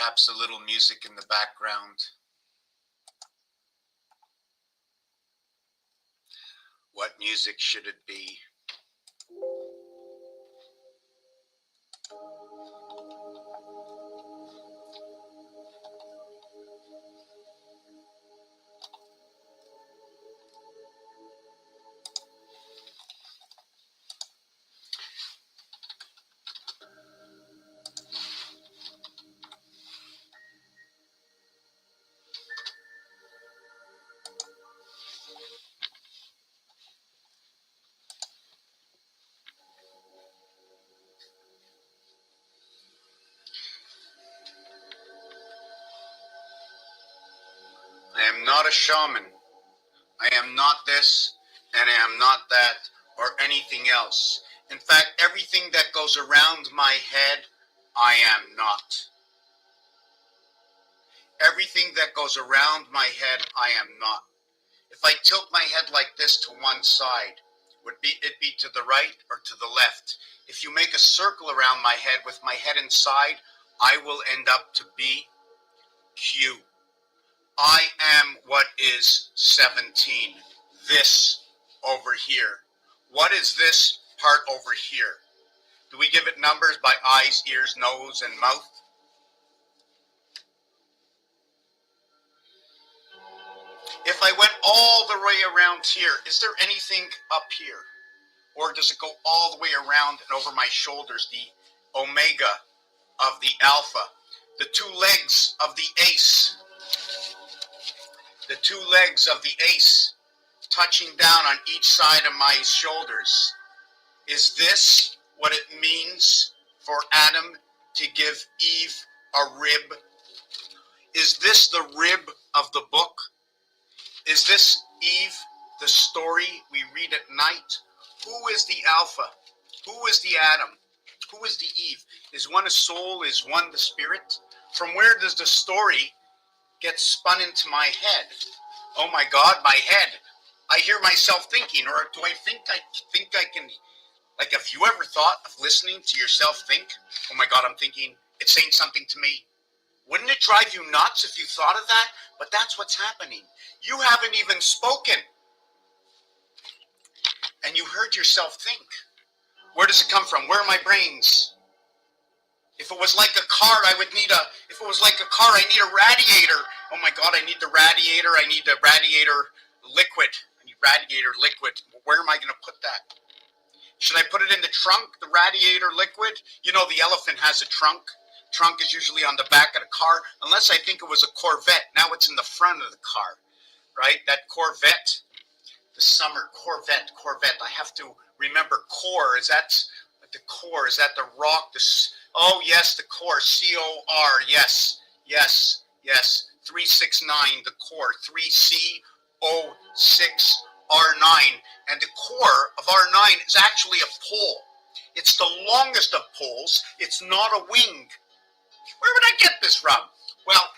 perhaps a little music in the background. What music should it be? I am not a shaman. I am not this, and I am not that, or anything else. In fact, everything that goes around my head, I am not. Everything that goes around my head, I am not. If I tilt my head like this to one side, would it be to the right or to the left? If you make a circle around my head with my head inside, I will end up to be Q. I am what is 17. This over here. What is this part over here? Do we give it numbers by eyes, ears, nose, and mouth? If I went all the way around here, is there anything up here? Or does it go all the way around and over my shoulders, the omega of the alpha, the two legs of the ace, the two legs of the ace touching down on each side of my shoulders? Is this what it means for Adam to give Eve a rib? Is this the rib of the book? Is this Eve, the story we read at night? Who is the Alpha? Who is the Adam? Who is the Eve? Is one a soul? Is one the spirit? From where does the story get spun into my head? Oh my God, my head. I hear myself thinking, or do I think I can, like, have you ever thought of listening to yourself think? Oh my God, I'm thinking, it's saying something to me. Wouldn't it drive you nuts if you thought of that? But that's what's happening. You haven't even spoken. And you heard yourself think. Where does it come from? Where are my brains? If it was like a car, I need a radiator. Oh my God, I need the radiator. I need the radiator liquid. I need radiator liquid. Where am I going to put that? Should I put it in the trunk, the radiator liquid? You know, the elephant has a trunk. Trunk is usually on the back of the car, unless I think it was a Corvette. Now it's in the front of the car, right? That Corvette, the summer Corvette. I have to remember core. Is that the core? Is that the rock? Oh yes, the core. C-O-R. Yes. 369. The core. 3C06 R9. And the core of R9 is actually a pole. It's the longest of poles. It's not a wing. Where would I get this from? Well,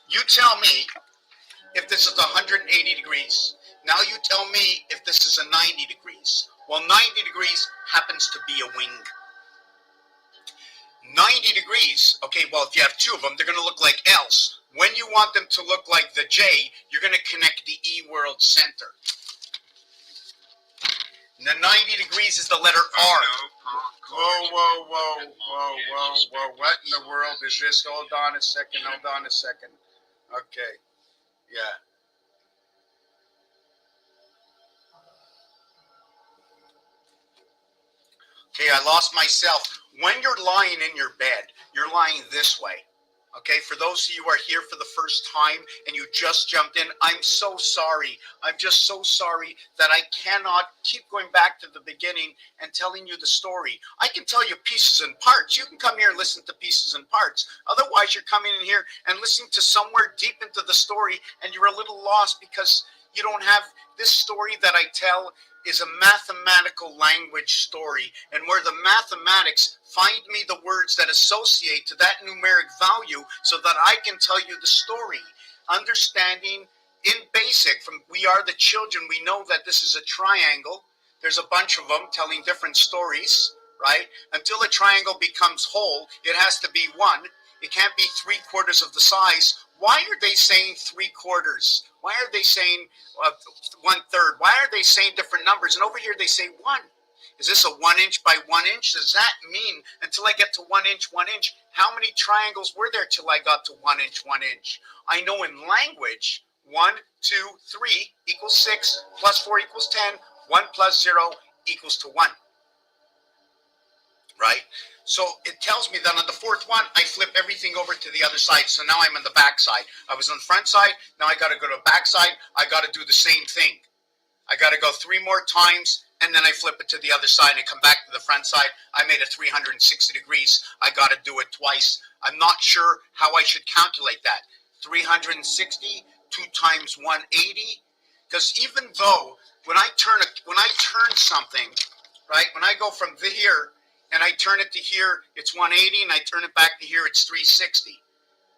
you tell me if this is 180 degrees. Now you tell me if this is a 90 degrees. Well, 90 degrees happens to be a wing. 90 degrees. Okay, well, if you have two of them, they're going to look like L's. When you want them to look like the J, you're going to connect the E world center. And the 90 degrees is the letter R. Whoa. What in the world is this? Hold on a second. Okay. Yeah. Okay, I lost myself. When you're lying in your bed, you're lying this way. Okay, for those of you who are here for the first time and you just jumped in, I'm so sorry. I'm just so sorry that I cannot keep going back to the beginning and telling you the story. I can tell you pieces and parts. You can come here and listen to pieces and parts. Otherwise, you're coming in here and listening to somewhere deep into the story and you're a little lost because you don't have this story that I tell is a mathematical language story, and where the mathematics find me the words that associate to that numeric value so that I can tell you the story. Understanding in basic, from we are the children, we know that this is a triangle. There's a bunch of them telling different stories, right? Until a triangle becomes whole, it has to be one. It can't be 3/4 of the size. Why are they saying 3/4? Why are they saying 1/3? Why are they saying different numbers? And over here they say 1. Is this a 1 inch by 1 inch? Does that mean until I get to 1 inch, 1 inch, how many triangles were there till I got to 1 inch, 1 inch? I know in language, 1, 2, 3 equals 6, plus 4 equals 10, 1 plus 0 equals to 1. Right? So it tells me that on the fourth one, I flip everything over to the other side. So now I'm on the back side. I was on the front side. Now I got to go to the back side. I got to do the same thing. I got to go 3 more times, and then I flip it to the other side and come back to the front side. I made it 360 degrees. I got to do it twice. I'm not sure how I should calculate that. 360, 2 times 180. Because even though when I turn something, right, when I go from here and I turn it to here, it's 180, and I turn it back to here, it's 360.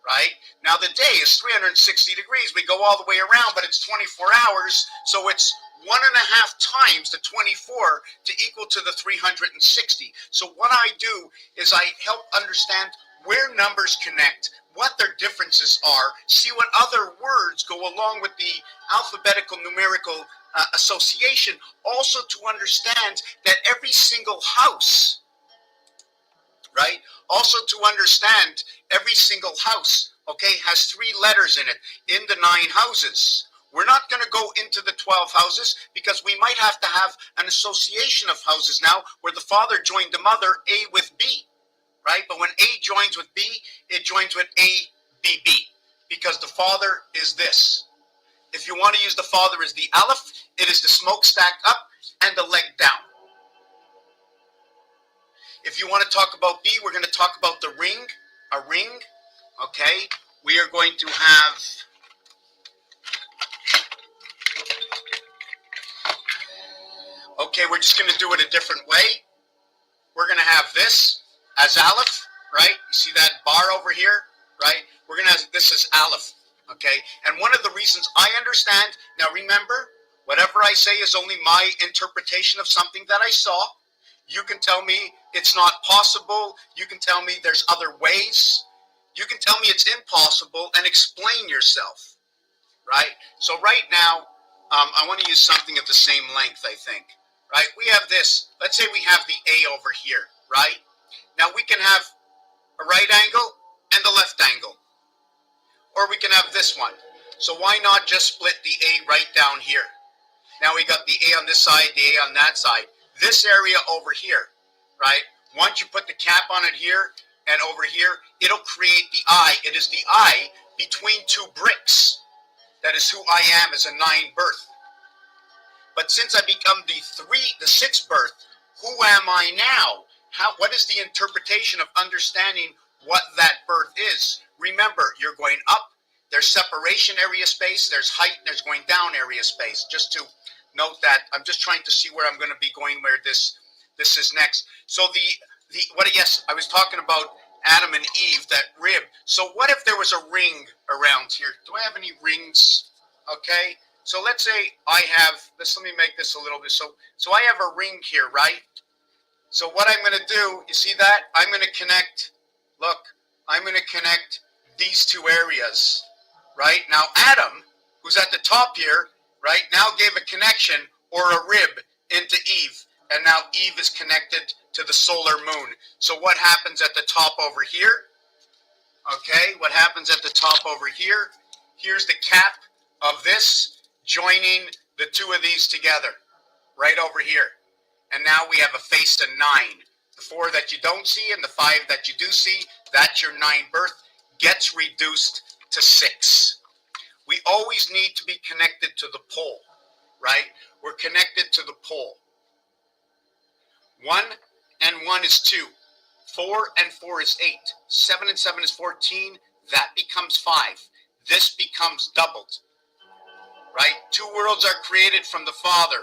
Right? Now the day is 360 degrees. We go all the way around, but it's 24 hours, so it's 1.5 times the 24 to equal to the 360. So what I do is I help understand where numbers connect, what their differences are, see what other words go along with the alphabetical numerical association, also to understand that every single house, right? Also to understand every single house, okay, has 3 letters in it in the 9 houses. We're not going to go into the 12 houses because we might have to have an association of houses now where the father joined the mother, A with B, right? But when A joins with B, it joins with ABB because the father is this. If you want to use the father as the aleph, it is the smokestack up and the leg down. If you want to talk about B, we're going to talk about the ring, a ring, okay? We are going to have, okay, we're just going to do it a different way. We're going to have this as aleph, right? You see that bar over here, right? We're going to have this as aleph, okay? And one of the reasons I understand, now remember, whatever I say is only my interpretation of something that I saw. You can tell me it's not possible. You can tell me there's other ways. You can tell me it's impossible and explain yourself, right? So right now, I want to use something of the same length, I think, right? We have this. Let's say we have the A over here, right? Now we can have a right angle and a left angle. Or we can have this one. So why not just split the A right down here? Now we got the A on this side, the A on that side. This area over here, right? Once you put the cap on it here and over here, it'll create the I. It is the I between 2 bricks. That is who I am as a 9 birth. But since I become the 6th birth, who am I now? What is the interpretation of understanding what that birth is? Remember, you're going up. There's separation area space. There's height. There's going down area space. Just to note that, I'm just trying to see where I'm going to be going, where this is next. So yes, I was talking about Adam and Eve, that rib. So what if there was a ring around here? Do I have any rings? Okay, so let's say I have this. Let me make this a little bit. So I have a ring here, right? So what I'm going to do, you see that? I'm going to connect, look, I'm going to connect these 2 areas, right? Now Adam, who's at the top here, right, now gave a connection or a rib into Eve. And now Eve is connected to the solar moon. So what happens at the top over here? Okay, what happens at the top over here? Here's the cap of this joining the 2 of these together, right over here. And now we have a face of 9. The 4 that you don't see and the 5 that you do see, that's your 9 birth, gets reduced to 6. We always need to be connected to the pole, right? We're connected to the pole. 1 and 1 is 2. 4 and 4 is 8. 7 and 7 is 14. That becomes 5. This becomes doubled, right? 2 worlds are created from the Father.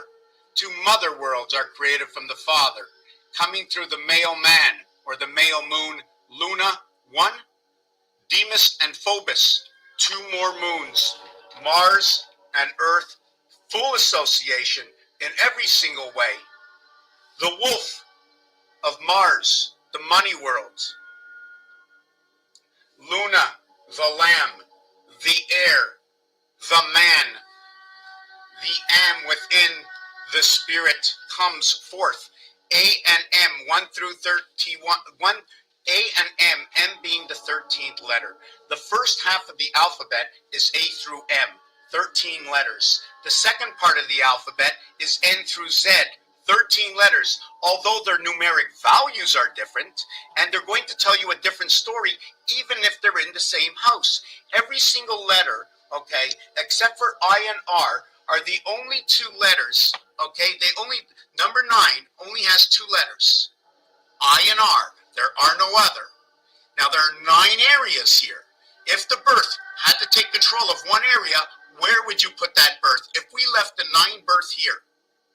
2 mother worlds are created from the Father. Coming through the male man or the male moon, Luna, 1. Demas and Phobos, 2 more moons. Mars and Earth, full association in every single way. The wolf of Mars, the money world. Luna, the lamb, the air, the man, the am within the spirit comes forth. A and M, 1 through 31, A and M being the 13th letter. The first half of the alphabet is A through M, 13 letters. The second part of the alphabet is N through Z, 13 letters. Although their numeric values are different, and they're going to tell you a different story, even if they're in the same house. Every single letter, okay, except for I and R, are the only two letters, okay? Number 9 only has 2 letters, I and R. There are no other. Now, there are 9 areas here. If the birth had to take control of one area, where would you put that birth? If we left the 9 birth here,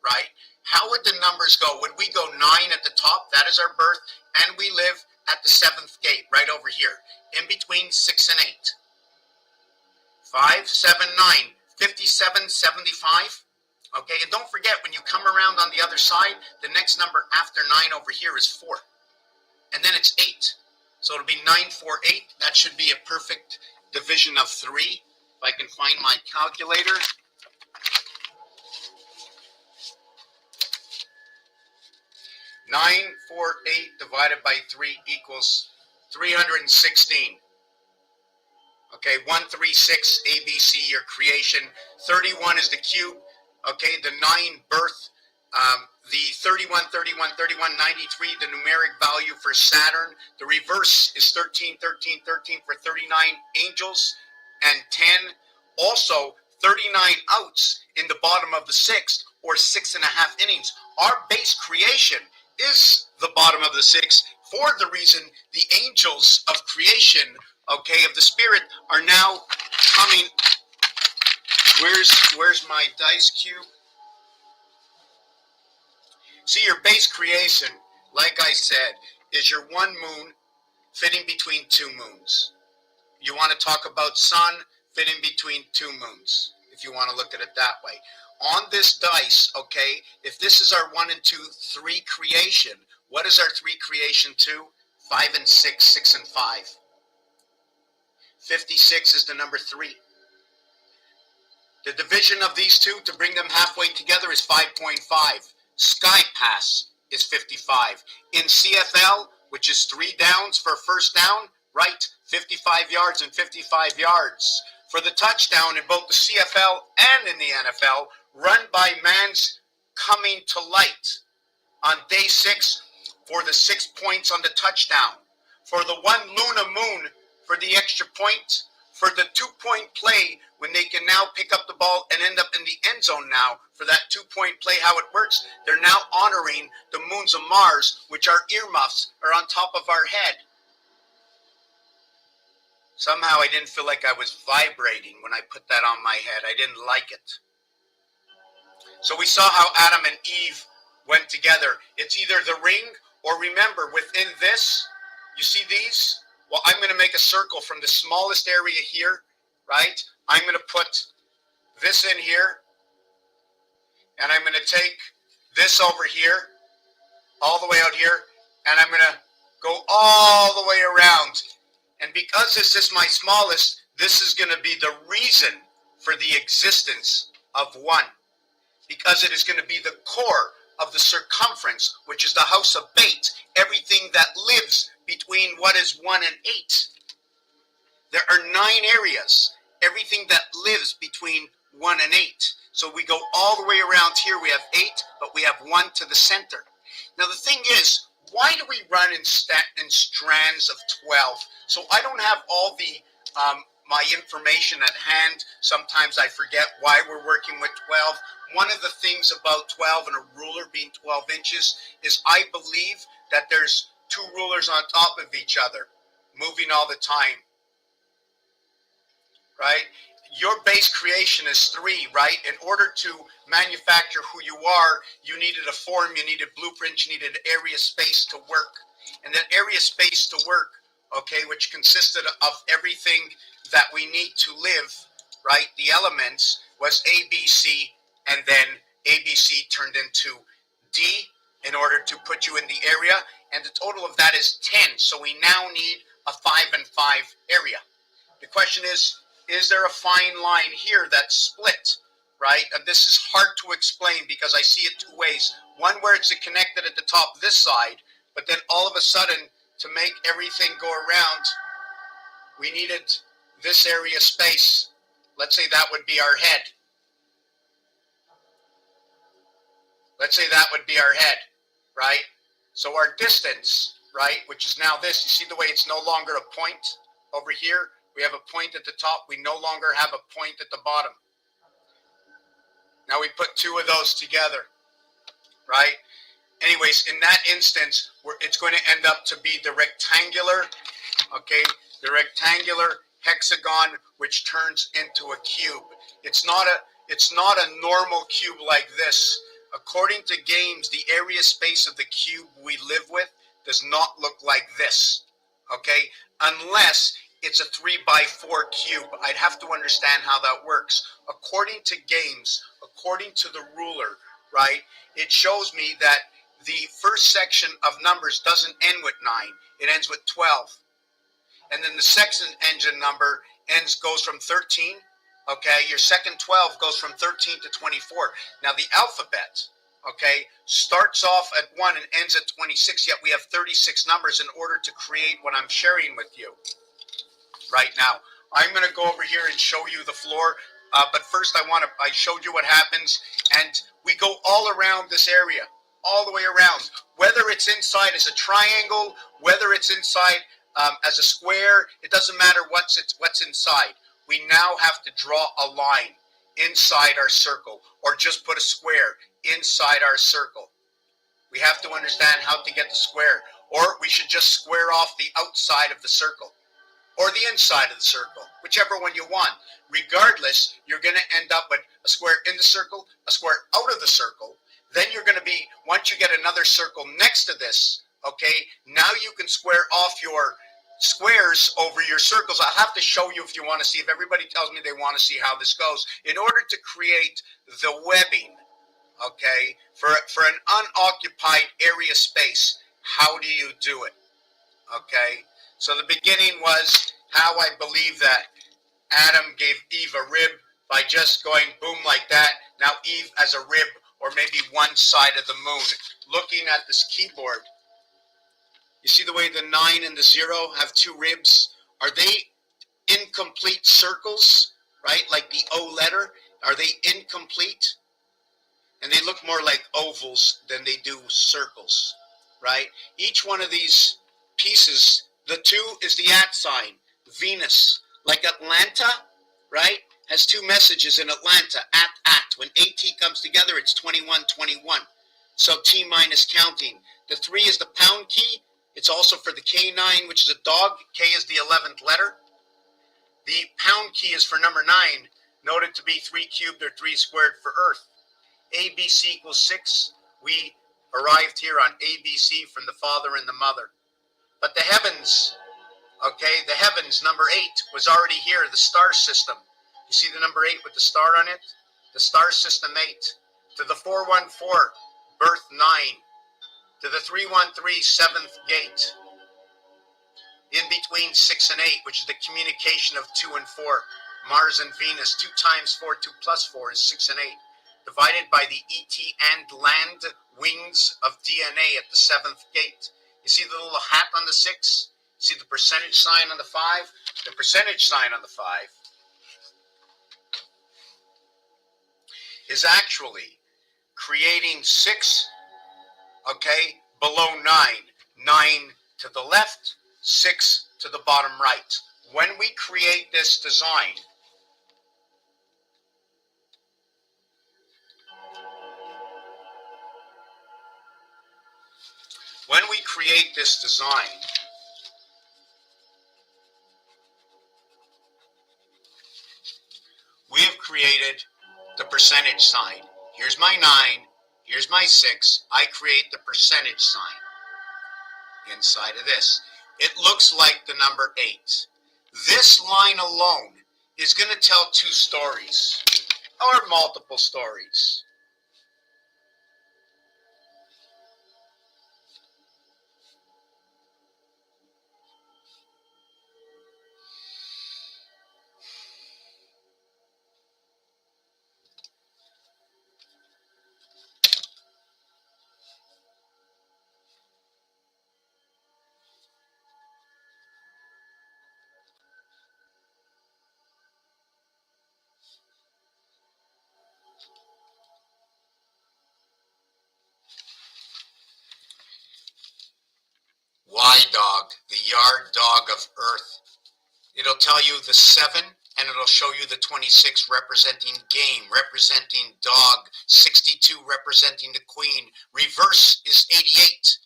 right, how would the numbers go? Would we go 9 at the top? That is our birth. And we live at the 7th gate, right over here, in between 6 and 8. 5, 7, 9, 57, 75. Okay, and don't forget, when you come around on the other side, the next number after 9 over here is 4. And then it's 8. So it'll be 9, 4, 8. That should be a perfect division of 3. If I can find my calculator. Nine, 4, 8 divided by 3 equals 316. Okay, 136, ABC, your creation. 31 is the cube. Okay, the 9 birth. The 31, 31, 31, 93, the numeric value for Saturn. The reverse is 13, 13, 13 for 39 angels and 10. Also, 39 outs in the bottom of the 6th, or 6.5 innings. Our base creation is the bottom of the 6th for the reason the angels of creation, okay, of the spirit are now coming. Where's my dice cube? See, your base creation, like I said, is your one moon fitting between 2 moons. You want to talk about sun fitting between 2 moons, if you want to look at it that way. On this dice, okay, if this is our 1 and 2, 3 creation, what is our 3 creation 2? 5 and 6, 6 and 5. 56 is the number 3. The division of these two to bring them halfway together is 5.5. Sky Pass is 55. In CFL, which is 3 downs for first down, right? 55 yards and 55 yards. For the touchdown in both the CFL and in the NFL, run by man's coming to light. On day 6, for the 6 points on the touchdown. For the 1 Luna moon for the extra point. For the 2-point play when they can now pick up the ball and end up in the end zone now. For that 2-point play, how it works, they're now honoring the moons of Mars, which are earmuffs, are on top of our head. Somehow I didn't feel like I was vibrating when I put that on my head. I didn't like it. So we saw how Adam and Eve went together. It's either the ring, or remember, within this, you see these? Well, I'm going to make a circle from the smallest area here, right? I'm going to put this in here, and I'm going to take this over here, all the way out here, and I'm going to go all the way around. And because this is my smallest, this is going to be the reason for the existence of 1. Because it is going to be the core of the circumference, which is the house of Bait, everything that lives between what is 1 and 8. There are 9 areas, everything that lives between 1 and 8. So we go all the way around here, we have 8, but we have 1 to the center. Now the thing is, why do we run in strands of 12? So I don't have all the my information at hand. Sometimes I forget why we're working with 12. One of the things about 12 and a ruler being 12 inches is I believe that there's 2 rulers on top of each other, moving all the time, right? Your base creation is 3, right? In order to manufacture who you are, you needed a form, you needed blueprints, you needed area space to work. And that area space to work, okay, which consisted of everything that we need to live, right? The elements was A, B, C, and then ABC turned into D in order to put you in the area. And the total of that is 10. So we now need a 5 and 5 area. The question is there a fine line here that's split, right? And this is hard to explain because I see it two ways. One where it's connected at the top this side, but then all of a sudden, to make everything go around, we needed this area space. Let's say that would be our head. Let's say that would be our head, right? So our distance, right, which is now this, you see the way it's no longer a point over here? We have a point at the top. We no longer have a point at the bottom. Now we put two of those together, right? Anyways, in that instance, it's going to end up to be the rectangular, okay, the rectangular hexagon, which turns into a cube. It's not a normal cube like this. According to games, the area space of the cube we live with does not look like this, okay, unless it's a 3x4 cube. I'd have to understand how that works. According to games, according to the ruler, right, it shows me that the first section of numbers doesn't end with 9. It ends with 12. And then the second engine number goes from 13. Okay, your second 12 goes from 13 to 24. Now the alphabet, okay, starts off at 1 and ends at 26, yet we have 36 numbers in order to create what I'm sharing with you right now. I'm going to go over here and show you the floor, but first I showed you what happens, and we go all around this area, all the way around, whether it's inside as a triangle, whether it's inside as a square, it doesn't matter what's inside. We now have to draw a line inside our circle, or just put a square inside our circle. We have to understand how to get the square, or we should just square off the outside of the circle, or the inside of the circle, whichever one you want. Regardless, you're going to end up with a square in the circle, a square out of the circle. Then you're going to be, once you get another circle next to this, okay, now you can square off your squares over your circles. I'll have to show you if you want to see, if everybody tells me they want to see how this goes. In order to create the webbing, okay, for an unoccupied area space, how do you do it? Okay, so the beginning was how I believe that Adam gave Eve a rib by just going boom like that. Now Eve as a rib, or maybe one side of the moon. Looking at this keyboard, you see the way the 9 and the 0 have two ribs? Are they incomplete circles, right? Like the O letter, are they incomplete? And they look more like ovals than they do circles, right? Each one of these pieces, the 2 is the at sign, Venus. Like Atlanta, right, has two messages in Atlanta, at. When AT comes together, it's 2121. So T minus counting. The 3 is the pound key. It's also for the K9, which is a dog. K is the 11th letter. The pound key is for number 9, noted to be 3 cubed or 3 squared for Earth. ABC equals 6. We arrived here on ABC from the Father and the Mother. But the heavens, okay, the heavens, number 8, was already here, the star system. You see the number 8 with the star on it? The star system 8. To the 414, birth 9. To the 313, 7th gate. In between 6 and 8, which is the communication of 2 and 4. Mars and Venus, 2 times 4, 2 plus 4 is 6 and 8. Divided by the ET and land wings of DNA at the 7th gate. You see the little hat on the 6? See the percentage sign on the 5? The percentage sign on the 5 is actually creating 6, okay, below 9. 9 to the left, 6 to the bottom right. When we create this design, we have created the percentage sign. Here's my 9, here's my 6. I create the percentage sign inside of this. It looks like the number 8. This line alone is going to tell 2 stories, or multiple stories. guard dog of Earth. It'll tell you the 7, and it'll show you the 26 representing game, representing dog, 62 representing the queen. Reverse is 88,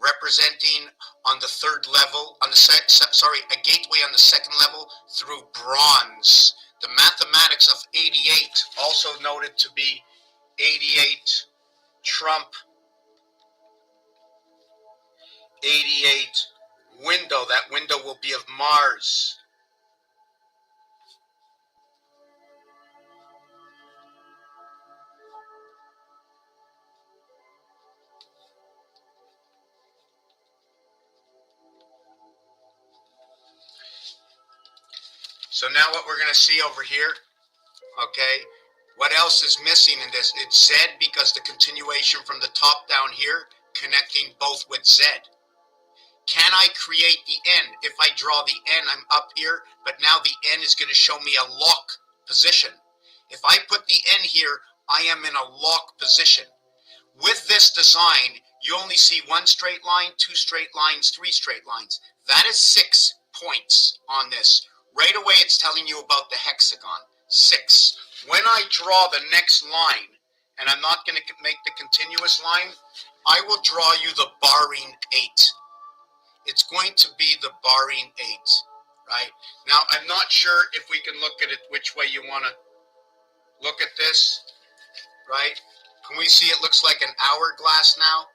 representing on the 3rd level, on the a gateway on the 2nd level through bronze. The mathematics of 88, also noted to be 88 Trump, 88 window. That window will be of Mars. So now what we're going to see over here, okay, what else is missing in this? It's Z, because the continuation from the top down here, connecting both with Z. Can I create the N? If I draw the N, I'm up here, but now the N is going to show me a lock position. If I put the N here, I am in a lock position. With this design, you only see 1 straight line, 2 straight lines, 3 straight lines. That is 6 points on this. Right away, it's telling you about the hexagon, 6. When I draw the next line, and I'm not going to make the continuous line, I will draw you the barring 8. It's going to be the barring 8, right? Now, I'm not sure if we can look at it which way you want to look at this, right? Can we see it looks like an hourglass now?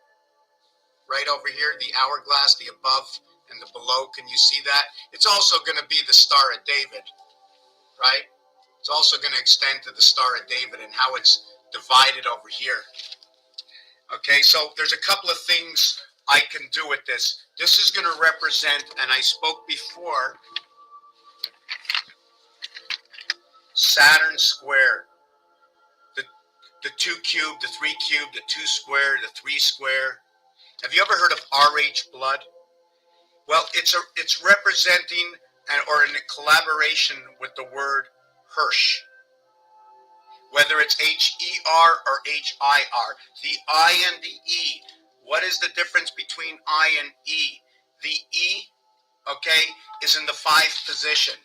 Right over here, the hourglass, the above and the below. Can you see that? It's also going to be the Star of David, right? It's also going to extend to the Star of David and how it's divided over here. Okay, so there's a couple of things I can do with this. This is going to represent, and I spoke before, Saturn square. The 2 cube, the 3 cube, the 2 square, the 3 square. Have you ever heard of RH blood? Well, it's representing or in a collaboration with the word Hirsch. Whether it's H-E-R or H-I-R. The I and the E. What is the difference between I and E? The E, okay, is in the 5th position.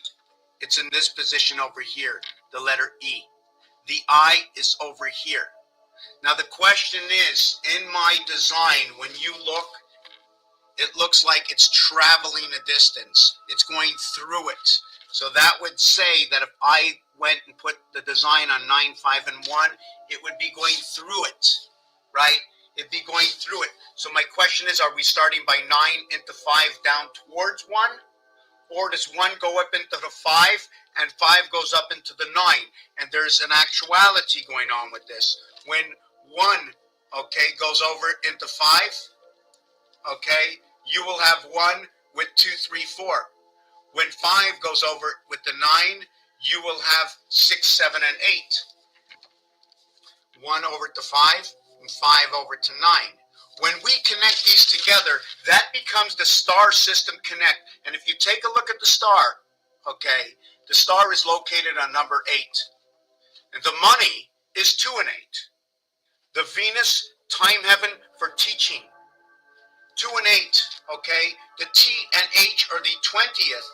It's in this position over here, the letter E. The I is over here. Now the question is, in my design, when you look, it looks like it's traveling a distance. It's going through it. So that would say that if I went and put the design on 9, 5, and 1, it would be going through it, right? It'd be going through it. So my question is, are we starting by 9 into 5 down towards 1? Or does 1 go up into the 5 and 5 goes up into the 9? And there's an actuality going on with this. When 1, okay, goes over into 5, okay, you will have 1 with 2, 3, 4. When 5 goes over with the 9, you will have 6, 7, and 8. 1 over to 5 and 5 over to 9. When we connect these together, that becomes the star system connect. And if you take a look at the star, okay, the star is located on number 8. And the money is 2 and 8. The Venus, time heaven for teaching, 2 and 8, okay? The T and H are the 20th,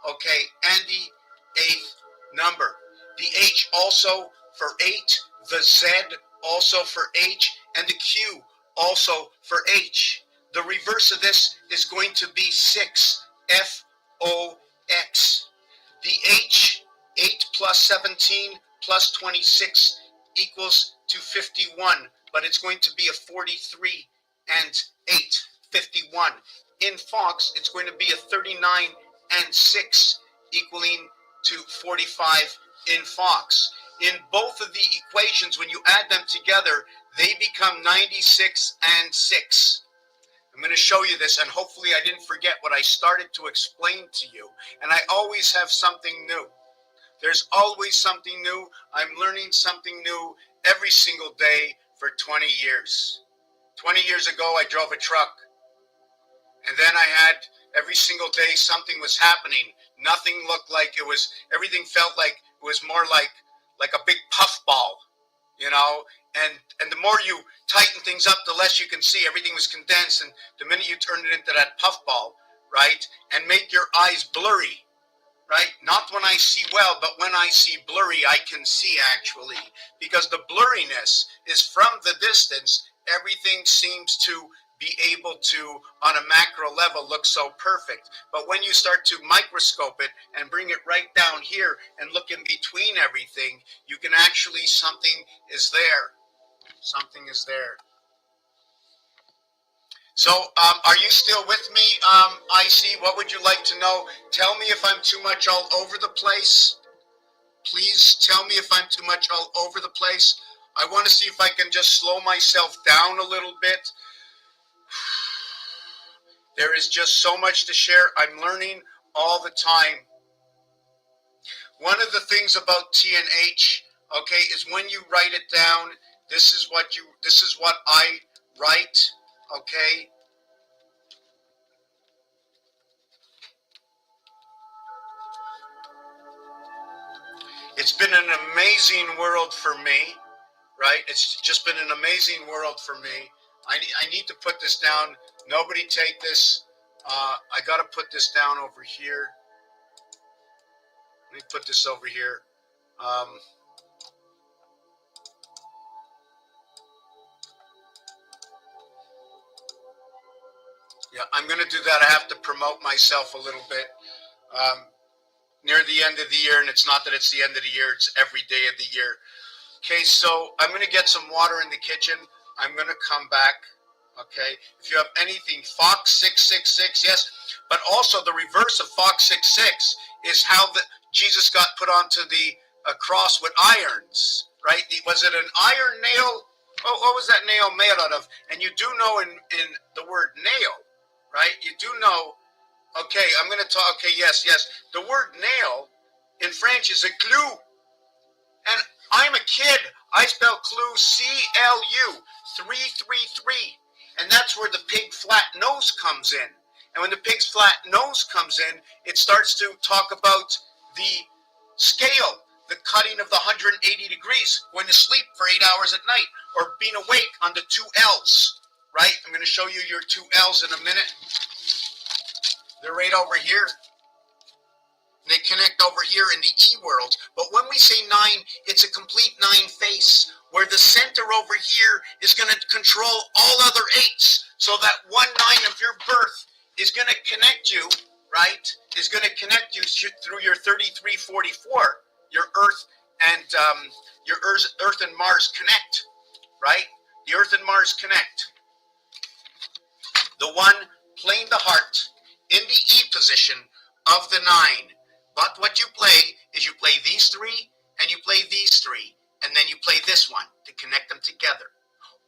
okay, and the 8th number. The H also for 8, the Z also for H, and the Q also for H. The reverse of this is going to be 6, F-O-X. The H, 8 plus 17 plus 26 equals to 51, but it's going to be a 43 and 8, 51. In Fox, it's going to be a 39 and 6, equaling to 45 in Fox. In both of the equations, when you add them together, they become 96 and 6. I'm going to show you this, and hopefully I didn't forget what I started to explain to you. And I always have something new. There's always something new. I'm learning something new every single day for 20 years. 20 years ago, I drove a truck. And then I had, every single day, something was happening. Nothing looked like it was, everything felt like it was more like a big puffball, you know? And the more you tighten things up, the less you can see. Everything was condensed, and the minute you turned it into that puffball, right? And make your eyes blurry, right? Not when I see well, but when I see blurry, I can see actually. Because the blurriness is from the distance, everything seems to be able to, on a macro level, look so perfect. But when you start to microscope it and bring it right down here and look in between everything, you can actually, something is there. Something is there. So, are you still with me? I see. What would you like to know? Tell me if I'm too much all over the place. Please tell me if I'm too much all over the place. I want to see if I can just slow myself down a little bit. There is just so much to share. I'm learning all the time. One of the things about TNH, okay, is when you write it down, this is what I write, okay? It's been an amazing world for me, right? It's just been an amazing world for me. I need to put this down. Nobody take this. I got to put this down over here. Let me put this over here. Yeah, I'm going to do that. I have to promote myself a little bit. Near the end of the year, and it's not that it's the end of the year, it's every day of the year. Okay, so I'm going to get some water in the kitchen. I'm going to come back. Okay, if you have anything, Fox 666, yes, but also the reverse of Fox 66 is how Jesus got put onto the cross with irons, right? Was it an iron nail? What was that nail made out of? And you do know in the word nail, right? You do know. Okay, I'm going to talk. Okay, yes. The word nail in French is a clou. And I'm a kid. I spell clou C-L-U, 333. And that's where the pig flat nose comes in. And when the pig's flat nose comes in, it starts to talk about the scale, the cutting of the 180 degrees, going to sleep for 8 hours at night, or being awake on the 2 L's, right? I'm going to show you your 2 L's in a minute. They're right over here. They connect over here in the E world. But when we say 9, it's a complete 9 face, where the center over here is going to control all other 8s. So that 1 9 of your birth is going to connect you, right? Is going to connect you through your 3344. Your Earth and Earth and Mars connect, right? The Earth and Mars connect. The 1 playing the heart in the E position of the 9. But what you play is you play these 3 and you play these 3, and then you play this one to connect them together.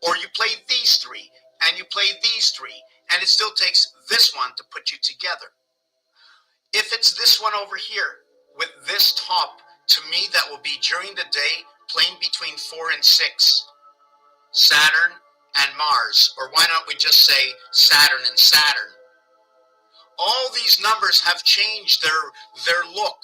Or you play these 3 and you play these 3, and it still takes this one to put you together. If it's this one over here with this top, to me that will be during the day playing between 4 and 6. Saturn and Mars, or why not we just say Saturn and Saturn? All these numbers have changed their look,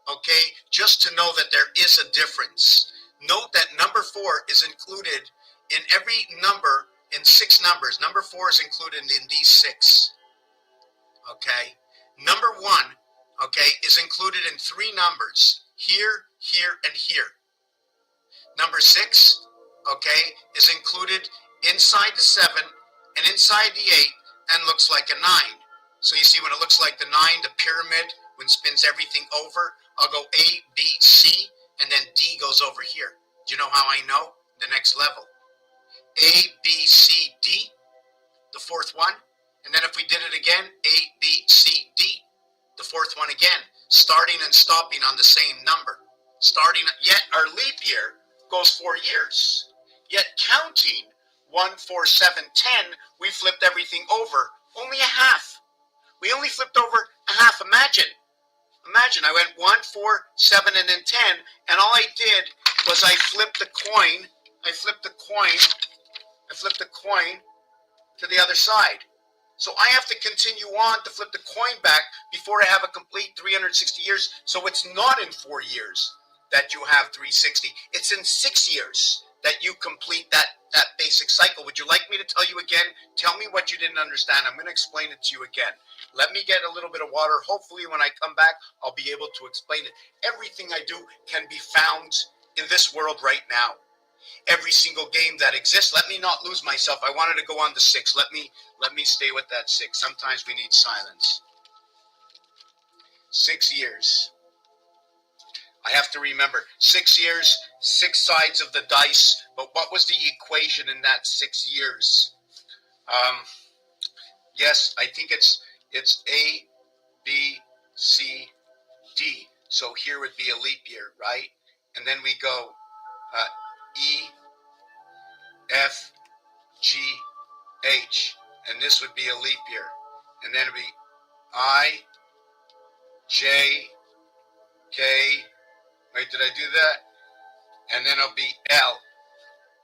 okay? Just to know that there is a difference. Note that number 4 is included in every number, in 6 numbers. Number 4 is included in these 6, okay? Number 1, okay, is included in 3 numbers, here, here, and here. Number 6, okay, is included inside the 7 and inside the 8 and looks like a 9. So you see when it looks like the 9, the pyramid, when it spins everything over, I'll go A, B, C, and then D goes over here. Do you know how I know? The next level. A, B, C, D, the 4th one. And then if we did it again, A, B, C, D, the 4th one again. Starting and stopping on the same number. Yet our leap year goes 4 years. Yet counting 1, 4, 7, 10, we flipped everything over. Only a half. We only flipped over a half. Imagine, I went 1, 4, 7, and then 10, and all I did was I flipped the coin to the other side. So I have to continue on to flip the coin back before I have a complete 360 years. So it's not in 4 years that you have 360. It's in 6 years that you complete that basic cycle. Would you like me to tell you again? Tell me what you didn't understand. I'm going to explain it to you again. Let me get a little bit of water. Hopefully when I come back, I'll be able to explain it. Everything I do can be found in this world right now. Every single game that exists. Let me not lose myself. I wanted to go on to 6. Let me stay with that 6. Sometimes we need silence. 6 years. I have to remember 6 years, 6 sides of the dice. But what was the equation in that 6 years? Yes, I think it's A, B, C, D. So here would be a leap year, right? And then we go E, F, G, H. And this would be a leap year. And then it would be I, J, K. Wait, did I do that? And then it'll be L.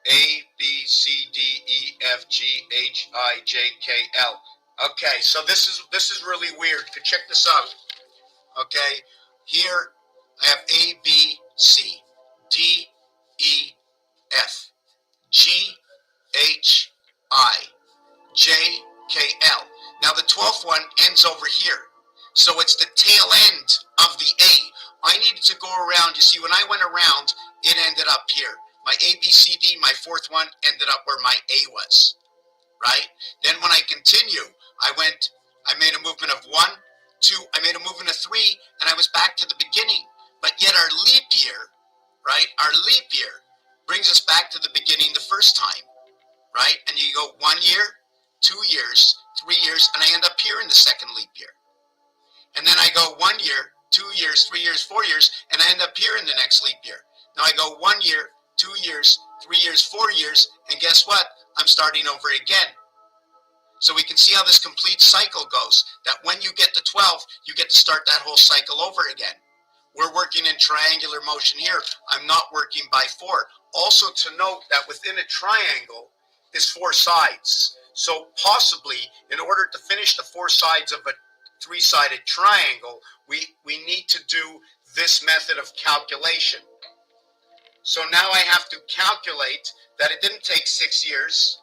A, B, C, D, E, F, G, H, I, J, K, L. Okay, so this is really weird. Check this out. Okay, here I have A, B, C, D, E, F, G, H, I, J, K, L. Now the 12th one ends over here. So it's the tail end of the A. I needed to go around. You see, when I went around, it ended up here. My A, B, C, D, my 4th one, ended up where my A was, right? Then when I continue, I made a movement of 1, 2, I made a movement of 3, and I was back to the beginning. But yet our leap year, right, our leap year brings us back to the beginning the first time, right? And you go 1 year, 2 years, 3 years, and I end up here in the second leap year. And then I go 1 year, 2 years, 3 years, 4 years, and I end up here in the next leap year. Now I go 1 year, 2 years, 3 years, 4 years, and guess what? I'm starting over again. So we can see how this complete cycle goes, that when you get to 12, you get to start that whole cycle over again. We're working in triangular motion here. I'm not working by 4. Also to note that within a triangle is 4 sides. So possibly, in order to finish the 4 sides of a 3-sided triangle, we need to do this method of calculation. So now I have to calculate that it didn't take 6 years,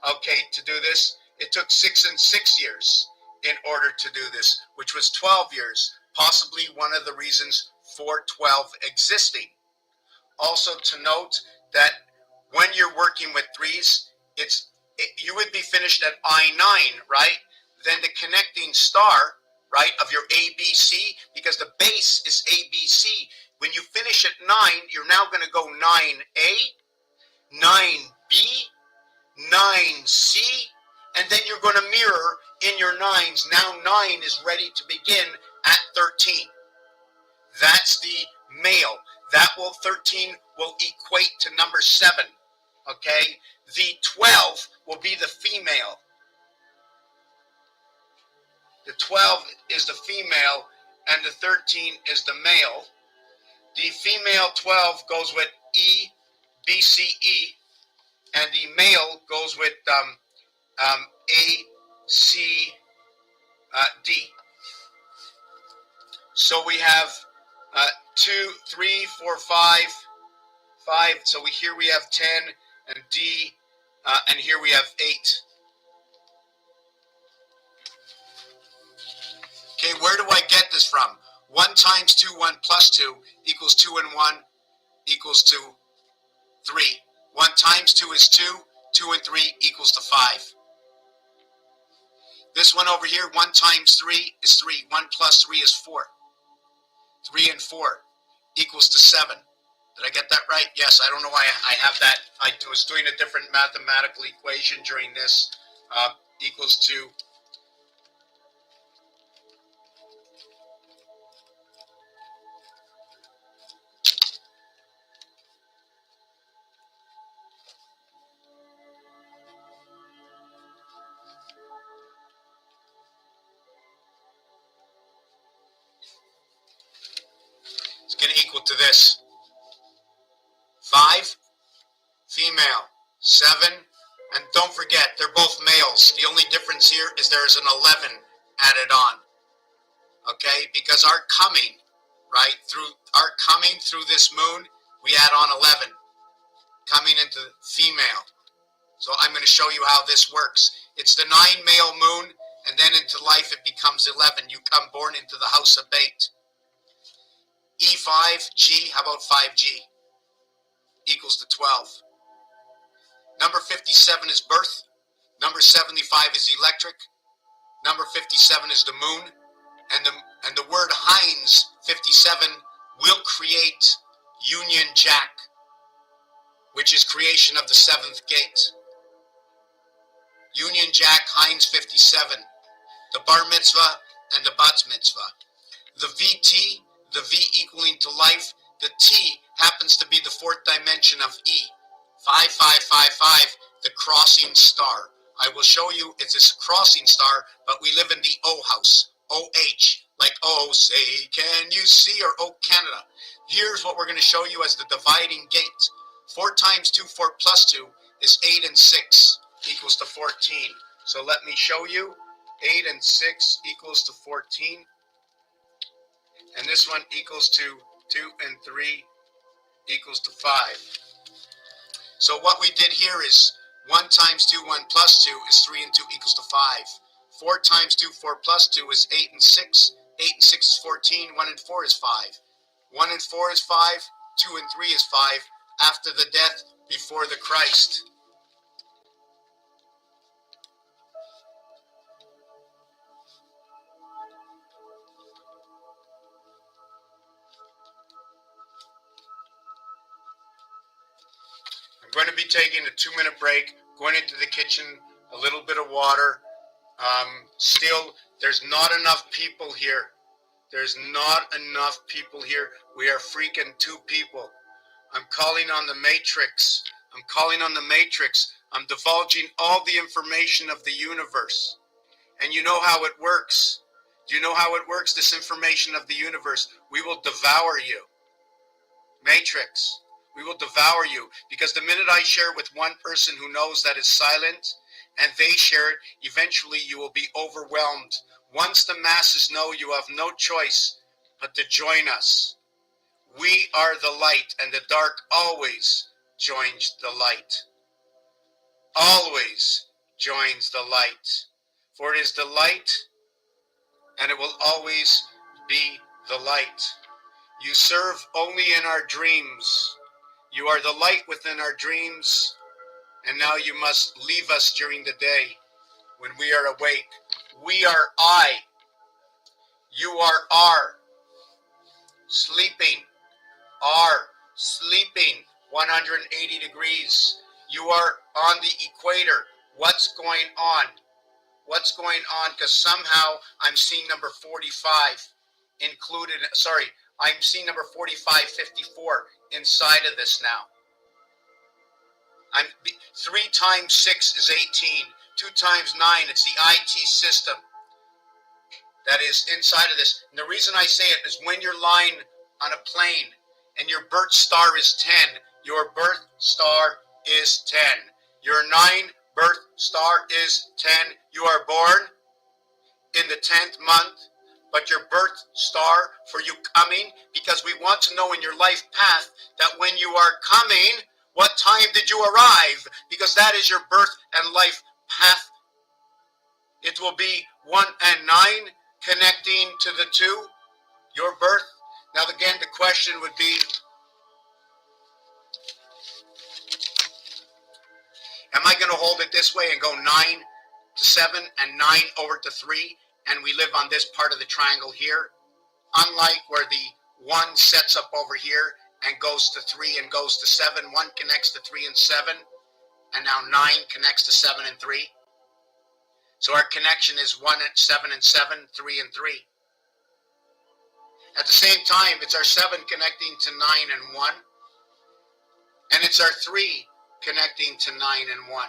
okay, to do this. It took 6 and 6 years in order to do this, which was 12 years, possibly one of the reasons for 12 existing. Also to note that when you're working with 3s, you would be finished at I9, right? Then the connecting star, right, of your ABC, because the base is ABC. When you finish at 9, you're now going to go 9A, 9B, 9C, and then you're going to mirror in your 9s. Now 9 is ready to begin at 13. That's the male. 13 will equate to number 7. Okay? The 12 will be the female. The 12 is the female, and the 13 is the male. The female 12 goes with E, B, C, E, and the male goes with A, C, D. So we have 2, 3, 4, 5. So here we have 10 and D, and here we have 8. Okay, where do I get this from? 1 times 2, 1 plus 2 equals 2 and 1 equals to 3. 1 times 2 is 2, 2 and 3 equals to 5. This one over here, 1 times 3 is 3. 1 plus 3 is 4. 3 and 4 equals to 7. Did I get that right? Yes, I don't know why I have that. I was doing a different mathematical equation during this. Equals to to this. 5, female, 7, and don't forget, they're both males. The only difference here is there's an 11 added on. Okay, because our coming, right, through this moon, we add on 11. coming into female. So I'm going to show you how this works. It's the 9 male moon, and then into life it becomes 11. You come born into the house of Bait. E5, G, how about 5G? Equals to 12. Number 57 is birth. Number 75 is electric. Number 57 is the moon. And the word Heinz 57 will create Union Jack, which is creation of the 7th gate. Union Jack, Heinz 57. The bar mitzvah and the bat mitzvah. The VT, the V equaling to life, the T happens to be the 4th dimension of E. 5555, the crossing star. I will show you it's this crossing star, but we live in the O house. OH, like oh say can you see, or oh Canada. Here's what we're going to show you as the dividing gate. 4 times 2, 4 plus 2 is 8 and 6 equals to 14. So let me show you. 8 and 6 equals to 14. And this one equals to 2 and 3 equals to 5. So what we did here is 1 times 2, 1 plus 2 is 3 and 2 equals to 5. 4 times 2, 4 plus 2 is 8 and 6. 8 and 6 is 14. 1 and 4 is 5. 1 and 4 is 5. 2 and 3 is 5. After the death, before the Christ. I'm going to be taking a 2-minute break, going into the kitchen, a little bit of water. Still, there's not enough people here. There's not enough people here. We are freaking 2 people. I'm calling on the matrix. I'm calling on the matrix. I'm divulging all the information of the universe. And you know how it works. Do you know how it works, this information of the universe? We will devour you. Matrix. We will devour you. Because the minute I share it with one person who knows that is silent, and they share it, eventually you will be overwhelmed. Once the masses know, you have no choice but to join us. We are the light, and the dark always joins the light. Always joins the light. For it is the light, and it will always be the light. You serve only in our dreams. You are the light within our dreams, and now you must leave us during the day when we are awake. We are I. You are R. Sleeping. R. Sleeping. 180 degrees. You are on the equator. What's going on? What's going on? Because somehow I'm seeing number 45 included. Sorry, I'm seeing number 4554 inside of this now. 3 times 6 is 18. 2 times 9, it's the IT system that is inside of this. And the reason I say it is when you're lying on a plane and your birth star is 10, your birth star is 10. Your 9 birth star is 10. You are born in the 10th month, but your birth star for you coming, because we want to know in your life path that when you are coming, what time did you arrive? Because that is your birth and life path. It will be 1 and 9 connecting to the 2, your birth. Now again, the question would be, am I going to hold it this way and go 9 to 7 and 9 over to 3, and we live on this part of the triangle here? Unlike where the 1 sets up over here and goes to 3 and goes to 7, 1 connects to 3 and 7, and now 9 connects to 7 and 3. So our connection is 1 and 7 and 7, 3 and 3. At the same time, it's our 7 connecting to 9 and 1, and it's our 3 connecting to 9 and 1.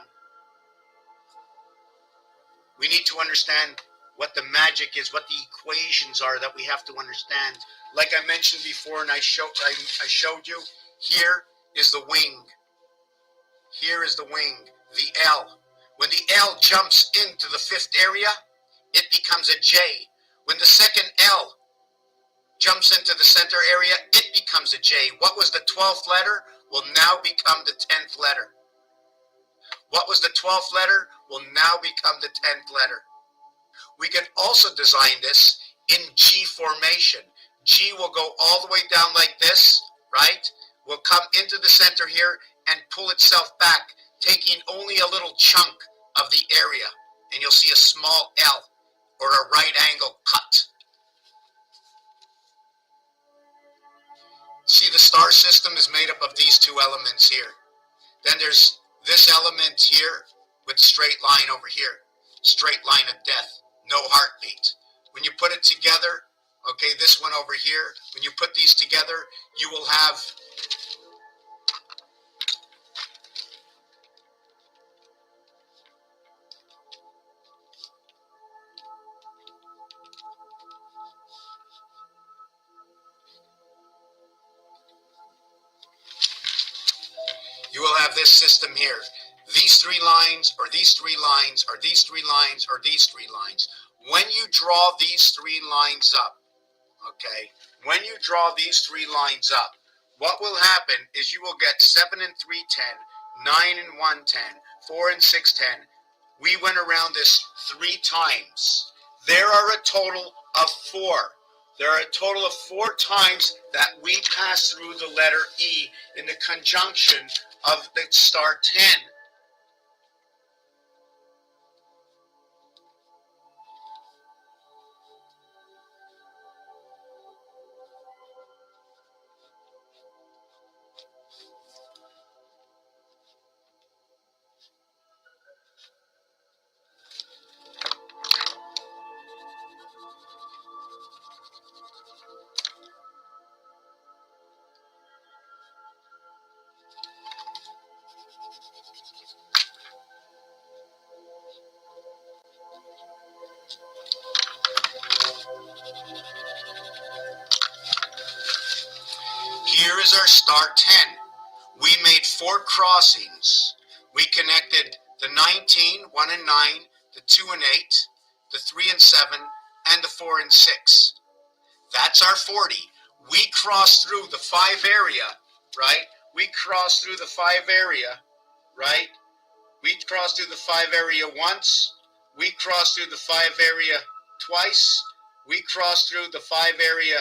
We need to understand what the magic is, what the equations are that we have to understand. Like I mentioned before, and I showed you, here is the wing. Here is the wing, the L. When the L jumps into the 5th area, it becomes a J. When the second L jumps into the center area, it becomes a J. What was the 12th letter? will now become the 10th letter. What was the 12th letter will now become the 10th letter. We can also design this in G formation. G will go all the way down like this, right? Will come into the center here and pull itself back, taking only a little chunk of the area. And you'll see a small L, or a right angle cut. See, the star system is made up of these two elements here. Then there's this element here with straight line over here. Straight line of death, no heartbeat. When you put it together, okay, this one over here, when you put these together, you will have this system here. These three lines, or these three lines, or these three lines, or these three lines. When you draw these three lines up, okay, when you draw these three lines up, what will happen is you will get 7 and 3, 10, 9 and 1, 10, 4 and 6, 10. We went around this 3 times. There are a total of 4. There are a total of 4 times that we pass through the letter E in the conjunction of the star 10. Here is our star 10. We made 4 crossings. We connected the 19, 1 and 9, the 2 and 8, the 3 and 7, and the 4 and 6. That's our 40. We crossed through the 5 area, right? We crossed through the 5 area, right? We crossed through the 5 area once. We crossed through the 5 area twice. We crossed through the 5 area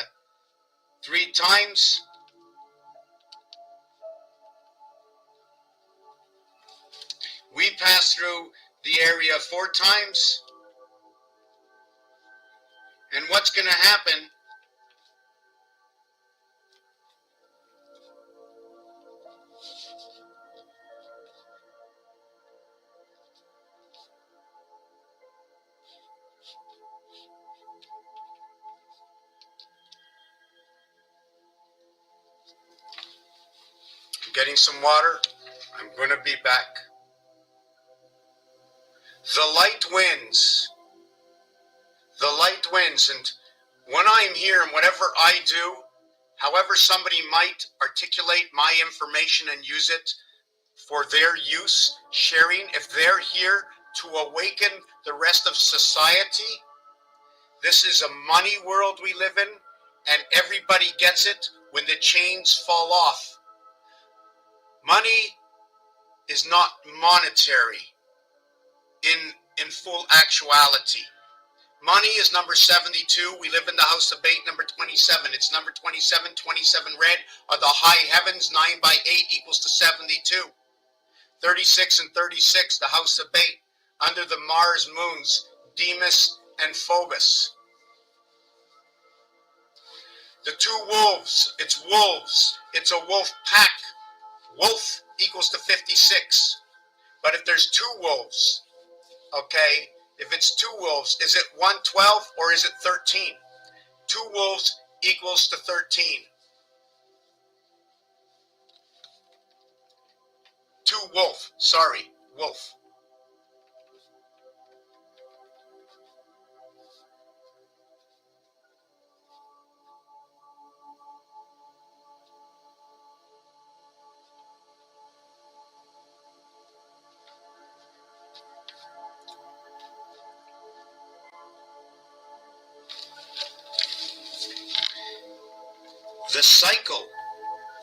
3 times. We passed through the area 4 times. And what's going to happen? I'm getting some water. I'm going to be back. The light wins. The light wins. And when I'm here and whatever I do, however somebody might articulate my information and use it for their use, sharing, if they're here to awaken the rest of society, this is a money world we live in, and everybody gets it when the chains fall off. Money is not monetary in full actuality. Money is number 72. We live in the house of bait, number 27. It's number 27. 27 red are the high heavens. 9 by 8 equals to 72. 36 and 36, the house of bait. Under the Mars moons, Demas and Phobos. The 2 wolves, it's wolves. It's a wolf pack. Wolf equals to 56. But if there's 2 wolves, okay, if it's 2 wolves, is it 112 or is it 13? 2 wolves equals to 13. 2 wolf, sorry, wolf.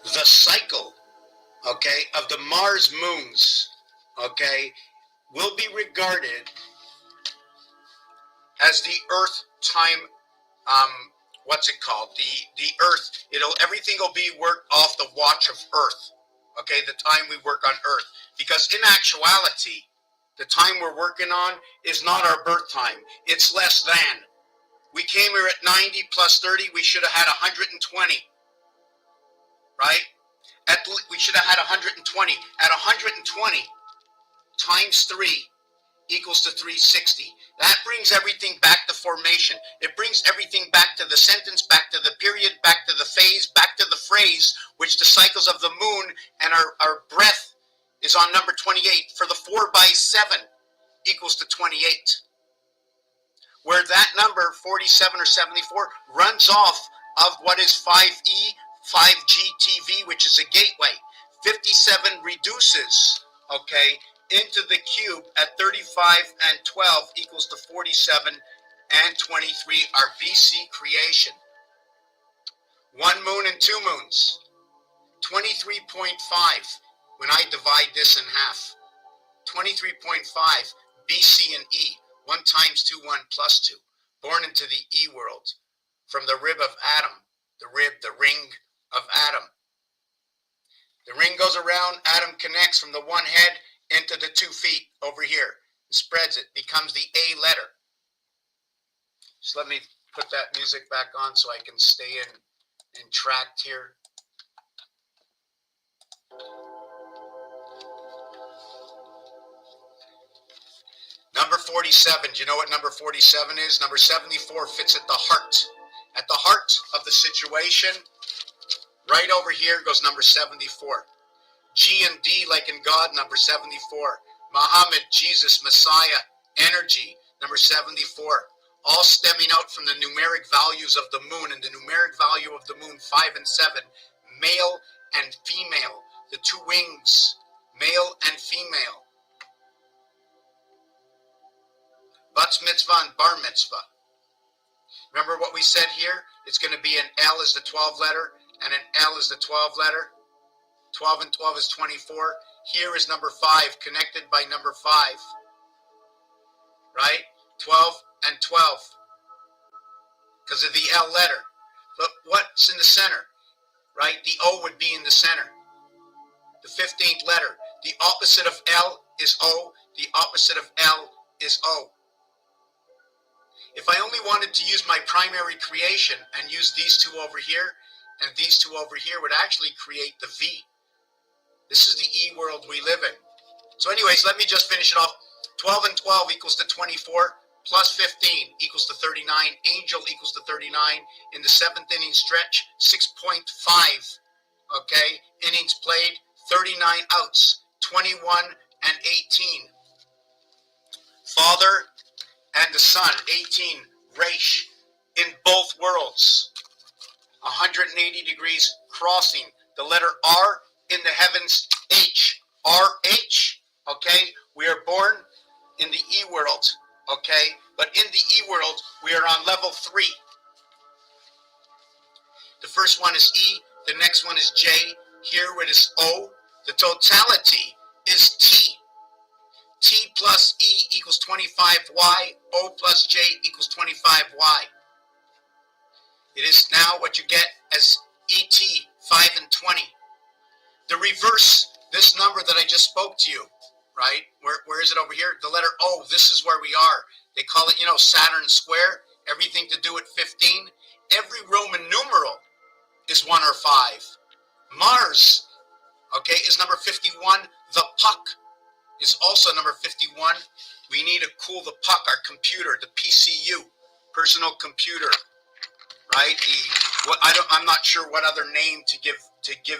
The cycle okay, of the Mars moons, okay, will be regarded as the Earth time, what's it called? The Earth, everything will be worked off the watch of Earth, okay, the time we work on Earth. Because in actuality, the time we're working on is not our birth time. It's less than. We came here at 90 plus 30, we should have had 120, right? We should have had 120. At 120 times 3 equals to 360. That brings everything back to formation. It brings everything back to the sentence, back to the period, back to the phase, back to the phrase, which the cycles of the moon and our breath is on number 28. For the 4 by 7 equals to 28. Where that number, 47 or 74, runs off of what is 5E, 5G TV, which is a gateway. 57 reduces, okay, into the cube at 35 and 12 equals to 47 and 23 are BC creation. 1 moon and 2 moons, 23.5 when I divide this in half. 23.5 BC and E, 1 times 2, 1 plus 2, born into the E world, from the rib of Adam, the ring of Adam. The ring goes around, Adam connects from the one head into the 2 feet over here, spreads it, becomes the A letter. Just let me put that music back on so I can stay in tract here. Number 47, do you know what number 47 is? Number 74 fits at the heart. At the heart of the situation, right over here goes number 74. G and D, like in God, number 74. Muhammad, Jesus, Messiah, energy, number 74. All stemming out from the numeric values of the moon, and the numeric value of the moon, 5 and 7. Male and female, the 2 wings, male and female. Bat mitzvah and bar mitzvah. Remember what we said here? It's going to be an L is the 12 letter, and an L is the 12 letter. 12 and 12 is 24. Here is number 5, connected by number 5. Right? 12 and 12. Because of the L letter. But what's in the center? Right? The O would be in the center. The 15th letter. The opposite of L is O. The opposite of L is O. If I only wanted to use my primary creation and use these 2 over here and these 2 over here would actually create the V. This is the E world we live in. So anyways, let me just finish it off. 12 and 12 equals to 24, plus 15 equals to 39. Angel equals to 39. In the 7th inning stretch, 6.5, okay, innings played, 39 outs, 21 and 18. Father and the Son, 18, Reish, in both worlds. 180 degrees crossing. The letter R in the heavens, H. RH, okay? We are born in the E world, okay? But in the E world, we are on level 3. The first one is E, the next one is J. Here it is O. The totality is T. T plus E equals 25Y. O plus J equals 25Y. It is now what you get as ET, 5 and 20. The reverse, this number that I just spoke to you, right? Where is it over here? The letter O, this is where we are. They call it, Saturn square, everything to do with 15. Every Roman numeral is 1 or 5. Mars, okay, is number 51. The puck is also number 51. We need to cool the puck, our computer, the PCU, personal computer, right? I'm not sure what other name to give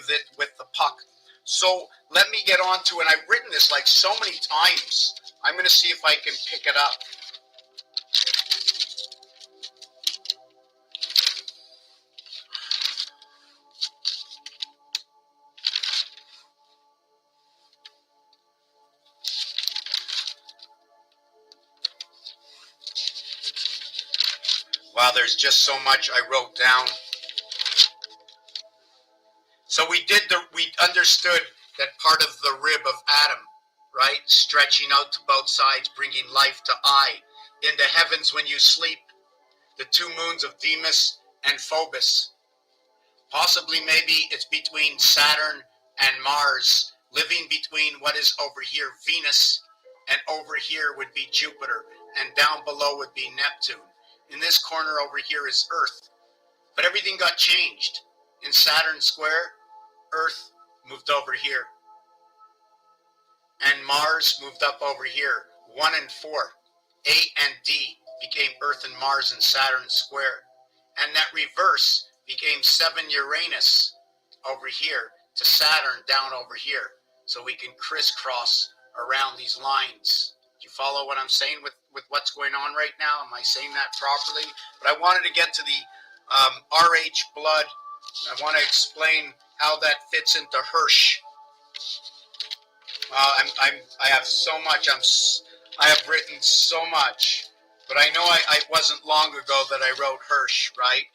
it with the puck. So let me get on to, and I've written this like so many times. I'm going to see if I can pick it up. Wow, there's just so much I wrote down. So we understood that part of the rib of Adam, right? Stretching out to both sides, bringing life to I. In the heavens when you sleep, the two moons of Deimos and Phobos. Possibly maybe it's between Saturn and Mars, living between what is over here, Venus, and over here would be Jupiter, and down below would be Neptune. In this corner over here is Earth. But everything got changed. In Saturn square, Earth moved over here. And Mars moved up over here. 1 and 4. A and D became Earth and Mars in Saturn square. And that reverse became 7 Uranus over here to Saturn down over here. So we can crisscross around these lines. Do you follow what I'm saying with what's going on right now? Am I saying that properly? But I wanted to get to the RH blood. I want to explain how that fits into Hirsch. I have so much. I have written so much, but I know it wasn't long ago that I wrote Hirsch, right?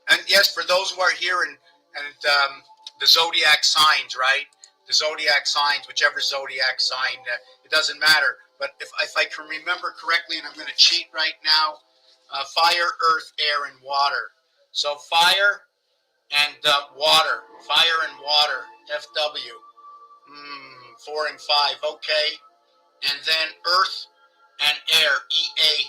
And yes, for those who are here and the zodiac signs, right? The zodiac signs, whichever zodiac sign, it doesn't matter. But if I can remember correctly, and I'm going to cheat right now, fire, earth, air, and water. So fire and water, fire and water, FW, 4 and 5, okay. And then earth and air, EA,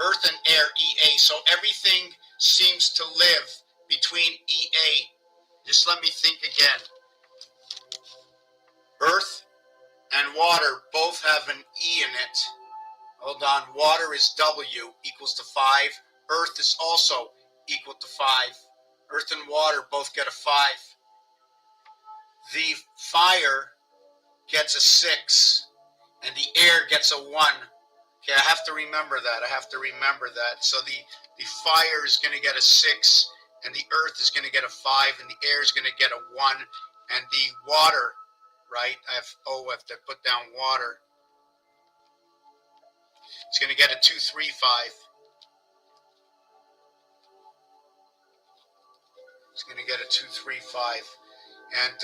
earth and air, EA. So everything seems to live between EA. Just let me think again. Earth and water both have an E in it. Hold on, water is W equals to 5. Earth is also equal to 5. Earth and water both get a 5. The fire gets a 6, and the air gets a 1. Okay, I have to remember that. So the fire is going to get a 6, and the earth is going to get a 5, and the air is going to get a 1, and the water, right? I have to put down water. It's going to get a 2, 3, 5. It's going to get a 2, 3, 5. And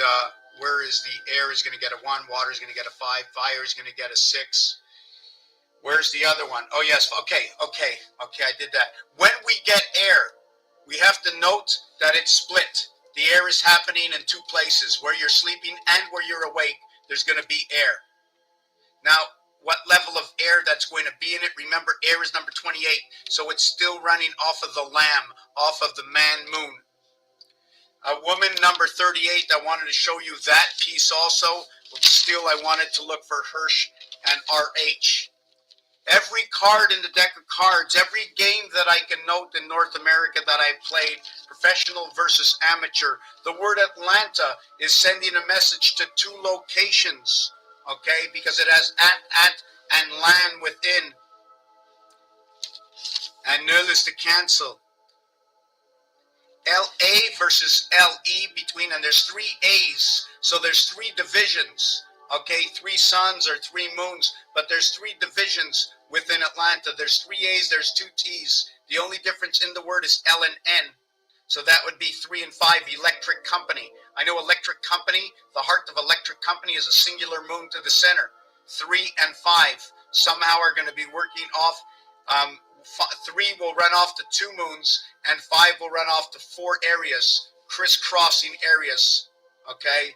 whereas the air is going to get a 1, water is going to get a 5, fire is going to get a 6. Where's the other one? Oh, yes. Okay, I did that. When we get air, we have to note that it's split. The air is happening in 2 places, where you're sleeping and where you're awake. There's going to be air. Now, what level of air that's going to be in it? Remember, air is number 28, so it's still running off of the lamb, off of the man-moon. Woman number 38, I wanted to show you that piece also, but still I wanted to look for Hirsch and RH. Every card in the deck of cards, every game that I can note in North America that I've played, professional versus amateur, the word Atlanta is sending a message to 2 locations, okay, because it has at and land within. And null is to cancel. LA versus LE between, and there's 3 A's, so there's 3 divisions, okay, 3 suns or 3 moons, but there's 3 divisions within Atlanta. There's 3 A's, there's 2 T's. The only difference in the word is L and N, so that would be 3 and 5, electric company. I know electric company, the heart of electric company is a singular moon to the center. 3 and 5 somehow are going to be working off. 3 will run off to 2 moons, and 5 will run off to 4 areas, crisscrossing areas, okay?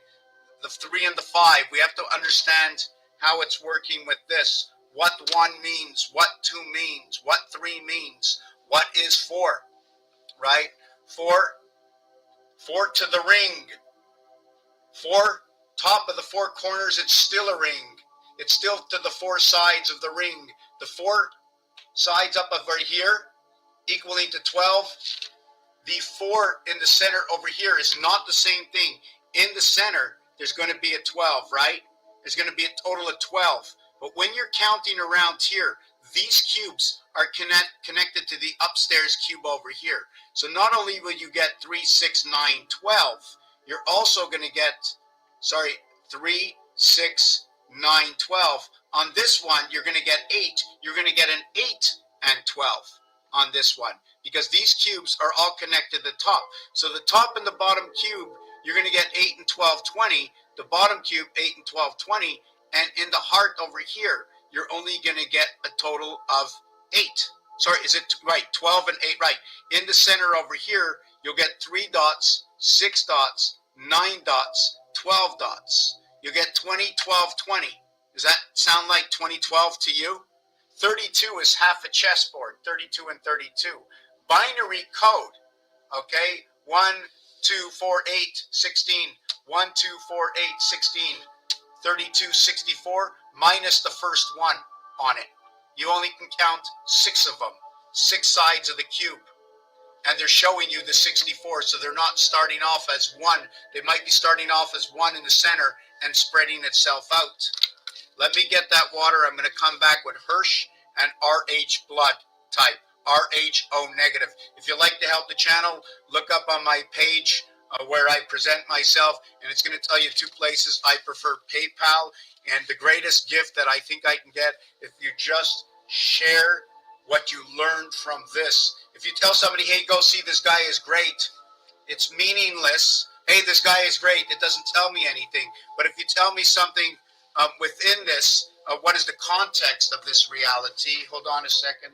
The 3 and the 5, we have to understand how it's working with this. What 1 means, what 2 means, what 3 means, what is 4, right? 4 to the ring. 4, top of the 4 corners, it's still a ring. It's still to the 4 sides of the ring. The 4 sides up over here, equaling to 12. The 4 in the center over here is not the same thing. In the center, there's going to be a 12, right? There's going to be a total of 12. But when you're counting around here, these cubes are connected to the upstairs cube over here. So not only will you get 3, 6, 9, 12, you're also going to get, 3, 6, 9, 12. On this one, you're going to get 8. You're going to get an 8 and 12 on this one, because these cubes are all connected to the top. So the top and the bottom cube, you're going to get 8 and 12, 20. the bottom cube 8 and 12, 20, and in the heart over here, you're only going to get a total of 8. Sorry, is it right? 12 and 8, right. In the center over here, you'll get 3 dots, 6 dots, 9 dots, 12 dots. You get 20, 12, 20. Does that sound like 2012 to you? 32 is half a chessboard, 32 and 32. Binary code, okay? 1, 2, 4, 8, 16. 1, 2, 4, 8, 16. 32, 64, minus the first one on it. You only can count 6 of them, 6 sides of the cube. And they're showing you the 64, so they're not starting off as 1. They might be starting off as 1 in the center and spreading itself out. Let me get that water. I'm going to come back with Hirsch and RH blood type, RHO negative. If you'd like to help the channel, look up on my page where I present myself, and it's going to tell you 2 places. I prefer PayPal, and the greatest gift that I think I can get, if you just share what you learned from this. If you tell somebody, hey, go see this guy is great, it's meaningless. Hey, this guy is great. It doesn't tell me anything. But if you tell me something within this, what is the context of this reality? Hold on a second.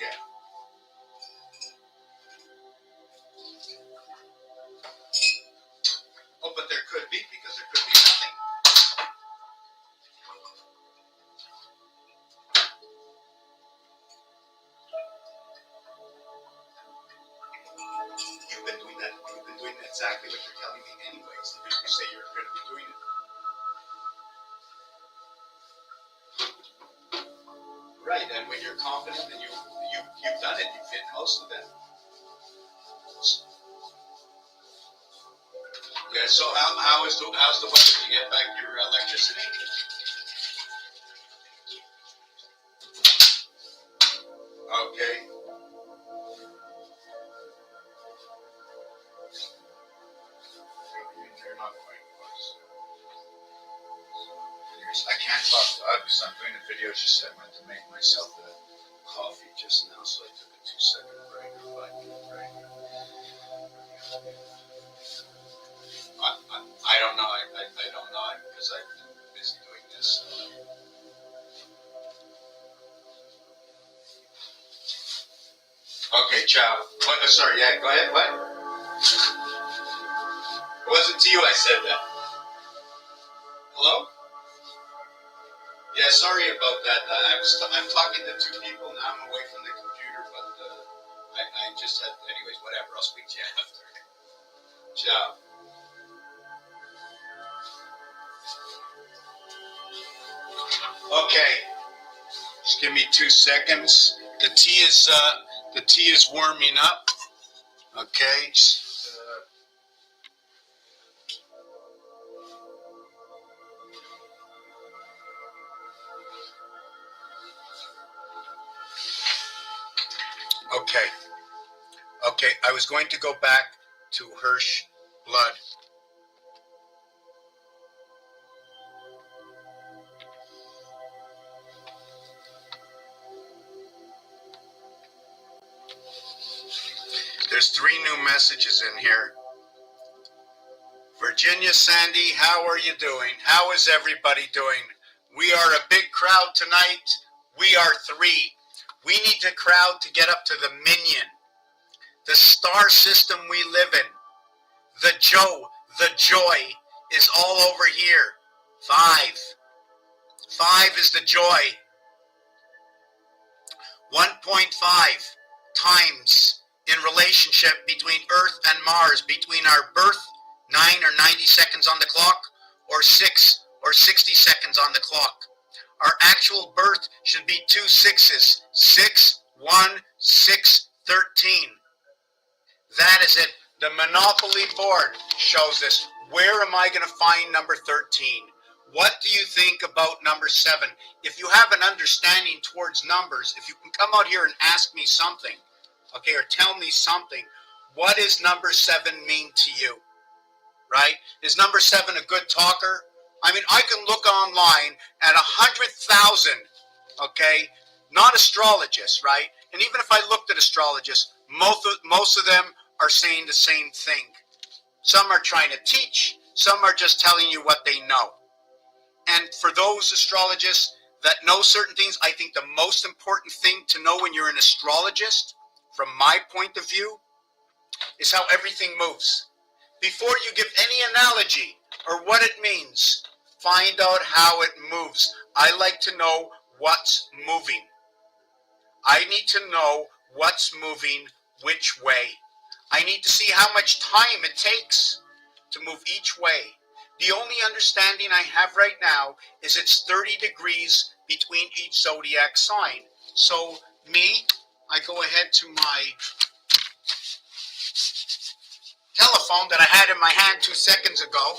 Yeah. Oh, but there could be, because there could be nothing. You've been doing that. You've been doing exactly what you're telling me anyways. You say you're going to be doing it. Right, and when you're confident and you've done it, you've hit most of it. Yeah, so how's the weather? Did you get back your electricity? Okay. They're not quite close. I can't talk loud because I'm doing a video. Just I went to make myself a coffee just now, so I took a 2-second break, or 5-minute break. I don't know. I don't know because I've been busy doing this. Okay, ciao. What, sorry, yeah, go ahead. What? It wasn't to you I said that. Hello? Yeah, sorry about that. I'm talking to 2 people now. I'm away from the computer, but I just had, anyways, whatever. I'll speak to you after. Ciao. Okay, just give me 2 seconds. The tea is warming up. Okay. Okay, I was going to go back to Hirsch blood. There's 3 new messages in here. Virginia Sandy, how are you doing? How is everybody doing? We are a big crowd tonight. We are 3. We need the crowd to get up to the minion. The star system we live in. The joy is all over here. 5. 5 is the joy. 1.5 times in relationship between Earth and Mars, between our birth, 9 or 90 seconds on the clock, or 6 or 60 seconds on the clock. Our actual birth should be 2 6s. 6, 1, 6, 13. That is it. The Monopoly board shows us. Where am I going to find number 13? What do you think about number 7? If you have an understanding towards numbers, if you can come out here and ask me something, okay, or tell me something, what does number 7 mean to you? Right? Is number 7 a good talker? I mean, I can look online at 100,000, okay, not astrologists, right? And even if I looked at astrologists, most of them are saying the same thing. Some are trying to teach, some are just telling you what they know. And for those astrologists that know certain things, I think the most important thing to know when you're an astrologist, from my point of view, is how everything moves. Before you give any analogy or what it means, find out how it moves. I like to know what's moving. I need to know what's moving which way. I need to see how much time it takes to move each way. The only understanding I have right now is it's 30 degrees between each zodiac sign. So me, I go ahead to my telephone that I had in my hand 2 seconds ago.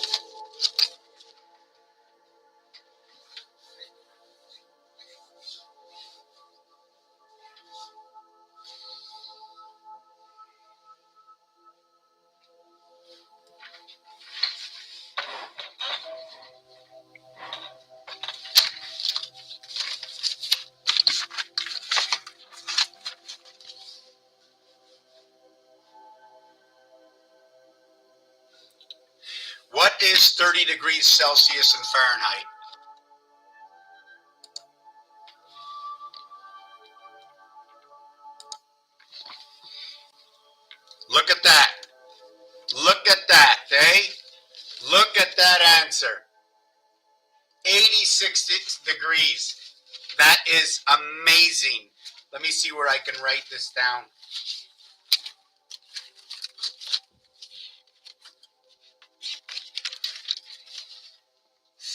What is 30 degrees Celsius in Fahrenheit? Look at that. Look at that, eh? Look at that answer. 86 degrees. That is amazing. Let me see where I can write this down.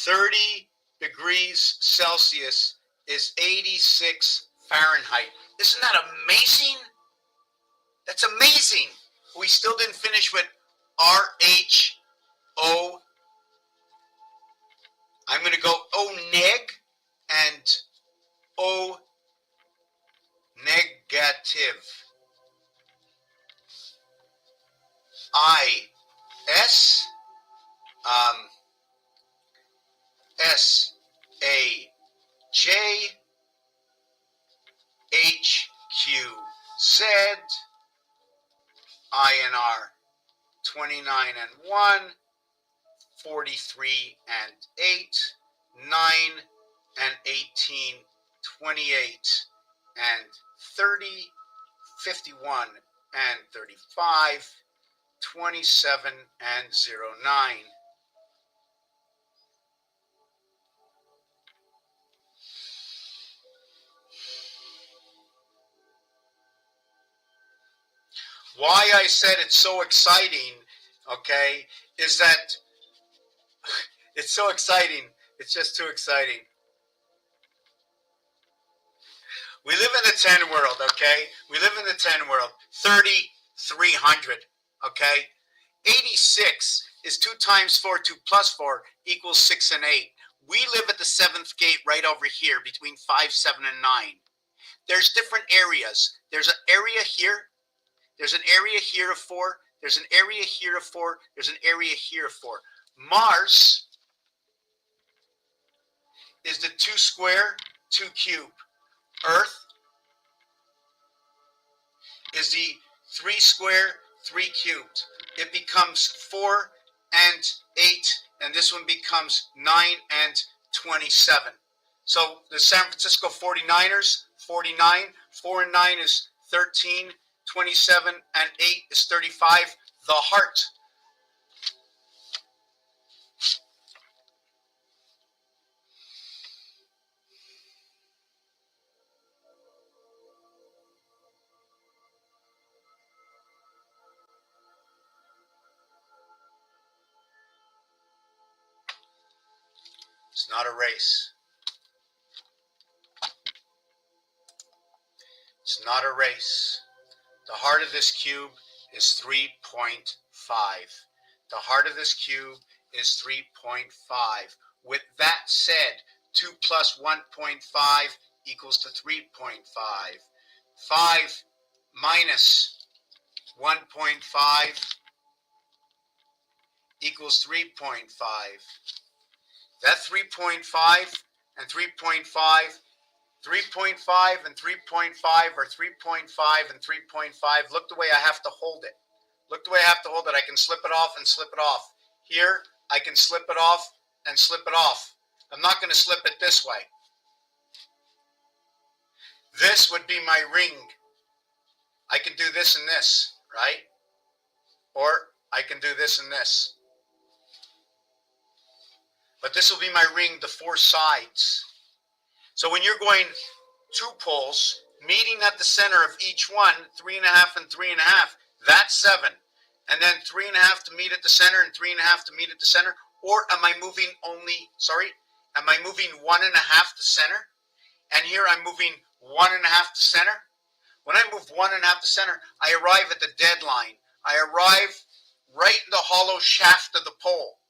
30 degrees Celsius is 86 Fahrenheit. Isn't that amazing? That's amazing. We still didn't finish with RHO. I'm going to go O neg and O negative. S J H Q Z INR 29 and 1, 43 and 8, 9 and 18, 28 and 30, 51 and 35, 27 and 09. Why I said it's so exciting, okay, is that it's so exciting. It's just too exciting. We live in the 10 world, okay? We live in the 10 world. 3,300, okay? 86 is 2 times 4, 2 plus 4 equals 6 and 8. We live at the 7th gate right over here between 5, 7, and 9. There's different areas. There's an area here. There's an area here of 4. There's an area here of 4. There's an area here of 4. Mars is the 2 square, 2 cube. Earth is the 3 square, 3 cubed. It becomes 4 and 8, and this one becomes 9 and 27. So the San Francisco 49ers, 49, 4 and 9 is 13, 27 and 8 is 35, the heart. It's not a race. It's not a race. The heart of this cube is 3.5. The heart of this cube is 3.5. With that said, 2 plus 1.5 equals to 3.5. 5 minus 1.5 equals 3.5. That 3.5 and 3.5 3.5 and 3.5 or 3.5 and 3.5. Look the way I have to hold it. Look the way I have to hold it. I can slip it off and slip it off. Here, I can slip it off and slip it off. I'm not going to slip it this way. This would be my ring. I can do this and this, right? Or I can do this and this. But this will be my ring, the four sides. So when you're going two poles, meeting at the center of each one, 3.5 and 3.5, that's 7. And then 3.5 to meet at the center and 3.5 to meet at the center. Or am I moving am I moving 1.5 to center? And here I'm moving 1.5 to center. When I move 1.5 to center, I arrive at the dead line. I arrive right in the hollow shaft of the pole.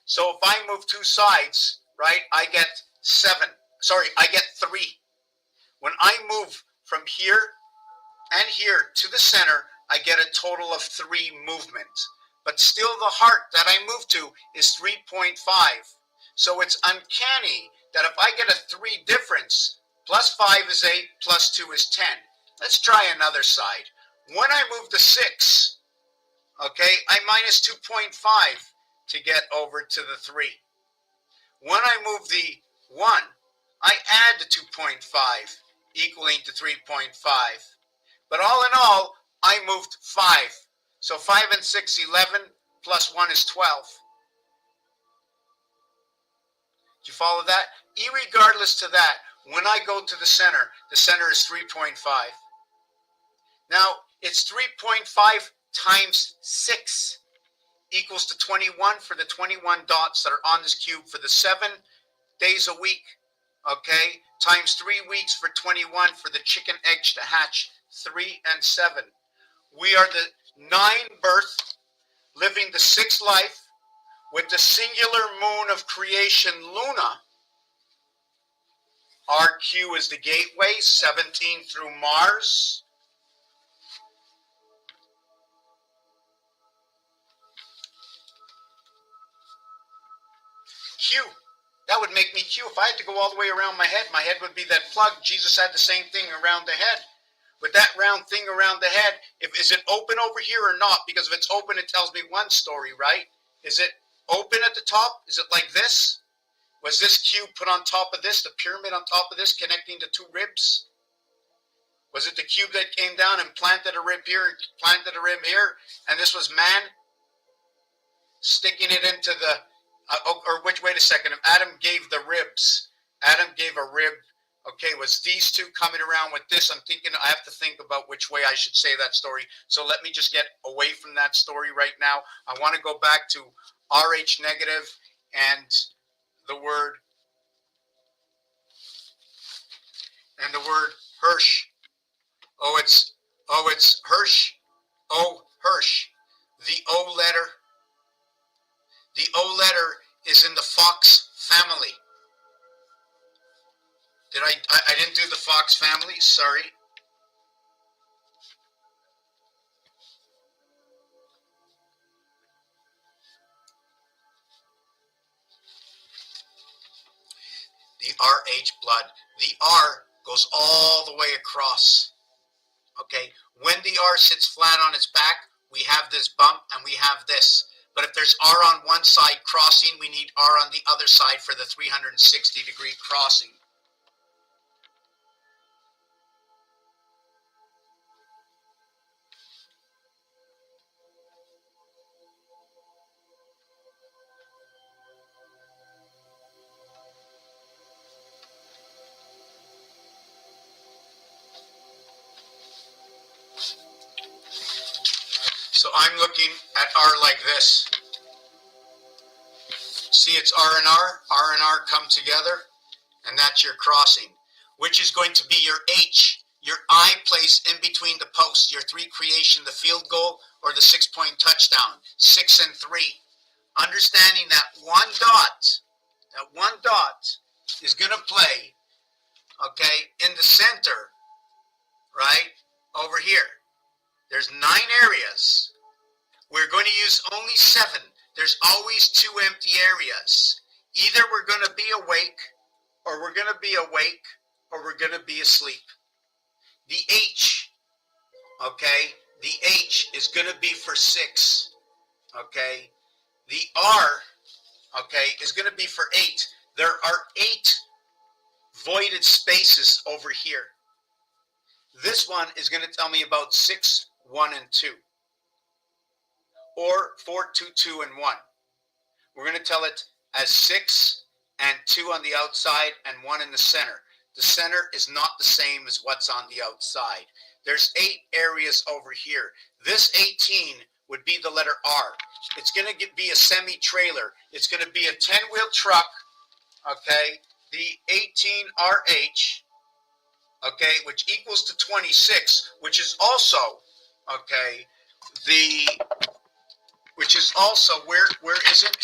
So if I move two sides, right, I get 3. When I move from here and here to the center, I get a total of 3 movements. But still the heart that I move to is 3.5. So it's uncanny that if I get a 3 difference, plus 5 is 8, plus 2 is 10. Let's try another side. When I move the 6, okay, I minus 2.5 to get over to the 3. When I move the 1, I add the 2.5, equaling to 3.5. But all in all, I moved 5. So 5 and 6, 11, plus 1 is 12. Do you follow that? Irregardless to that, when I go to the center is 3.5. Now, it's 3.5 times 6 equals to 21 for the 21 dots that are on this cube for the 7 days a week, okay? Times 3 weeks for 21 for the chicken eggs to hatch, 3 and 7. We are the 9 birth, living the 6th life with the singular moon of creation, Luna. RQ is the gateway, 17 through Mars. Q, that would make me Q. If I had to go all the way around my head would be that plug. Jesus had the same thing around the head. But that round thing around the head, is it open over here or not? Because if it's open, it tells me one story, right? Is it open at the top? Is it like this? Was this cube put on top of this, the pyramid on top of this, connecting the 2 ribs? Was it the cube that came down and planted a rib here, planted a rib here, and this was man sticking it into the, wait a second, if Adam gave the ribs, Adam gave a rib, okay, was these 2 coming around with this? I'm thinking, I have to think about which way I should say that story. So let me just get away from that story right now. I want to go back to RH negative and the word Hirsch. It's Hirsch. Hirsch. The O letter is in the Fox family. I didn't do the Fox family, sorry. The RH blood. The R goes all the way across. Okay? When the R sits flat on its back, we have this bump and we have this. But if there's R on one side crossing, we need R on the other side for the 360-degree crossing. So I'm looking at R like this. See, it's R and R come together, and that's your crossing, which is going to be your H, your I place in between the posts, your 3 creation, the field goal, or the 6-point touchdown, 6 and 3. Understanding that one dot is going to play, okay, in the center, right, over here. There's 9 areas. We're going to use only 7. There's always 2 empty areas. Either we're going to be awake or we're going to be awake, or we're going to be asleep. The H, okay, the H is going to be for 6, okay. The R, okay, is going to be for 8. There are 8 voided spaces over here. This one is going to tell me about 6, 1, and 2. Or 4, 2, 2, and 1. We're going to tell it as 6 and 2 on the outside and 1 in the center. The center is not the same as what's on the outside. There's 8 areas over here. This 18 would be the letter R. It's going to be a semi-trailer. It's going to be a 10-wheel truck, okay, the 18RH, okay, which equals to 26, which is also, okay, which is also, where is it?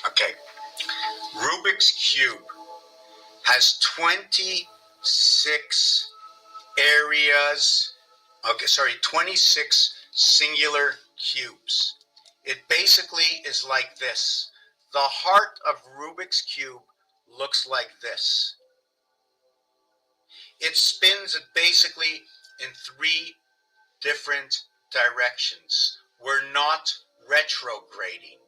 Okay, Rubik's Cube has 26 areas, 26 singular cubes. It basically is like this. The heart of Rubik's Cube looks like this. It spins it basically in 3 different directions. We're not retrograding,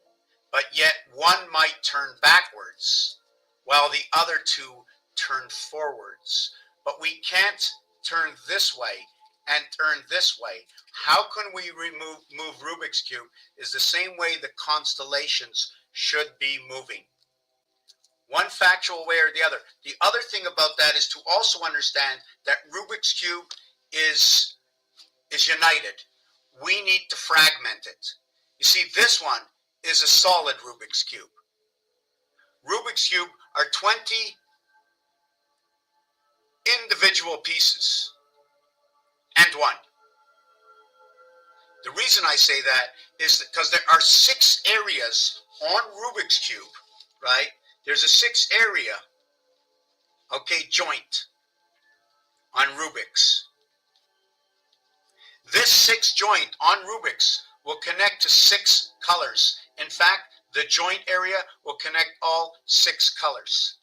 but yet one might turn backwards while the other 2 turn forwards. But we can't turn this way and turn this way. How can we move Rubik's Cube is the same way the constellations should be moving. One factual way or the other. The other thing about that is to also understand that Rubik's Cube is united. We need to fragment it. You see, this one is a solid Rubik's Cube. Rubik's Cube are 20 individual pieces and 1. The reason I say that is because there are 6 areas on Rubik's Cube, right? There's a 6 area, okay, joint on Rubik's. This 6 joint on Rubik's will connect to 6 colors. In fact, the joint area will connect all 6 colors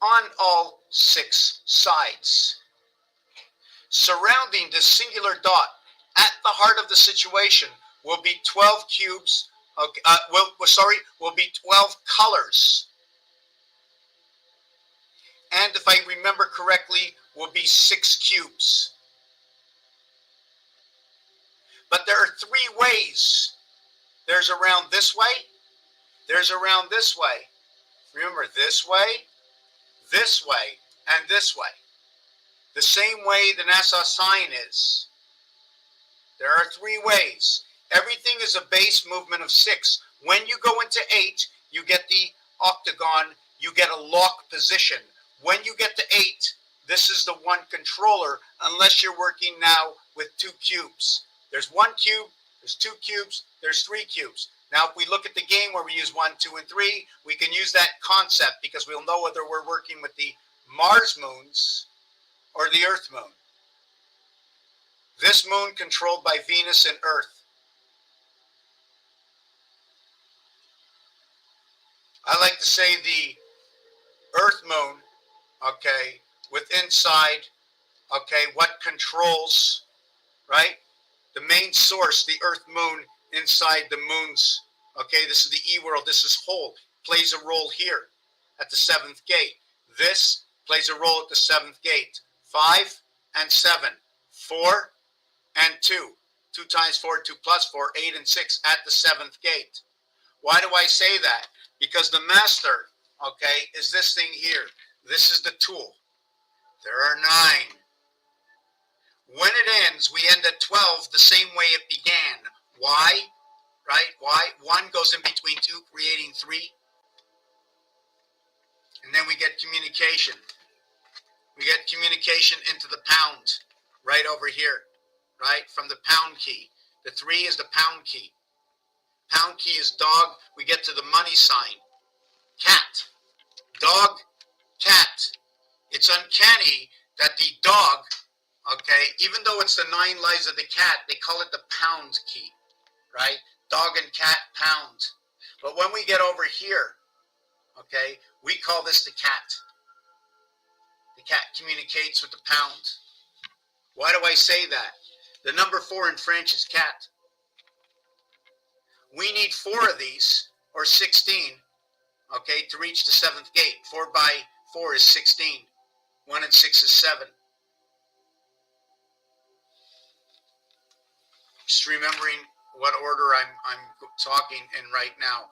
on all 6 sides. Surrounding this singular dot at the heart of the situation will be 12 cubes, will be 12 colors. And if I remember correctly, will be 6 cubes. But there are 3 ways. There's around this way, there's around this way. Remember, this way, and this way. The same way the NASA sign is. There are 3 ways. Everything is a base movement of 6. When you go into 8, you get the octagon, you get a lock position. When you get to 8, this is the 1 controller, unless you're working now with 2 cubes. There's 1 cube, there's 2 cubes, there's 3 cubes. Now, if we look at the game where we use 1, 2, and 3, we can use that concept because we'll know whether we're working with the Mars moons or the Earth moon. This moon controlled by Venus and Earth. I like to say the Earth moon, okay, with inside, okay, what controls, right? The main source, the Earth moon, inside the moons, okay, this is the E world, this is whole, plays a role here at the 7th gate. This plays a role at the 7th gate. 5 and 7. 4 and 2. 2 times 4, 2 plus 4, 8 and 6 at the 7th gate. Why do I say that? Because the master, okay, is this thing here. This is the tool. There are 9. When it ends, we end at 12 the same way it began. Why? Right? Why? 1 goes in between 2, creating 3. And then we get communication. We get communication into the pound, right over here, right? From the pound key. The 3 is the pound key. Pound key is dog. We get to the money sign. Cat. Dog, cat. It's uncanny that the dog, okay, even though it's the 9 lives of the cat, they call it the pound key, right? Dog and cat, pound. But when we get over here, okay, we call this the cat. The cat communicates with the pound. Why do I say that? The number 4 in French is cat. We need 4 of these, or 16, okay, to reach the 7th gate. 4 by 4 is 16. 1 and 6 is 7. Just remembering what order I'm talking in right now.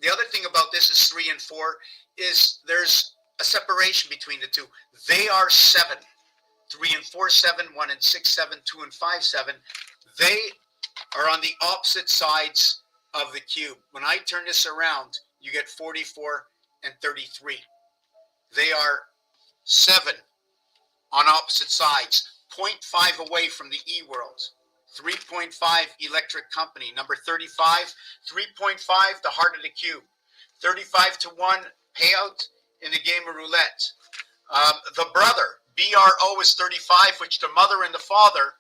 The other thing about this is 3 and 4 is there's a separation between the two. They are 7. 3 and 4, 7. 1 and 6, 7. 2 and 5, 7. They are on the opposite sides of the cube. When I turn this around, you get 44 and 33. They are 7 on opposite sides, 0.5 away from the E world. 3.5 electric company. Number 35, 3.5, the heart of the cube. 35 to 1 payout in the game of roulette. The brother, BRO, is 35, which the mother and the father,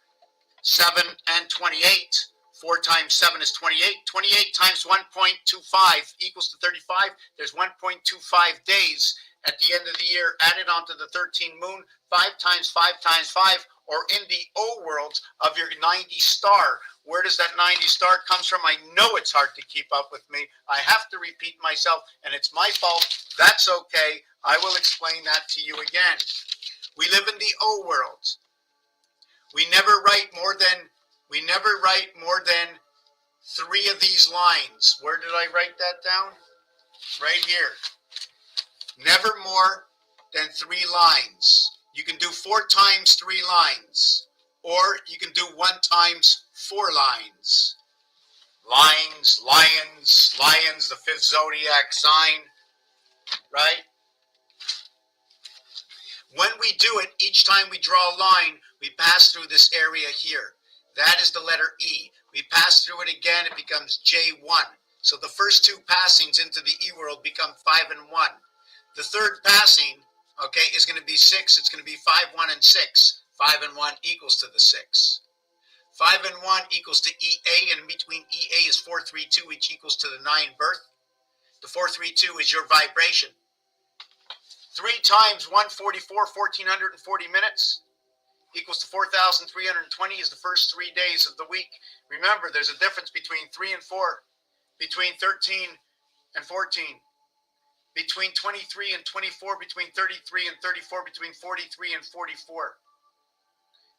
7 and 28. 4 times 7 is 28. 28 times 1.25 equals to 35. There's 1.25 days at the end of the year added onto the 13th moon. 5 times 5 times 5, or in the O world of your 90 star. Where does that 90 star comes from? I know it's hard to keep up with me. I have to repeat myself, and it's my fault. That's okay. I will explain that to you again. We live in the O world. We never write more than 3 of these lines. Where did I write that down? Right here. Never more than 3 lines. You can do 4 times 3 lines, or you can do 1 times 4 lines. Lines, lions, lions, the 5th zodiac sign, right? When we do it, each time we draw a line, we pass through this area here. That is the letter E. We pass through it again, it becomes J1. So the first 2 passings into the E world become 5 and 1. The third passing, okay, is going to be 6. It's going to be 5, 1, and 6. 5 and 1 equals to the 6. 5 and 1 equals to EA, and in between EA is 432, which equals to the 9 birth. The 432 is your vibration. 3 times 144, 1440 minutes, equals to 4,320 is the first 3 days of the week. Remember, there's a difference between 3 and 4, between 13 and 14, between 23 and 24, between 33 and 34, between 43 and 44.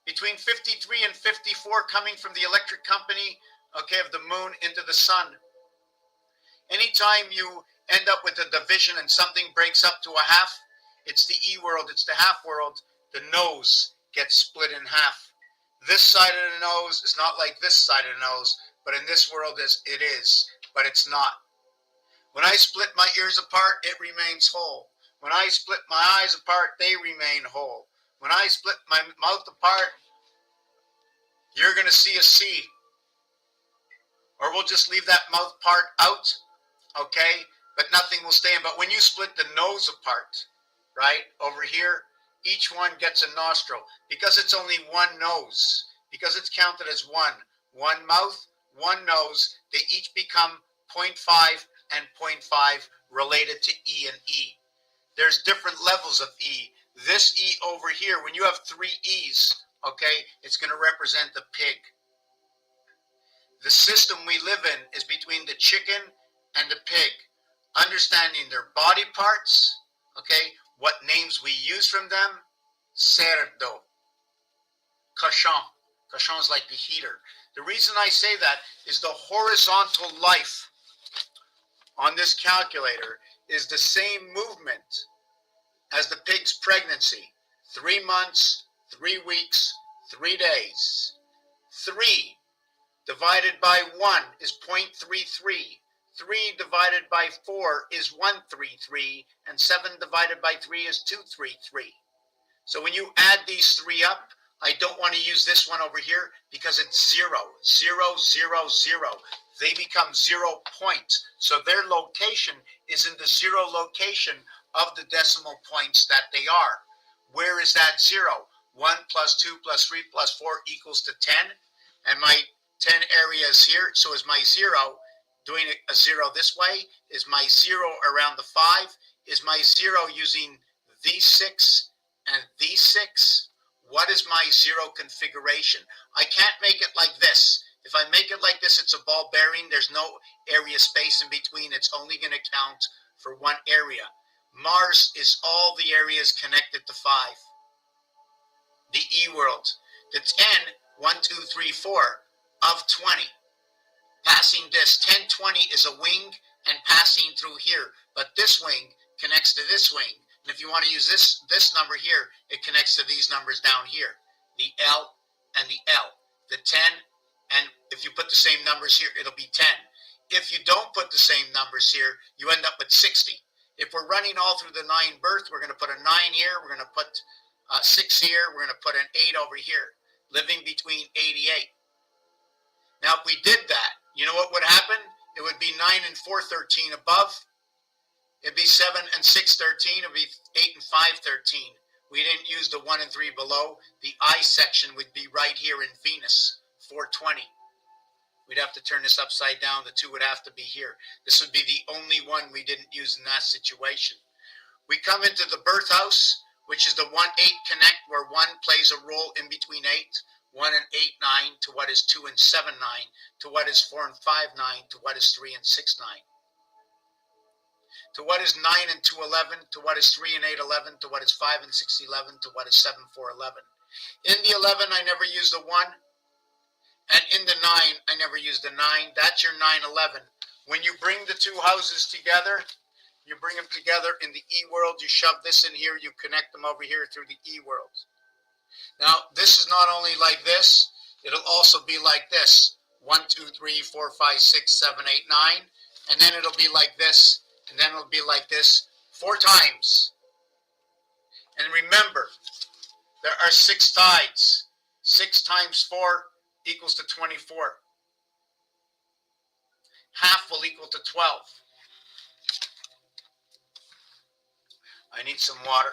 Between 53 and 54 coming from the electric company, okay, of the moon into the sun. Anytime you end up with a division and something breaks up to a half, it's the E world, it's the half world. The nose gets split in half. This side of the nose is not like this side of the nose, but in this world it is, but it's not. When I split my ears apart, it remains whole. When I split my eyes apart, they remain whole. When I split my mouth apart, you're going to see a C. Or we'll just leave that mouth part out, okay? But nothing will stay in. But when you split the nose apart, right, over here, each one gets a nostril. Because it's only one nose, because it's counted as one. One mouth, one nose, they each become 0.5 and 0.5 related to E and E. There's different levels of E. This E over here, when you have 3 E's, okay, it's going to represent the pig. The system we live in is between the chicken and the pig. Understanding their body parts, okay, What names we use from them? Cerdo. Cochon. Cochon is like the heater. The reason I say that is the horizontal life on this calculator is the same movement as the pig's pregnancy. 3 months, 3 weeks, 3 days. 3 divided by 1 is 0.33. 3 divided by 4 is 133. And 7 divided by 3 is 233. So when you add these 3 up, I don't want to use this one over here because it's 0, 0, 0, 0. They become 0 points. So their location is in the 0 location of the decimal points that they are. Where is that 0? 1 plus 2 plus 3 plus 4 equals to 10. And my 10 area is here. So is my 0, doing a 0 this way, is my 0 around the 5, is my 0 using these 6 and these 6. What is my 0 configuration? I can't make it like this. If I make it like this, it's a ball bearing. There's no area space in between. It's only going to count for one area. Mars is all the areas connected to 5. The E world. The 10, 1, 2, 3, 4 of 20. Passing this, 10, 20 is a wing and passing through here. But this wing connects to this wing. And if you want to use this number here, it connects to these numbers down here. The L and the L. The 10, and if you put the same numbers here, it'll be 10. If you don't put the same numbers here, you end up with 60. If we're running all through the 9 birth, we're going to put a 9 here, we're going to put 6 here, we're going to put an 8 over here, living between 88. Now, if we did that, you know what would happen? It would be 9 and 4, 13 above. It'd be 7 and 6, 13. It'd be 8 and 5, 13. We didn't use the 1 and 3 below. The I section would be right here in Venus, 420. We'd have to turn this upside down. The 2 would have to be here. This would be the only one we didn't use in that situation. We come into the birth house, which is the 1-8 connect, where 1 plays a role in between 8. 1 and 8, 9, to what is 2 and 7, 9, to what is 4 and 5, 9, to what is 3 and 6, 9. To what is 9 and 2, 11, to what is 3 and 8, 11, to what is 5 and 6, 11, to what is 7, 4, 11. In the 11, I never used the 1, and in the 9, I never used the 9. That's your 9, 11. When you bring the 2 houses together, you bring them together in the E world, you shove this in here, you connect them over here through the E world. Now, this is not only like this, it'll also be like this. 1, 2, 3, 4, 5, 6, 7, 8, 9, and then it'll be like this. And then it'll be like this 4 times. And remember, there are 6 tides. 6 times 4 equals to 24. Half will equal to 12. I need some water.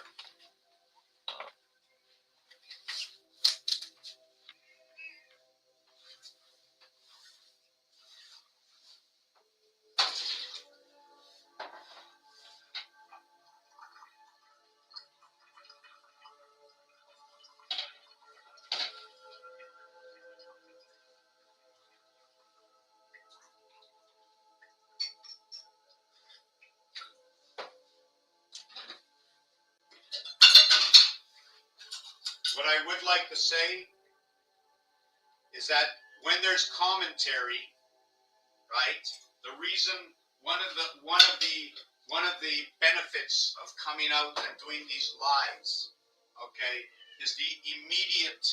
What I would like to say is that when there's commentary, right, the reason one of the benefits of coming out and doing these lives, okay, is the immediate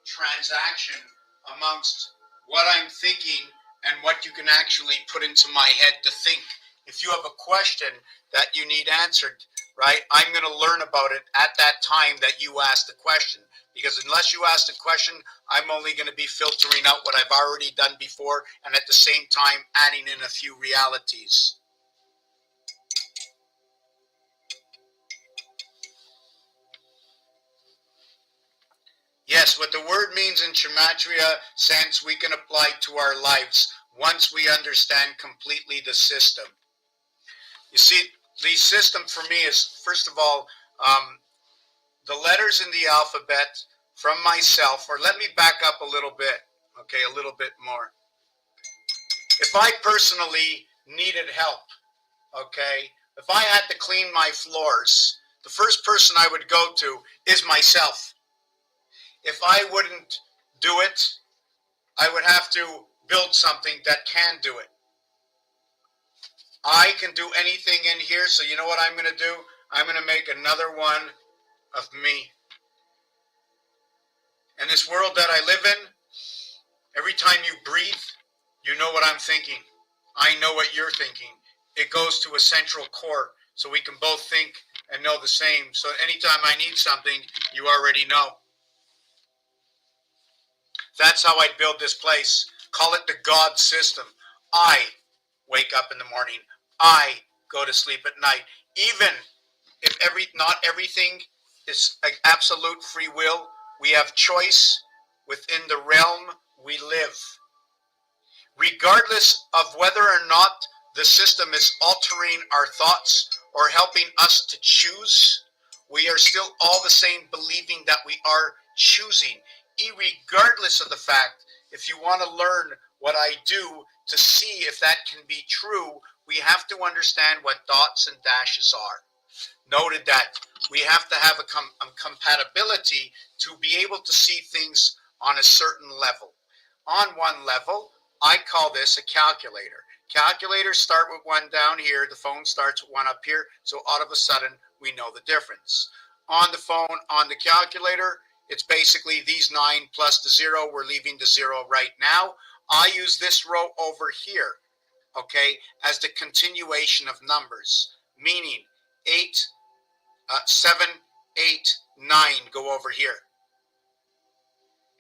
transaction amongst what I'm thinking and what you can actually put into my head to think. If you have a question that you need answered, right, I'm going to learn about it at that time that you ask the question. Because unless you ask the question, I'm only going to be filtering out what I've already done before and at the same time adding in a few realities. Yes, what the word means in Gematria sense we can apply to our lives once we understand completely the system. You see, the system for me is, first of all, the letters in the alphabet from myself, or let me back up a little bit, okay, a little bit more. If I personally needed help, okay, if I had to clean my floors, the the first person I would go to is myself. If I wouldn't do it, I would have to build something that can do it. I can do anything in here, so you know what I'm going to do? I'm going to make another one of me. In this world that I live in, every time you breathe, you know what I'm thinking. I know what you're thinking. It goes to a central core, so we can both think and know the same. So anytime I need something, you already know. That's how I build this place. Call it the God system. I wake up in the morning. I go to sleep at night. Even if not everything is absolute free will, we have choice within the realm we live. Regardless of whether or not the system is altering our thoughts or helping us to choose, we are still all the same, believing that we are choosing. Regardless of the fact, if you want to learn what I do to see if that can be true, we have to understand what dots and dashes are. Noted that we have to have a compatibility to be able to see things on a certain level. On one level, I call this a calculator. Calculators start with one down here, the phone starts with one up here, so all of a sudden we know the difference. On the phone, on the calculator, it's basically these 9 plus the 0. We're leaving the 0 right now. I use this row over here, okay, as the continuation of numbers, meaning 7, 8, 9 go over here.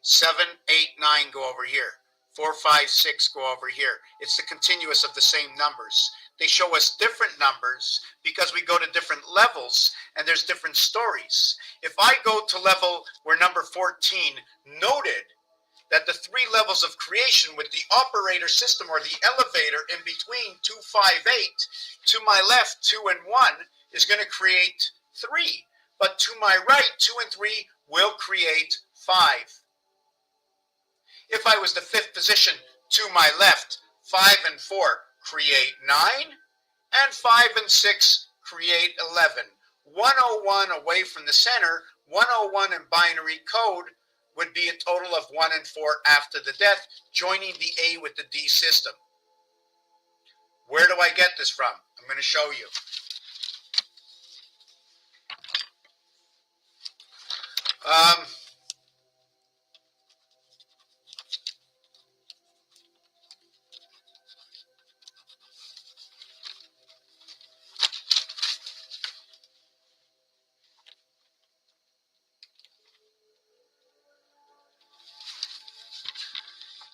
7, 8, 9 go over here. 4, 5, 6 go over here. It's the continuous of the same numbers. They show us different numbers because we go to different levels and there's different stories. If I go to level where number 14 noted that the 3 levels of creation with the operator system or the elevator in between 2, 5, 8, to my left 2 and 1 is going to create 3. But to my right 2 and 3 will create 5. If I was the 5th position, to my left, 5 and 4 create 9, and 5 and 6 create 11. 101 away from the center, 101 in binary code would be a total of 1 and 4 after the death, joining the A with the D system. Where do I get this from? I'm going to show you.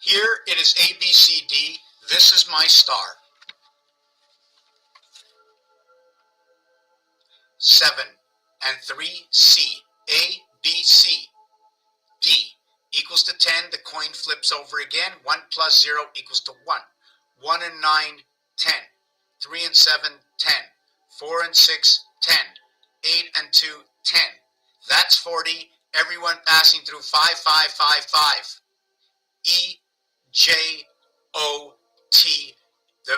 Here it is A, B, C, D. This is my star. 7 and 3, C. A, B, C. D equals to 10. The coin flips over again. 1 plus 0 equals to 1. 1 and 9, 10. 3 and 7, 10. 4 and 6, 10. 8 and 2, 10. That's 40. Everyone passing through 5, 5, 5, 5. E, J, O, T. The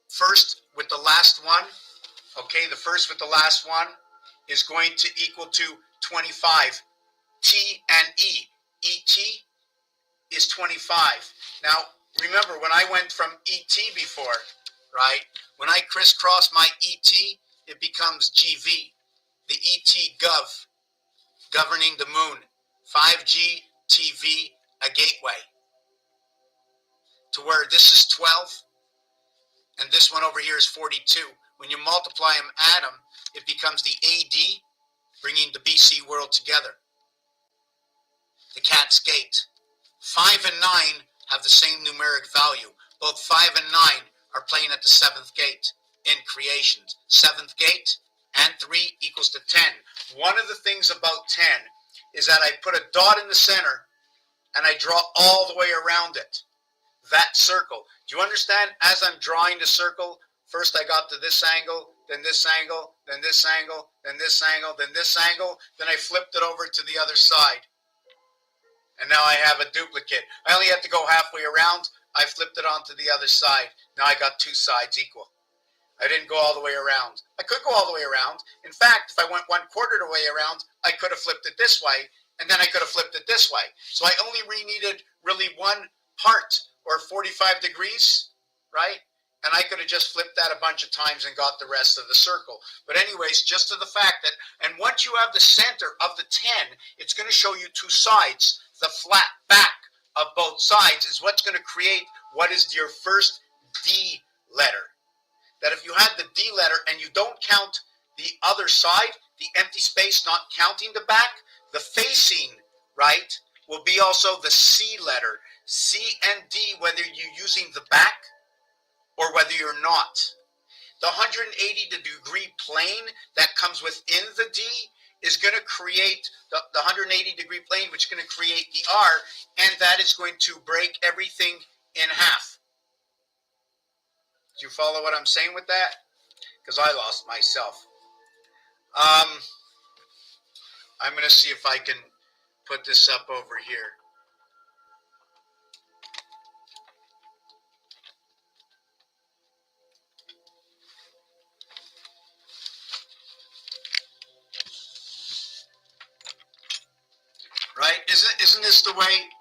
first with the last one, okay, the first with the last one is going to equal to 25. T and E. ET is 25. Now, remember, when I went from ET before, right, when I crisscross my ET, it becomes GV, the ET Gov, governing the moon. 5G, TV, a gateway. To where this is 12, and this one over here is 42. When you multiply them, add them, it becomes the AD, bringing the BC world together. The cat's gate. 5 and 9 have the same numeric value. Both 5 and 9 are playing at the 7th gate in creations. 7th gate and 3 equals to 10. One of the things about 10 is that I put a dot in the center and I draw all the way around it. That circle. Do you understand? As I'm drawing the circle, first I got to this angle, then this angle, then this angle, then this angle, then this angle, then I flipped it over to the other side. And now I have a duplicate. I only had to go halfway around. I flipped it onto the other side. Now I got 2 sides equal. I didn't go all the way around. I could go all the way around. In fact, if I went 1/4 the way around, I could have flipped it this way, and then I could have flipped it this way. So I only needed really one part, or 45 degrees, right? And I could have just flipped that a bunch of times and got the rest of the circle. But anyways, just to the fact that, and once you have the center of the 10, it's going to show you two sides. The flat back of both sides is what's going to create what is your first D letter. That if you had the D letter and you don't count the other side, the empty space not counting the back, the facing, right, will be also the C letter. C and D, whether you're using the back or whether you're not. The 180-degree plane that comes within the D is going to create the 180-degree plane, which is going to create the R, and that is going to break everything in half. Do you follow what I'm saying with that? Because I lost myself. I'm going to see if I can put this up over here. Right? Isn't this the way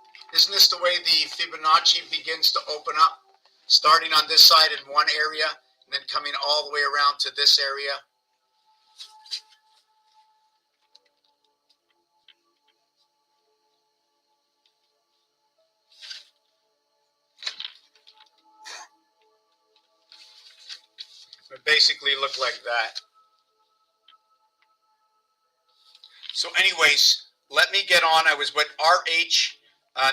the Fibonacci begins to open up? Starting on this side in one area and then coming all the way around to this area. It basically looked like that. So anyways, let me get on. I was with RH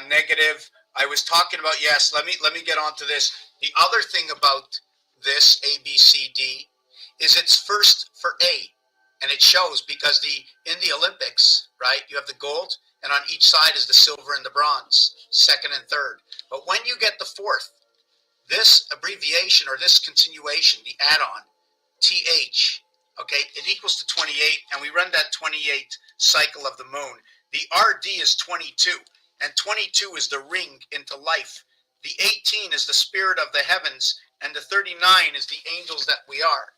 negative. I was talking about, yes, let me get on to this. The other thing about this ABCD is it's first for A, and it shows because in the Olympics, right, you have the gold, and on each side is the silver and the bronze, second and third. But when you get the fourth, this abbreviation or this continuation, the add-on, TH, okay, it equals to 28, and we run that 28 cycle of the moon. The RD is 22, and 22 is the ring into life. The 18 is the spirit of the heavens, and the 39 is the angels that we are.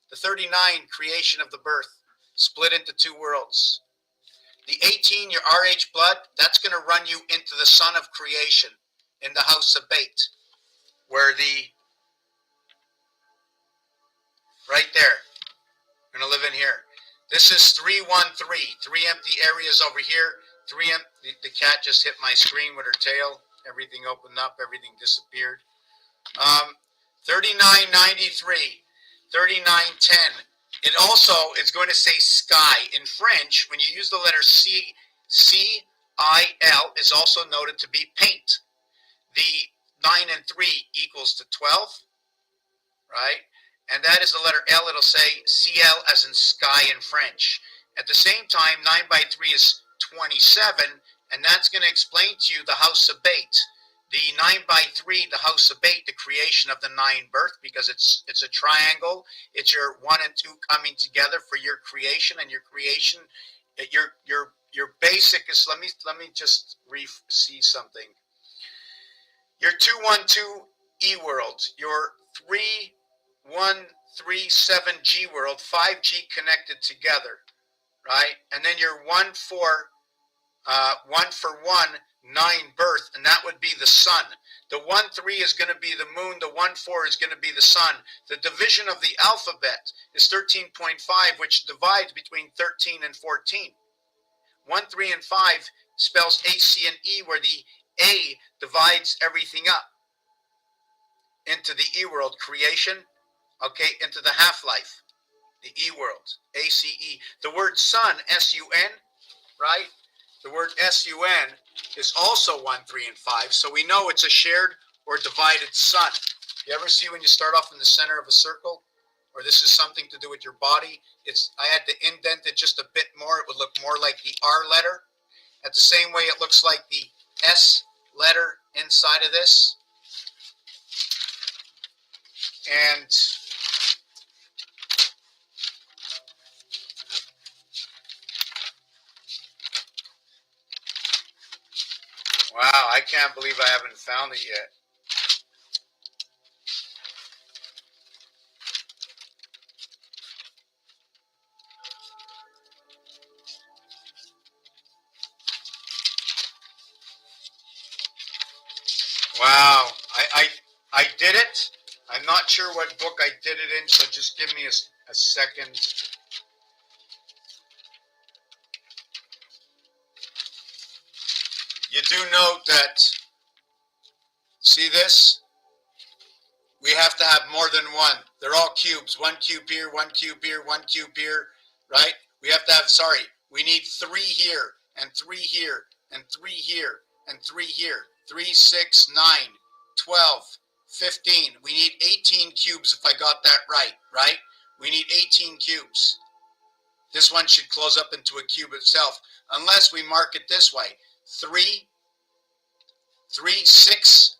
The 39, creation of the birth, split into two worlds. The 18, your RH blood, that's going to run you into the son of creation in the house of Bait, where right there, we're going to live in here. This is 313, three empty areas over here. The cat just hit my screen with her tail. Everything opened up, everything disappeared. 3993, 3910. It also is going to say sky. In French, when you use the letter C, C-I-L is also noted to be paint. The 9 and 3 equals to 12, right? And that is the letter L. It'll say CL as in sky in French. At the same time, 9 by 3 is 27, and that's going to explain to you the house of Bait. The 9 by 3, the house of Bait, the creation of the 9 birth, because it's a triangle. It's your 1 and 2 coming together for your creation, and your creation, your basic is, let me just see something. Your 212 E world, your 3137G world, 5G connected together, right? And then your 1 for 9 birth, and that would be the sun. The 1-3 is going to be the moon. The 1-4 is going to be the sun. The division of the alphabet is 13.5, which divides between 13 and 14. 1, 3, and 5 spells A, C, and E, where the A divides everything up into the E world, creation, okay, into the half-life, the E world, A-C-E. The word sun, S-U-N, right? The word S-U-N is also 1, 3, and 5, so we know it's a shared or divided sun. You ever see when you start off in the center of a circle, or this is something to do with your body? I had to indent it just a bit more. It would look more like the R letter. At the same way, it looks like the S letter inside of this. And wow, I can't believe I haven't found it yet. Wow. I did it. I'm not sure what book I did it in, so just give me a second. You do note that, see this? We have to have more than one. They're all cubes. One cube here, one cube here, one cube here, right? We have to have, sorry, we need 3 here, and 3 here, and 3 here, and 3 here. 3, 6, 9, 12, 15. We need 18 cubes if I got that right? We need 18 cubes. This one should close up into a cube itself, unless we mark it this way. 3, 3, 6.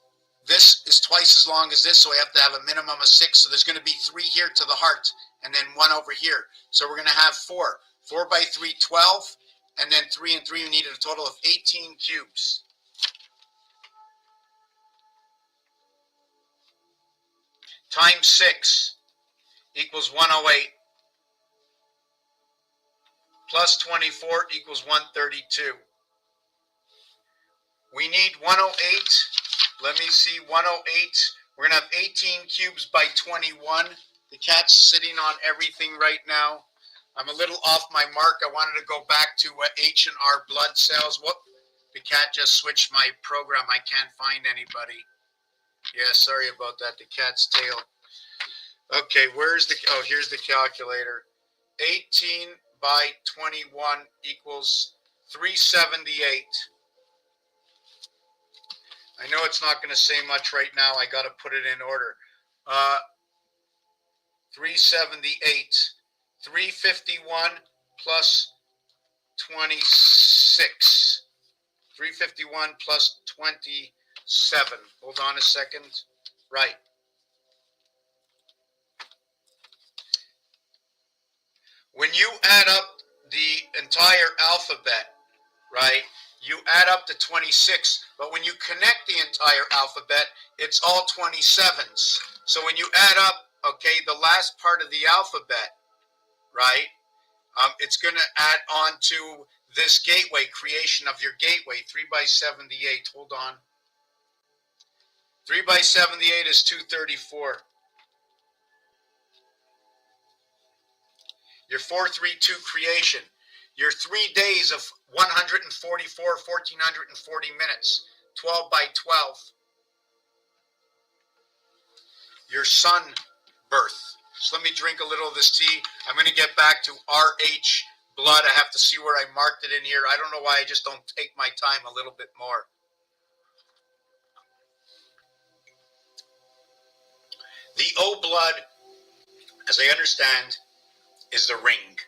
This is twice as long as this, so we have to have a minimum of 6. So there's going to be 3 here to the heart, and then 1 over here. So we're going to have 4. 4 by 3, 12, and then 3 and 3, we needed a total of 18 cubes. Times 6 equals 108. Plus 24 equals 132. We need 108. Let me see, 108. We're going to have 18 cubes by 21. The cat's sitting on everything right now. I'm a little off my mark. I wanted to go back to H and R blood cells. Whoop, the cat just switched my program. I can't find anybody. Yeah, sorry about that, the cat's tail. Okay, where's the, oh, here's the calculator. 18 by 21 equals 378. I know it's not going to say much right now. I got to put it in order. 378. 351 plus 26. 351 plus 27. Hold on a second. Right. When you add up the entire alphabet, right, you add up to 26, but when you connect the entire alphabet, it's all 27s. So when you add up, okay, the last part of the alphabet, right, it's going to add on to this gateway, creation of your gateway, 3 by 78. Hold on. 3 by 78 is 234. Your 432 creation. Your 3 days of 144, 1440 minutes. 12 by 12. Your sun birth. So let me drink a little of this tea. I'm going to get back to RH blood. I have to see where I marked it in here. I don't know why I just don't take my time a little bit more. The O blood, as I understand, is the ring.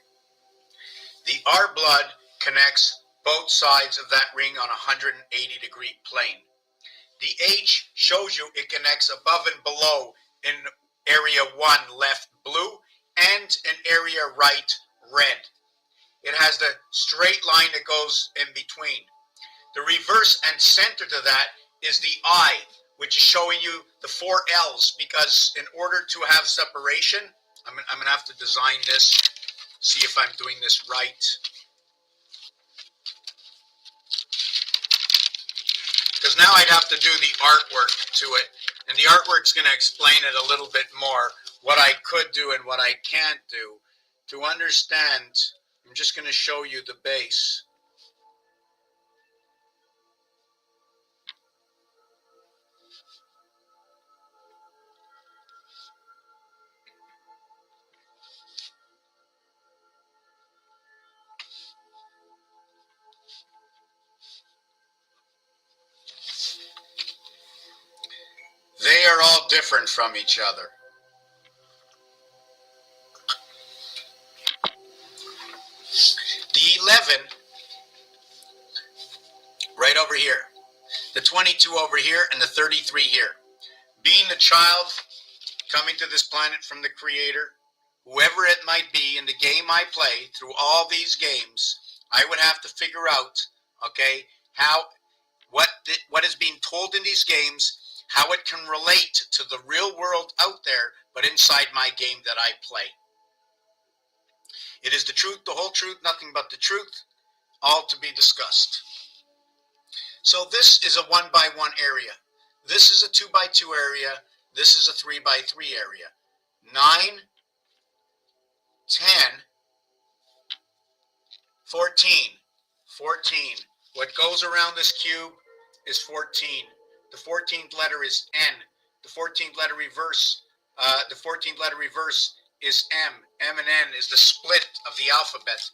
The R blood connects both sides of that ring on a 180-degree plane. The H shows you it connects above and below in area 1 left blue and in area right red. It has the straight line that goes in between. The reverse and center to that is the I, which is showing you the 4 L's, because in order to have separation, I'm going to have to design this, see if I'm doing this right. Because now I'd have to do the artwork to it, and the artwork's going to explain it a little bit more, what I could do and what I can't do. To understand, I'm just going to show you the base. They are all different from each other. The 11, right over here. The 22 over here and the 33 here. Being a child coming to this planet from the Creator, whoever it might be in the game I play, through all these games, I would have to figure out, okay, how, what is being told in these games, how it can relate to the real world out there, but inside my game that I play. It is the truth, the whole truth, nothing but the truth, all to be discussed. So this is a 1 by 1 area. This is a 2 by 2 area. This is a 3 by 3 area. 9, 10, 14. 14. What goes around this cube is 14. The 14th letter is N. The 14th letter reverse. Is M. M and N is the split of the alphabet.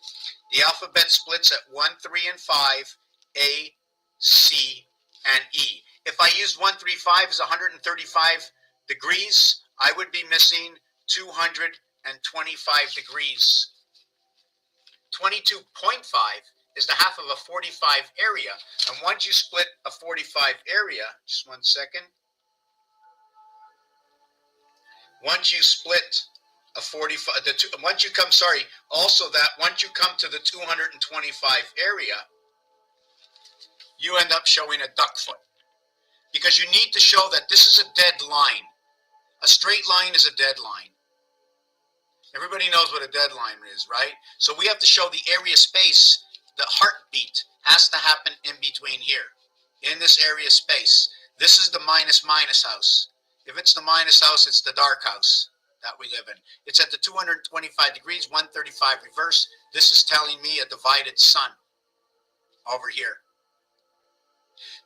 The alphabet splits at 1, 3, and 5. A, C, and E. If I used 1, 3, 5 as 135 degrees, I would be missing 225 degrees. 22.5 is the half of a 45 area. And once you split a 45 area, just one second. Once you split a 45, once you come to the 225 area, you end up showing a duck foot. Because you need to show that this is a dead line. A straight line is a dead line. Everybody knows what a dead line is, right? So we have to show the area space. The heartbeat has to happen in between here, in this area space. This is the minus house. If it's the minus house, it's the dark house that we live in. It's at the 225 degrees, 135 reverse. This is telling me a divided sun over here.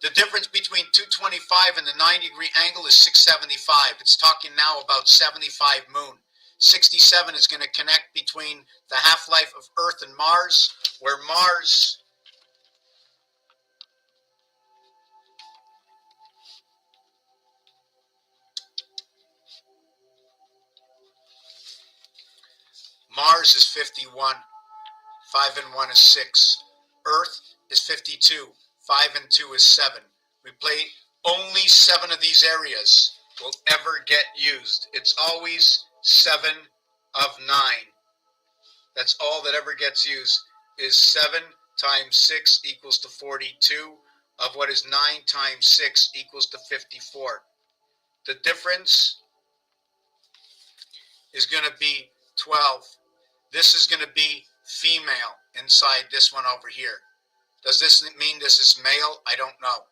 The difference between 225 and the 90-degree angle is 675. It's talking now about 75 moon. 67 is going to connect between the half-life of Earth and Mars, where Mars is 51. 5 and 1 is 6. Earth is 52. 5 and 2 is 7. We play only 7 of these areas will ever get used. It's always 7 of 9. That's all that ever gets used is 7 times 6 equals to 42 of what is 9 times 6 equals to 54. The difference is going to be 12. This is going to be female inside this one over here. Does this mean this is male? I don't know.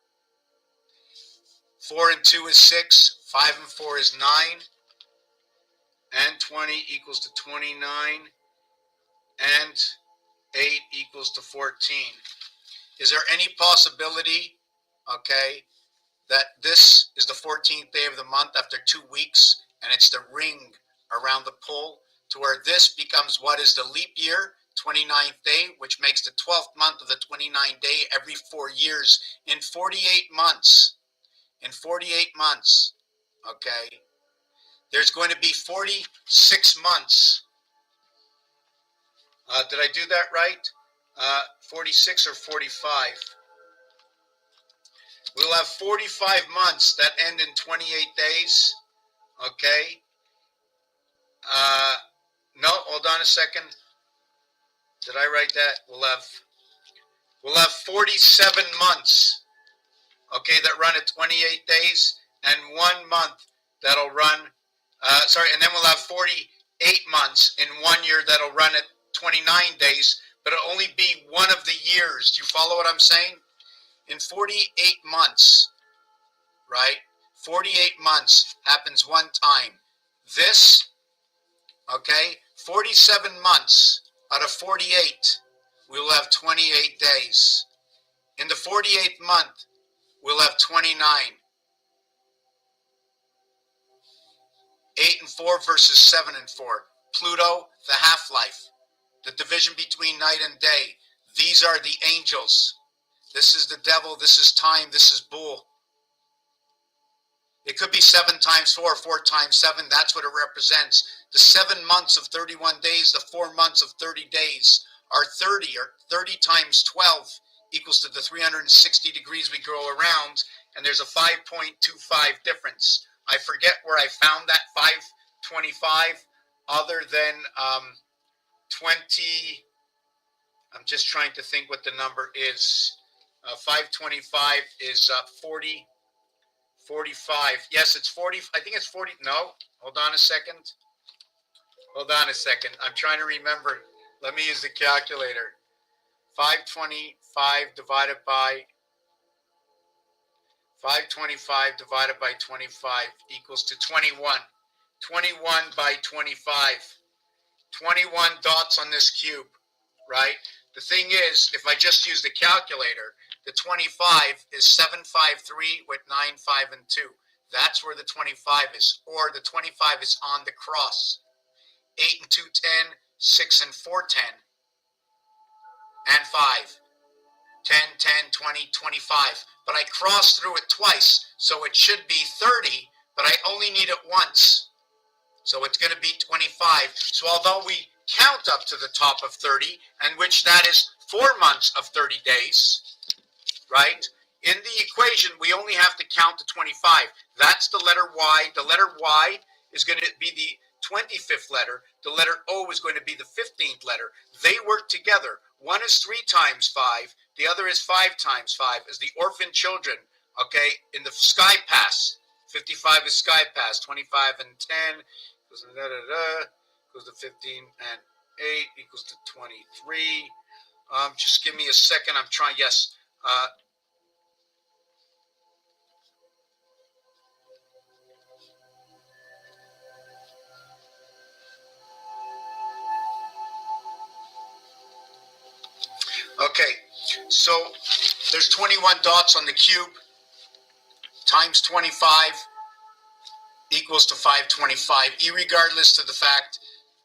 4 and 2 is 6. 5 and 4 is 9. And 20 equals to 29. And 8 equals to 14. Is there any possibility, okay, that this is the 14th day of the month after 2 weeks, and it's the ring around the pole, to where this becomes what is the leap year, 29th day, which makes the 12th month of the 29th day every 4 years in 48 months. In 48 months, okay, there's going to be 46 months. Did I do that right? 46 or 45. We'll have 45 months that end in 28 days, okay? No, hold on a second. Did I write that? We'll have 47 months, okay, that run at 28 days, and 1 month that'll run, and then we'll have 48 months in 1 year that'll run at 29 days, but it'll only be one of the years. Do you follow what I'm saying? In 48 months, right? 48 months happens one time. This, okay, 47 months out of 48, we will have 28 days. In the 48th month, we'll have 29. 8 and 4 versus 7 and 4. Pluto, the half-life. The division between night and day. These are the angels. This is the devil, this is time, this is bull. It could be 7 times 4, 4 times 7, that's what it represents. The 7 months of 31 days, the 4 months of 30 days are 30, or 30 times 12 equals to the 360 degrees we go around, and there's a 5.25 difference. I forget where I found that 525, other than 20, I'm just trying to think what the number is. 525 is 40, 45. Yes, it's 40. I think it's 40. No, hold on a second. Hold on a second. I'm trying to remember. Let me use the calculator. 525 divided by 525 divided by 25 equals to 21. 21 by 25. 21 dots on this cube, right? The thing is, if I just use the calculator, the 25 is 753 with 9, 5, and 2. That's where the 25 is. Or the 25 is on the cross. 8 and 2, 10, 6 and 4, 10, and 5. 10, 10, 20, 25. But I crossed through it twice, so it should be 30, but I only need it once. So it's going to be 25. So although we count up to the top of 30, and which that is 4 months of 30 days, right? In the equation, we only have to count to 25. That's the letter Y. The letter Y is going to be the 25th letter. The letter O is going to be the 15th letter. They work together. One is 3 times 5. The other is 5 times 5, as the orphan children, okay, in the Sky Pass. 55 is Sky Pass. 25 and 10 goes to goes to 15 and 8 equals to 23. Just give me a second. I'm trying. Yes. Okay, so there's 21 dots on the cube times 25 equals to 525, irregardless to the fact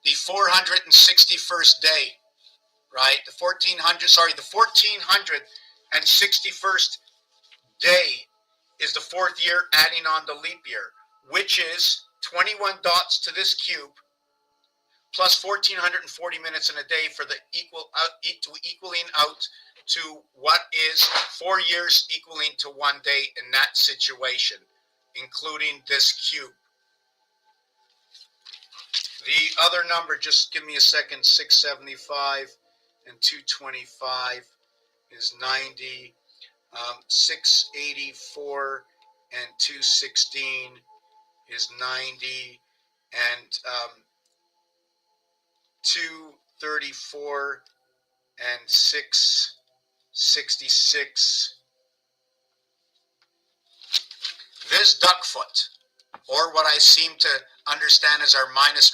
the 461st day, right? The 1461st day is the 4th year adding on the leap year, which is 21 dots to this cube plus 1,440 minutes in a day for the equaling out to what is 4 years equaling to 1 day in that situation, including this cube. The other number, just give me a second, 675 and 225 is 90. 684 and 216 is 90. And 234 and 666. This duck foot, or what I seem to understand as our minus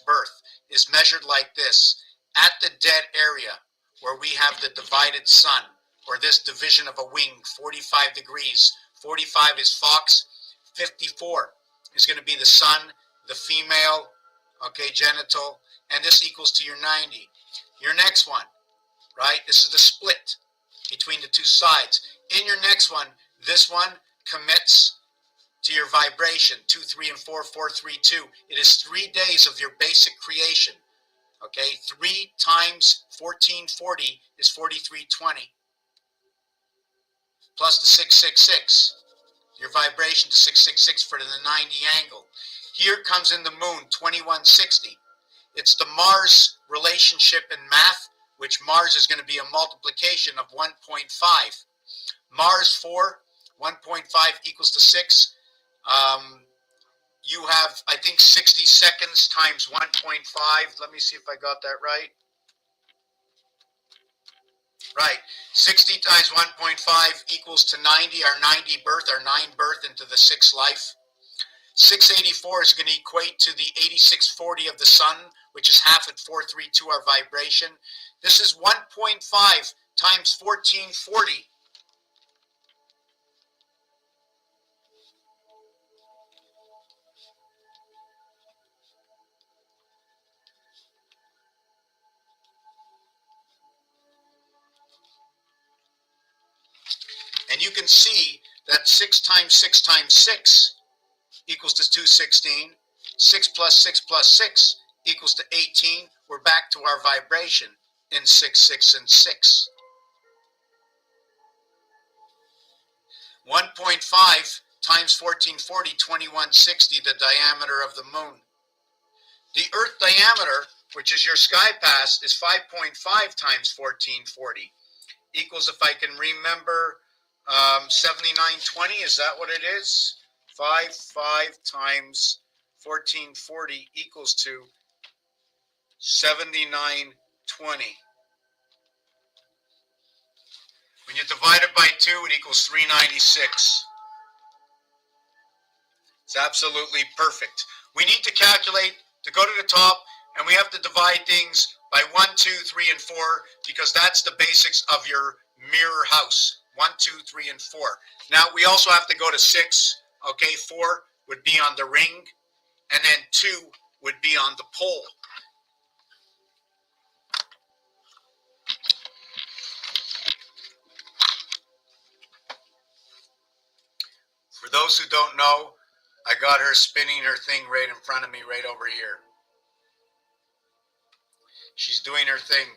birth, is measured like this. At the dead area, where we have the divided sun, or this division of a wing, 45 degrees. 45 is fox, 54 is going to be the sun, the female, okay, genital, and this equals to your 90. Your next one, right, this is the split between the two sides. In your next one, this one commits to your vibration, 2, 3, and 4, 4, 3, 2. It is 3 days of your basic creation. Okay, 3 times 1440 is 4320. Plus the 666. Your vibration to 666 for the 90 angle. Here comes in the moon, 2160. It's the Mars relationship in math, which Mars is going to be a multiplication of 1.5. Mars 4, 1.5 equals to 6. You have, I think, 60 seconds times 1.5. Let me see if I got that right. Right. 60 times 1.5 equals to 90, our 90 birth, our 9 birth into the 6 life. 684 is going to equate to the 8640 of the sun, which is half at 432, our vibration. This is 1.5 times 1440. And you can see that 6 times 6 times 6 equals to 216. 6 plus 6 plus 6 equals to 18. We're back to our vibration in 6, 6, and 6. 1.5 times 1440, 2160, the diameter of the moon. The Earth diameter, which is your sky pass, is 5.5 times 1440. Equals, if I can remember, 7920, is that what it is? 5 times 1440 equals to 7920. When you divide it by 2, it equals 396. It's absolutely perfect. We need to calculate to go to the top, and we have to divide things by 1, 2, 3, and 4, because that's the basics of your mirror house. 1, 2, 3, and 4. Now we also have to go to 6. Okay, 4 would be on the ring, and then 2 would be on the pole. For those who don't know, I got her spinning her thing right in front of me, right over here. She's doing her thing.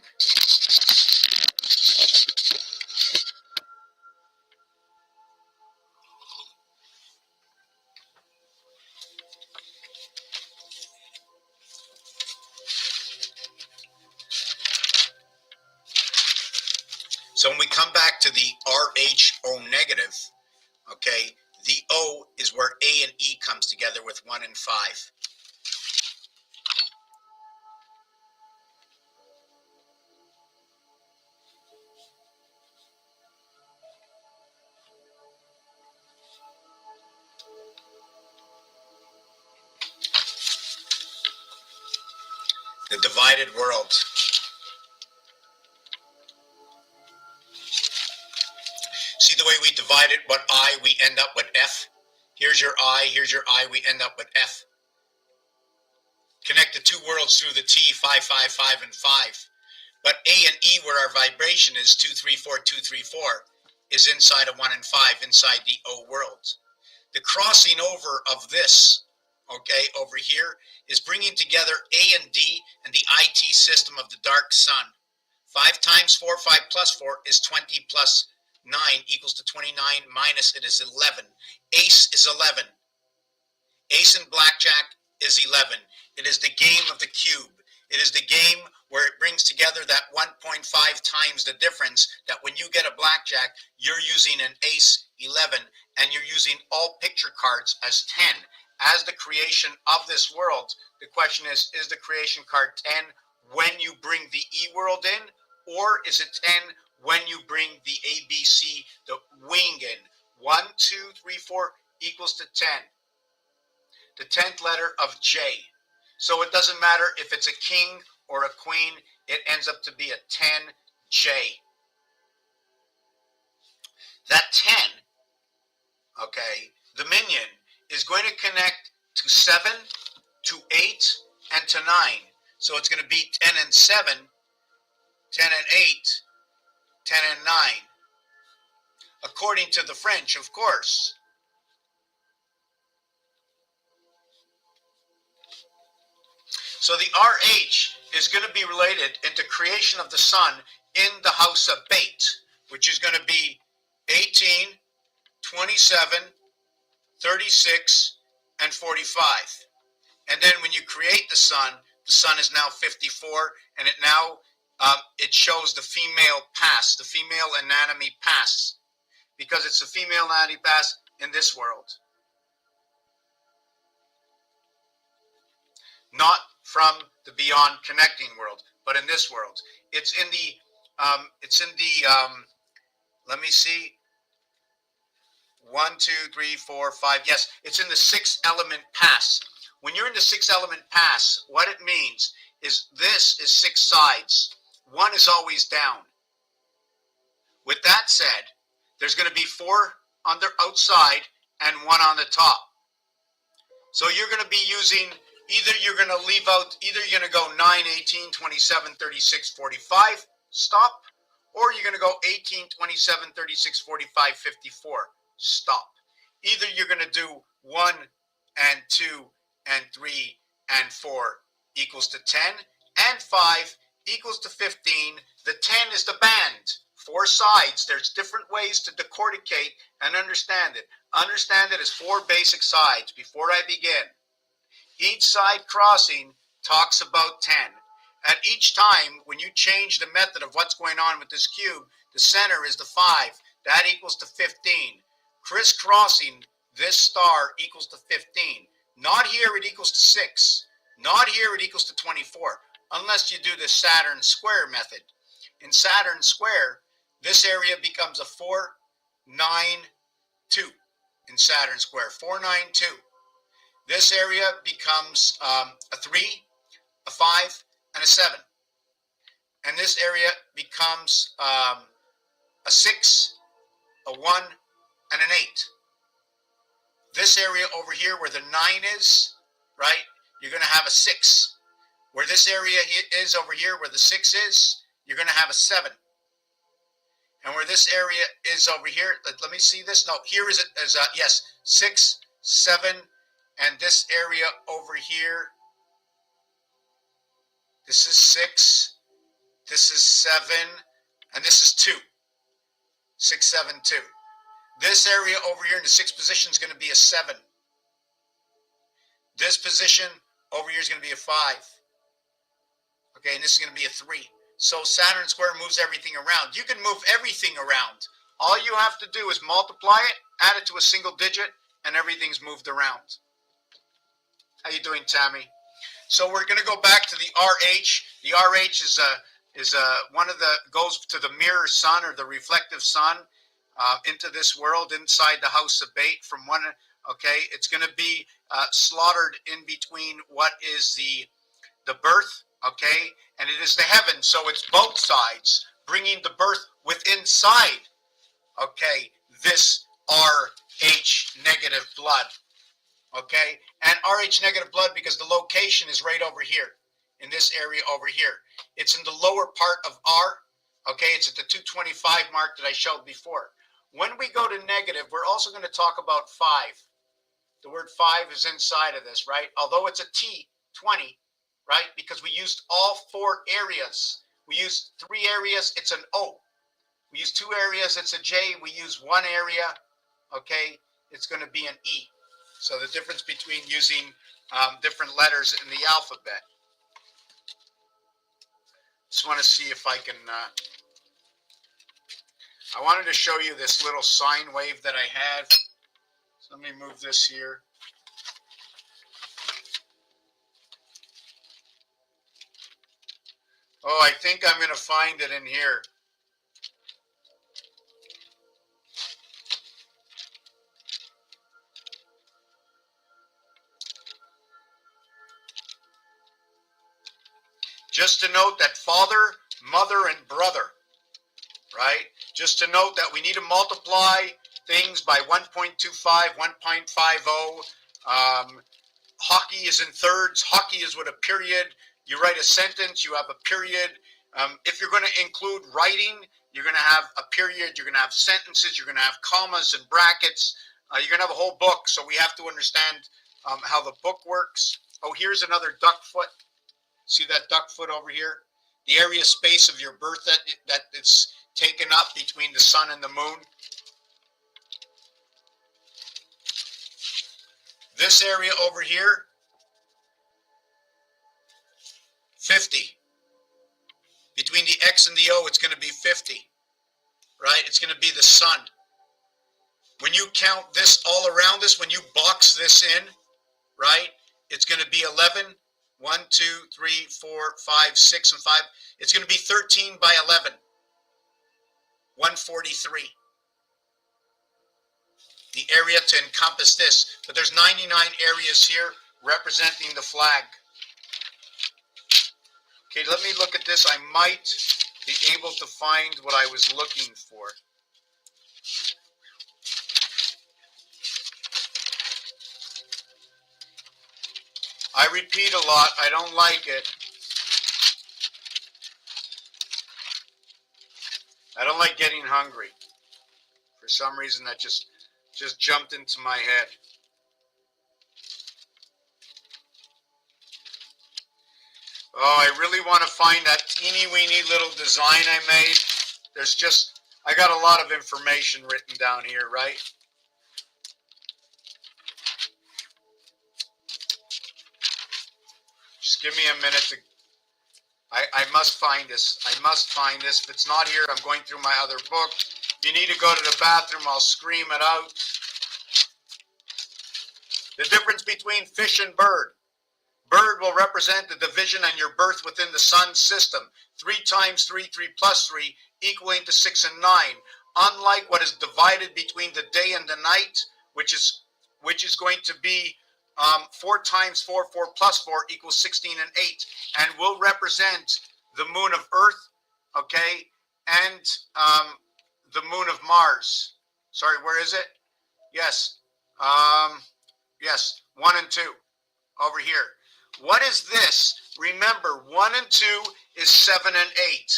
So when we come back to the RHO negative, okay, the O is where A and E comes together with 1 and 5. The divided world. See the way we divide it, what I, we end up with F? Here's your I, we end up with F. Connect the two worlds through the T, 5, 5, 5, and 5. But A and E, where our vibration is 2, 3, 4, 2, 3, 4, is inside of 1 and 5, inside the O world. The crossing over of this, okay, over here, is bringing together A and D and the IT system of the dark sun. 5 times 4, 5 plus 4 is 20 plus 9 equals to 29, minus it is 11. Ace is 11. Ace and blackjack is 11. It is the game of the cube. It is the game where it brings together that 1.5 times the difference, that when you get a blackjack, you're using an ace 11, and you're using all picture cards as 10. As the creation of this world, the question is the creation card 10 when you bring the E world in, or is it 10 when you bring the ABC, the wing in? 1, 2, 3, 4 equals to 10. The 10th letter of J. So it doesn't matter if it's a king or a queen, it ends up to be a 10J. That 10, okay, the minion is going to connect to 7, to 8, and to 9. So it's going to be 10 and 7, 10 and 8, 10 and 9. According to the French, of course. So the RH is going to be related into creation of the sun in the house of Bait, which is going to be 18, 27, 36, and 45. And then when you create the sun is now 54, and it now it shows the female past, the female anatomy past, because it's a female anatomy past in this world. Not from the beyond connecting world, but in this world. It's in the let me see, 1, 2, 3, 4, 5. Yes, it's in the 6 element pass. When you're in the 6 element pass, what it means is this is 6 sides. 1 is always down. With that said, there's going to be 4 on the outside and 1 on the top. So you're going to be using, either you're going to leave out, either you're going to go 9, 18, 27, 36, 45, stop, or you're going to go 18, 27, 36, 45, 54, stop. Either you're going to do 1 and 2 and 3 and 4 equals to 10, and 5 equals to 15. The 10 is the band. 4 sides. There's different ways to decorticate and understand it. Understand it as 4 basic sides. Before I begin, each side crossing talks about 10. At each time, when you change the method of what's going on with this cube, the center is the 5. That equals to 15. Crisscrossing this star equals to 15. Not here, it equals to 6. Not here, it equals to 24. Unless you do the Saturn square method. In Saturn square, this area becomes a 4, 9, 2. In Saturn square, 4, 9, 2. This area becomes a 3, a 5, and a 7. And this area becomes a 6, a 1, and an 8. This area over here where the 9 is, right, you're going to have a 6. Where this area is over here, where the 6 is, you're going to have a 7. And where this area is over here, let me see this. No, here is yes, 6, 7, and this area over here, this is 6, this is 7, and this is 2. 6, 7, 2. This area over here in the 6th position is going to be a 7. This position over here is going to be a 5. Okay, and this is going to be a 3. So Saturn square moves everything around. You can move everything around. All you have to do is multiply it, add it to a single digit, and everything's moved around. How you doing, Tammy? So we're going to go back to the RH. The RH is one of the, goes to the mirror sun or the reflective sun into this world inside the house of bait from one. Okay, it's going to be slaughtered in between what is the birth. Okay, and it is the heaven, so it's both sides, bringing the birth within inside, okay, this RH negative blood, okay, and RH negative blood because the location is right over here, in this area over here. It's in the lower part of R, okay, it's at the 225 mark that I showed before. When we go to negative, we're also going to talk about 5. The word 5 is inside of this, right, although it's a T20, right? Because we used all 4 areas. We used 3 areas, it's an O. We use 2 areas, it's a J. We use 1 area, okay? It's going to be an E. So the difference between using different letters in the alphabet. Just want to see if I can, I wanted to show you this little sine wave that I had. So let me move this here. Oh, I think I'm going to find it in here. Just to note that father, mother, and brother, right? Just to note that we need to multiply things by 1.25, 1.50. Hockey is in thirds. Hockey is with a period. You write a sentence, you have a period. If you're going to include writing, you're going to have a period, you're going to have sentences, you're going to have commas and brackets. You're going to have a whole book, so we have to understand how the book works. Oh, here's another duck foot. See that duck foot over here? The area space of your birth that it's taken up between the sun and the moon. This area over here, 50. Between the X and the O, it's going to be 50, right? It's going to be the sun. When you count this all around this, when you box this in, right, it's going to be 11. 1, 2, 3, 4, 5, 6, and 5. It's going to be 13 by 11. 143. The area to encompass this. But there's 99 areas here representing the flag. Okay, let me look at this. I might be able to find what I was looking for. I repeat a lot. I don't like it. I don't like getting hungry. For some reason, that just jumped into my head. Oh, I really want to find that teeny weeny little design I made. I got a lot of information written down here, right? Just give me a minute to, I must find this. I must find this. If it's not here, I'm going through my other book. If you need to go to the bathroom, I'll scream it out. The difference between fish and bird. Bird will represent the division and your birth within the sun system. 3 times 3, 3 plus 3, equaling to 6 and 9. Unlike what is divided between the day and the night, which is going to be 4 times 4, 4 plus 4 equals 16 and 8, and will represent the moon of Earth, okay, and the moon of Mars. Sorry, where is it? Yes, yes, 1 and 2 over here. What is this? Remember, 1 and 2 is 7 and 8.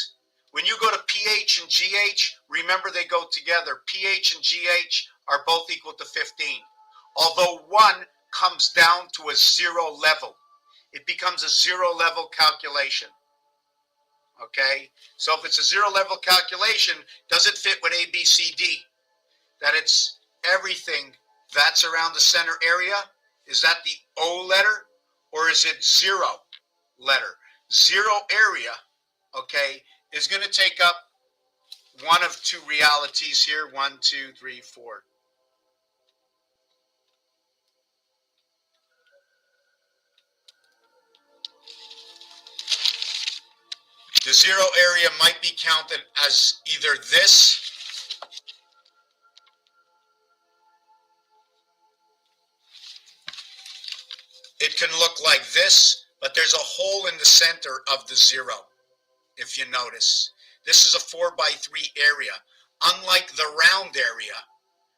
When you go to pH and GH, remember they go together. pH and GH are both equal to 15. Although 1 comes down to a 0 level. It becomes a 0 level calculation. Okay? So if it's a 0 level calculation, does it fit with A, B, C, D? That it's everything that's around the center area? Is that the O letter? Or is it 0 letter? 0 area, okay, is going to take up one of 2 realities here. 1, 2, 3, 4. The 0 area might be counted as either this, it can look like this, but there's a hole in the center of the 0, if you notice. This is a 4 by 3 area. Unlike the round area,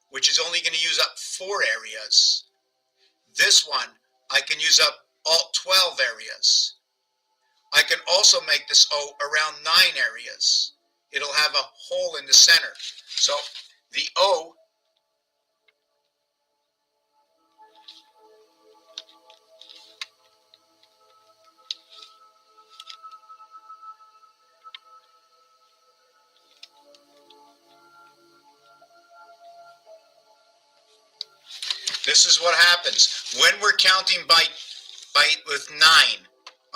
which is only going to use up 4 areas, this one, I can use up all 12 areas. I can also make this O around 9 areas. It'll have a hole in the center. So the O this is what happens when we're counting by with 9.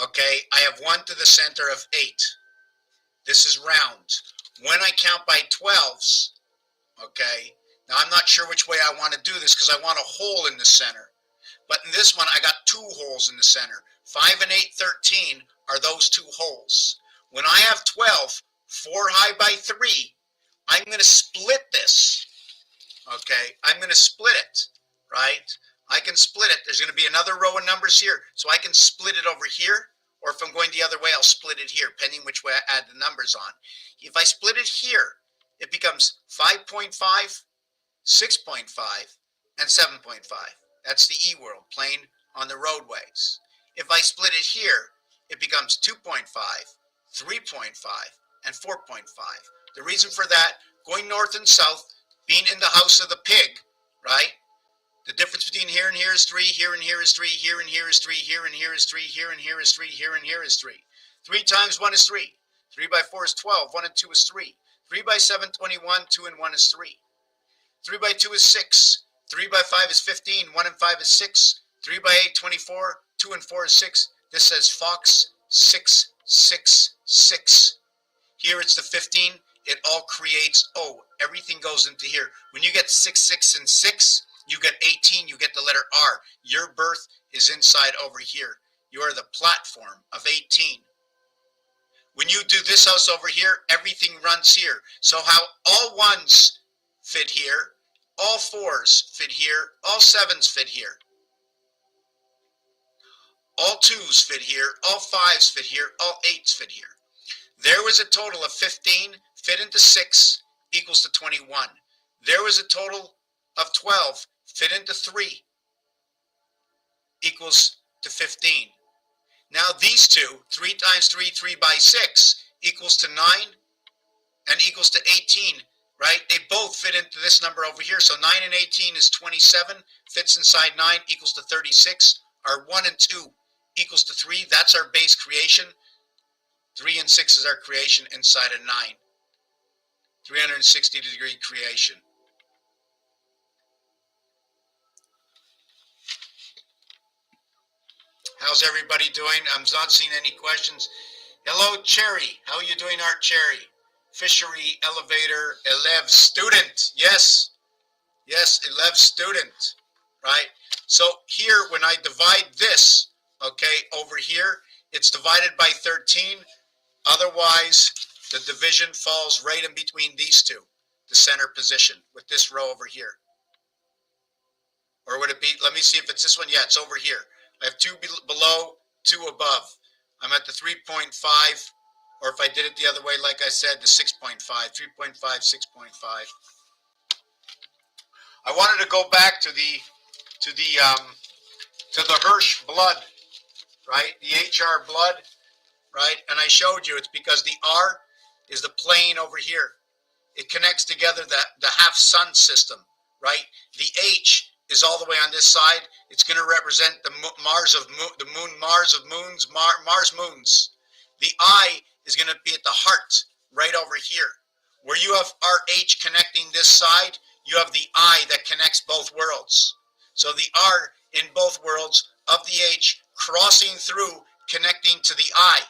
Okay, I have 1 to the center of 8. This is round. When I count by 12s, okay, now I'm not sure which way I want to do this because I want a hole in the center. But in this one, I got 2 holes in the center. 5 and 8, 13 are those 2 holes. When I have 12, 4 high by 3, I'm going to split this. Okay, I'm going to split it, right? I can split it. There's going to be another row of numbers here, so I can split it over here, or if I'm going the other way, I'll split it here, depending which way I add the numbers on. If I split it here, it becomes 5.5, 6.5, and 7.5. That's the E world, playing on the roadways. If I split it here, it becomes 2.5, 3.5, and 4.5. The reason for that, going north and south, being in the house of the pig, right? The difference between here and here is 3, here and here is 3, here and here is 3, here and here is 3, here and here is 3, here and here is 3. 3 times 1 is 3. 3 by 4 is 12. 1 and 2 is 3. 3 by 7, 21. 2 and 1 is 3. 3 by 2 is 6. 3 by 5 is 15. 1 and 5 is 6. 3 by 8, 24. 2 and 4 is 6. This says Fox 6, 6, 6. Here it's the 15. It all creates O. Everything goes into here. When you get 6, 6, and 6, you get 18, you get the letter R. Your birth is inside over here. You are the platform of 18. When you do this house over here, everything runs here. So how all 1s fit here, all 4s fit here, all 7s fit here. All 2s fit here, all 5s fit here, all 8s fit here. There was a total of 15, fit into 6, equals to 21. There was a total of 12, fit into 3, equals to 15. Now these two, 3 times 3, 3 by 6, equals to 9, and equals to 18, right? They both fit into this number over here. So 9 and 18 is 27, fits inside 9, equals to 36. Our 1 and 2 equals to 3. That's our base creation. 3 and 6 is our creation inside of 9. 360-degree creation. How's everybody doing? I'm not seeing any questions. Hello, Cherry. How are you doing, Art Cherry? Fishery elevator, Elev student. Yes. Yes, Elev student. Right? So here, when I divide this, okay, over here, it's divided by 13. Otherwise, the division falls right in between these two, the center position, with this row over here. Or would it be, let me see if it's this one. Yeah, it's over here. I have 2 below, 2 above. I'm at the 3.5, or if I did it the other way, like I said, the 6.5, 3.5, 6.5. I wanted to go back to the Hirsch blood, right? The HR blood, right? And I showed you it's because the R is the plane over here. It connects together the half sun system, right? The H is all the way on this side. It's going to represent the Mars of moons. The I is going to be at the heart, right over here. Where you have RH connecting this side, you have the I that connects both worlds. So the R in both worlds of the H crossing through, connecting to the I.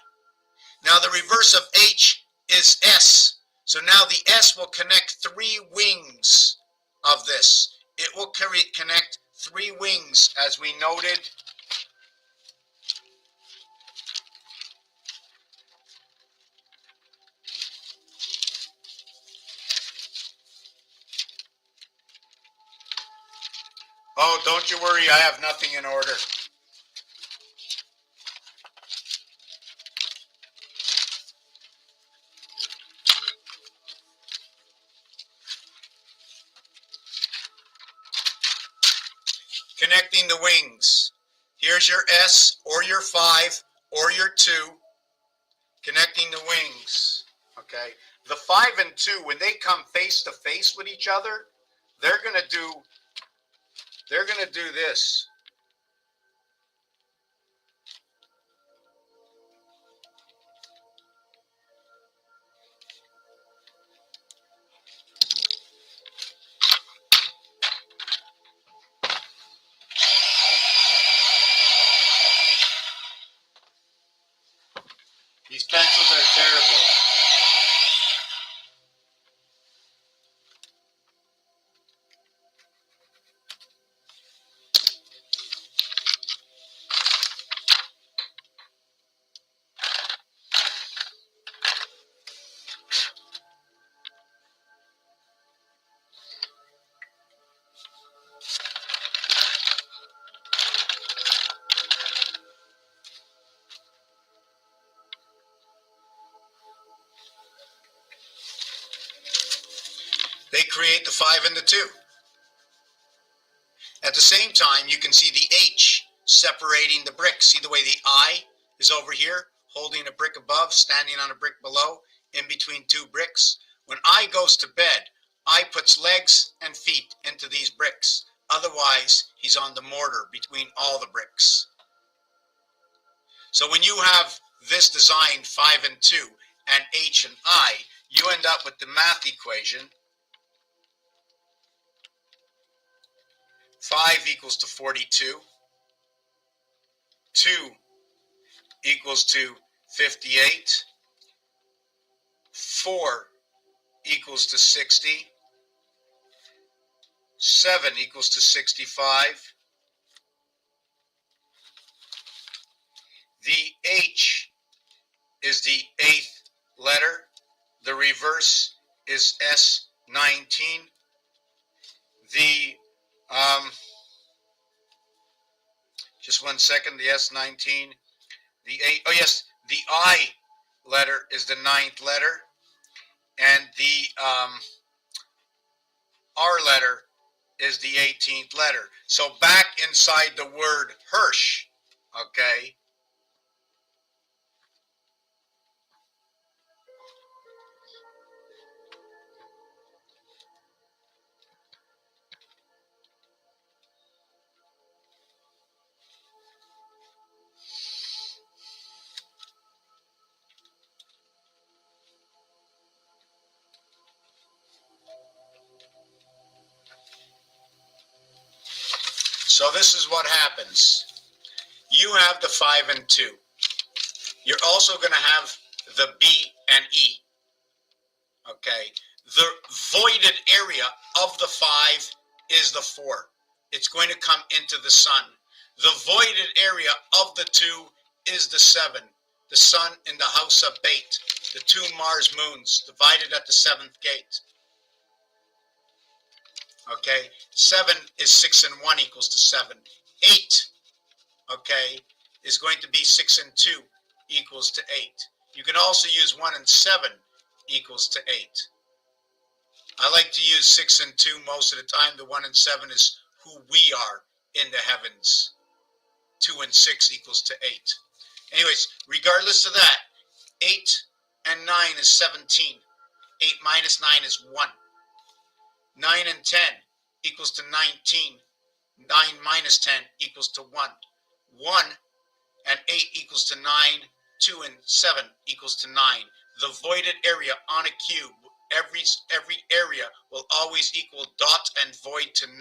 Now the reverse of H is S. So now the S will connect 3 wings of this. It will connect 3 wings, as we noted. Oh, don't you worry, I have nothing in order. Connecting the wings. Here's your S or your 5 or your 2. Connecting the wings. Okay. The 5 and 2, when they come face to face with each other, they're gonna do this. These pencils are terrible. They create the 5 and the 2. At the same time, you can see the H separating the bricks. See the way the I is over here, holding a brick above, standing on a brick below, in between 2 bricks. When I goes to bed, I puts legs and feet into these bricks. Otherwise, he's on the mortar between all the bricks. So when you have this design 5 and 2 and H and I, you end up with the math equation 5 equals to 42, 2 equals to 58, 4 equals to 60, 7 equals to 65, the H is the 8th letter, the reverse is S19, the just 1 second, the S19, the 8, oh yes, the I letter is the 9th letter, and the R letter is the 18th letter. So back inside the word Hirsch, okay, so this is what happens. You have the 5 and 2. You're also going to have the B and E. Okay. The voided area of the 5 is the 4. It's going to come into the sun. The voided area of the 2 is the 7. The sun in the house of Bate. The 2 Mars moons divided at the 7th gate. Okay, 7 is 6 and 1 equals to 7. 8, okay, is going to be 6 and 2 equals to 8. You can also use 1 and 7 equals to 8. I like to use 6 and 2 most of the time. The 1 and 7 is who we are in the heavens. 2 and 6 equals to 8. Anyways, regardless of that, 8 and 9 is 17. 8 minus 9 is 1. 9 and 10 equals to 19. 9 minus 10 equals to 1. 1 and 8 equals to 9. 2 and 7 equals to 9. The voided area on a cube, every area will always equal dot and void to 9.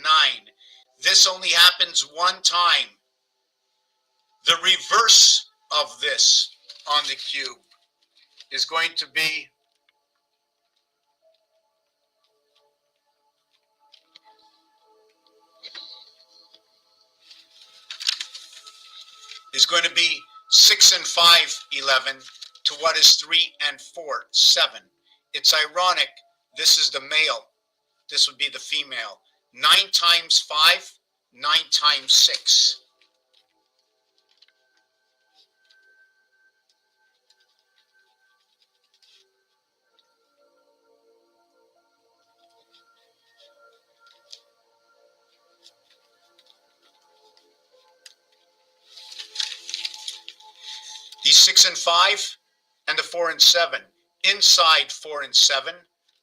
This only happens one time. The reverse of this on the cube is going to be is going to be 6 and 5, 11, to what is 3 and 4, 7. It's ironic, this is the male, this would be the female. 9 times 5, 9 times 6. The 6 and 5 and the 4 and 7. Inside 4 and 7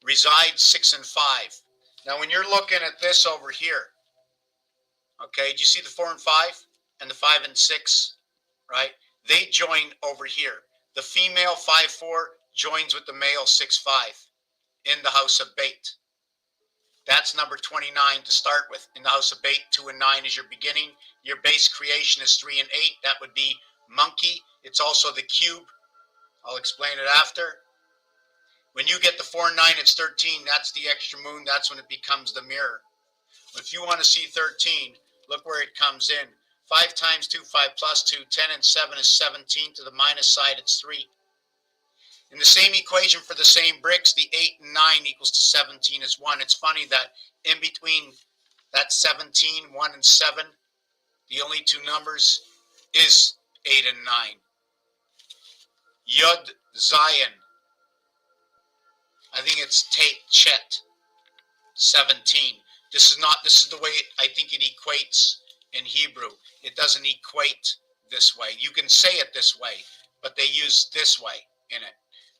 resides 6 and 5. Now when you're looking at this over here, okay, do you see the 4 and 5 and the 5 and 6, right? They join over here. The female 5-4 joins with the male 6-5 in the house of bait. That's number 29 to start with. In the house of bait, 2 and 9 is your beginning. Your base creation is 3 and 8. That would be monkey. It's also the cube. I'll explain it after. When you get the 4 and 9, it's 13. That's the extra moon. That's when it becomes the mirror. If you want to see 13, look where it comes in. 5 times 2, 5 plus 2. 10 and 7 is 17. To the minus side, it's 3. In the same equation for the same bricks, the 8 and 9 equals to 17 is 1. It's funny that in between that 17, 1 and 7, the only two numbers is 8 and 9. Yud Zion. I think it's Tate Chet 17. This is the way I think it equates in Hebrew. It doesn't equate this way. You can say it this way, but they use this way in it.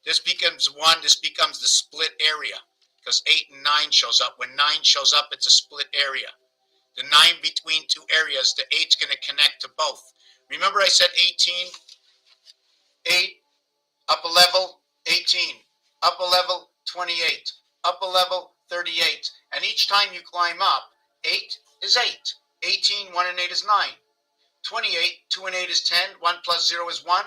This becomes 1, this becomes the split area, because 8 and 9 shows up. When 9 shows up, it's a split area. The 9 between two areas, the 8's going to connect to both. Remember I said 18? 8, up a level, 18. Up a level, 28. Up a level, 38. And each time you climb up, 8 is 8. 18, 1 and 8 is 9. 28, 2 and 8 is 10. 1 plus 0 is 1.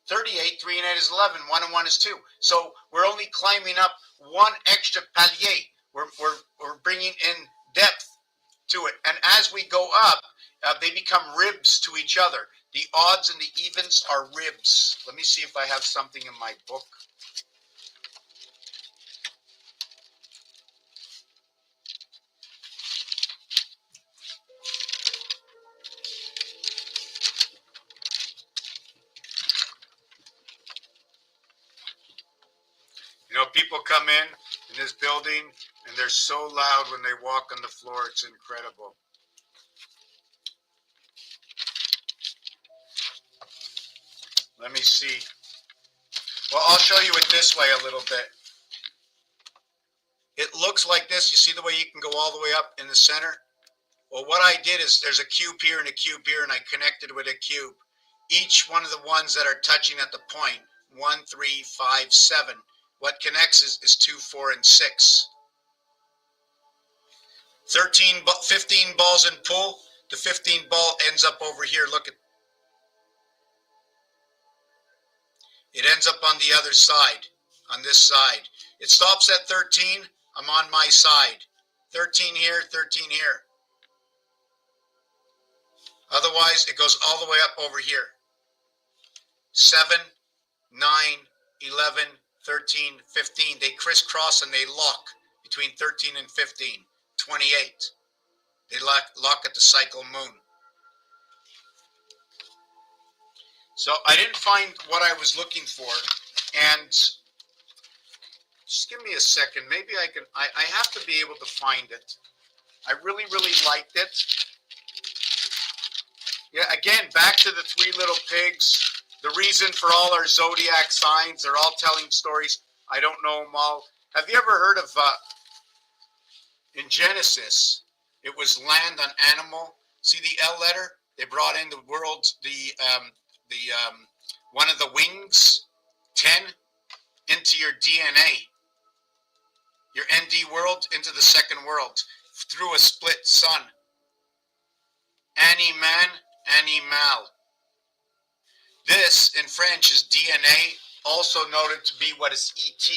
38, 3 and 8 is 11. 1 and 1 is 2. So we're only climbing up one extra palier. We're bringing in depth to it. And as we go up, they become ribs to each other. The odds and the evens are ribs. Let me see if I have something in my book. You know, people come in this building and they're so loud when they walk on the floor, it's incredible. Let me see. Well, I'll show you it this way a little bit. It looks like this. You see the way you can go all the way up in the center? Well, what I did is there's a cube here and a cube here, and I connected with a cube. Each one of the ones that are touching at the point, 1, 3, 5, 7. What connects is 2, 4, and 6. 15 balls in pool. The 15 ball ends up over here. Look at it. Ends up on the other side, on this side. It stops at 13. I'm on my side. 13 here, 13 here. Otherwise, it goes all the way up over here. 7, 9, 11, 13, 15. They crisscross and they lock between 13 and 15. 28. They look at the cycle moon. So I didn't find what I was looking for, and just give me a second. Maybe I can. I have to be able to find it. I really, really liked it. Yeah, again, back to the three little pigs. The reason for all our zodiac signs, they're all telling stories. I don't know them all. Have you ever heard of, in Genesis, it was land on animal. See the L letter? They brought in the world, one of the wings, 10, into your DNA. Your ND world into the second world through a split sun. Animal, animal. This in French is DNA, also noted to be what is ET.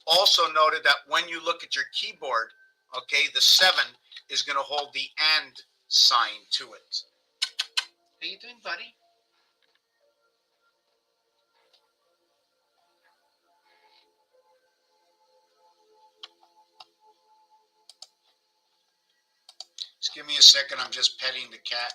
Also noted that when you look at your keyboard, okay, the 7 is going to hold the and sign to it. How you doing, buddy? Just give me a second, I'm just petting the cat.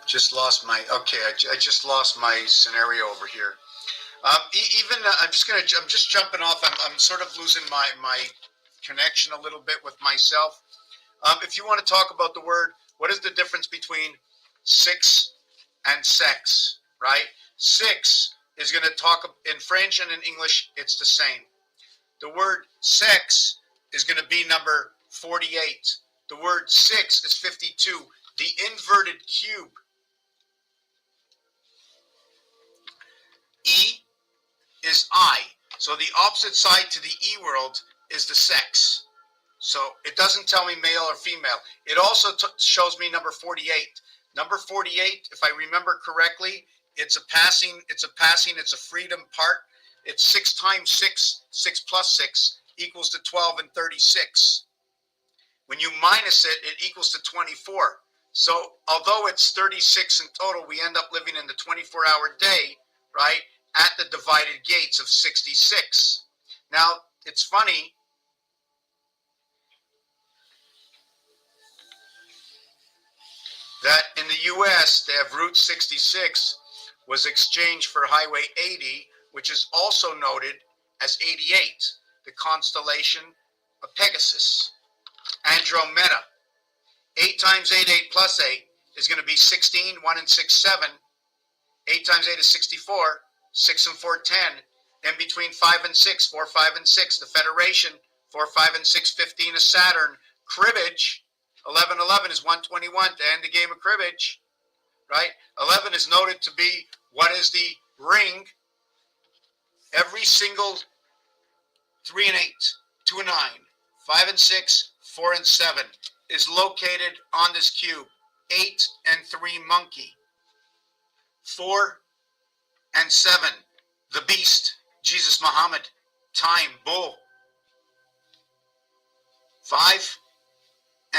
Just lost my, okay, I just lost my scenario over here. I'm just jumping off. I'm sort of losing my connection a little bit with myself. If you want to talk about the word, what is the difference between 6 and sex, right? 6 is going to talk in French and in English, it's the same. The word sex is going to be number 48. The word 6 is 52. The inverted cube, E, is I. So the opposite side to the E world is the sex. So it doesn't tell me male or female. It also shows me number 48. Number 48, if I remember correctly, it's a freedom part. It's 6 times 6, 6 plus 6 equals to 12 and 36. When you minus it, it equals to 24. So although it's 36 in total, we end up living in the 24-hour day, right, at the divided gates of 66. Now, it's funny. That in the U.S., they have Route 66 was exchanged for Highway 80, which is also noted as 88, the constellation of Pegasus. Andromeda. 8 times 8, 8 plus 8 is going to be 16, 1 and 6, 7. 8 times 8 is 64, 6 and 4, 10. In between 5 and 6, 4, 5 and 6, the Federation, 4, 5 and 6, 15 is Saturn. Cribbage, 11, 11 is 121 to end the game of cribbage, right? 11 is noted to be what is the ring. Every single 3 and 8, 2 and 9, 5 and 6, 4 and 7 is located on this cube. 8 and 3, monkey. 4 and 7, the beast, Jesus Muhammad, time, bull. 5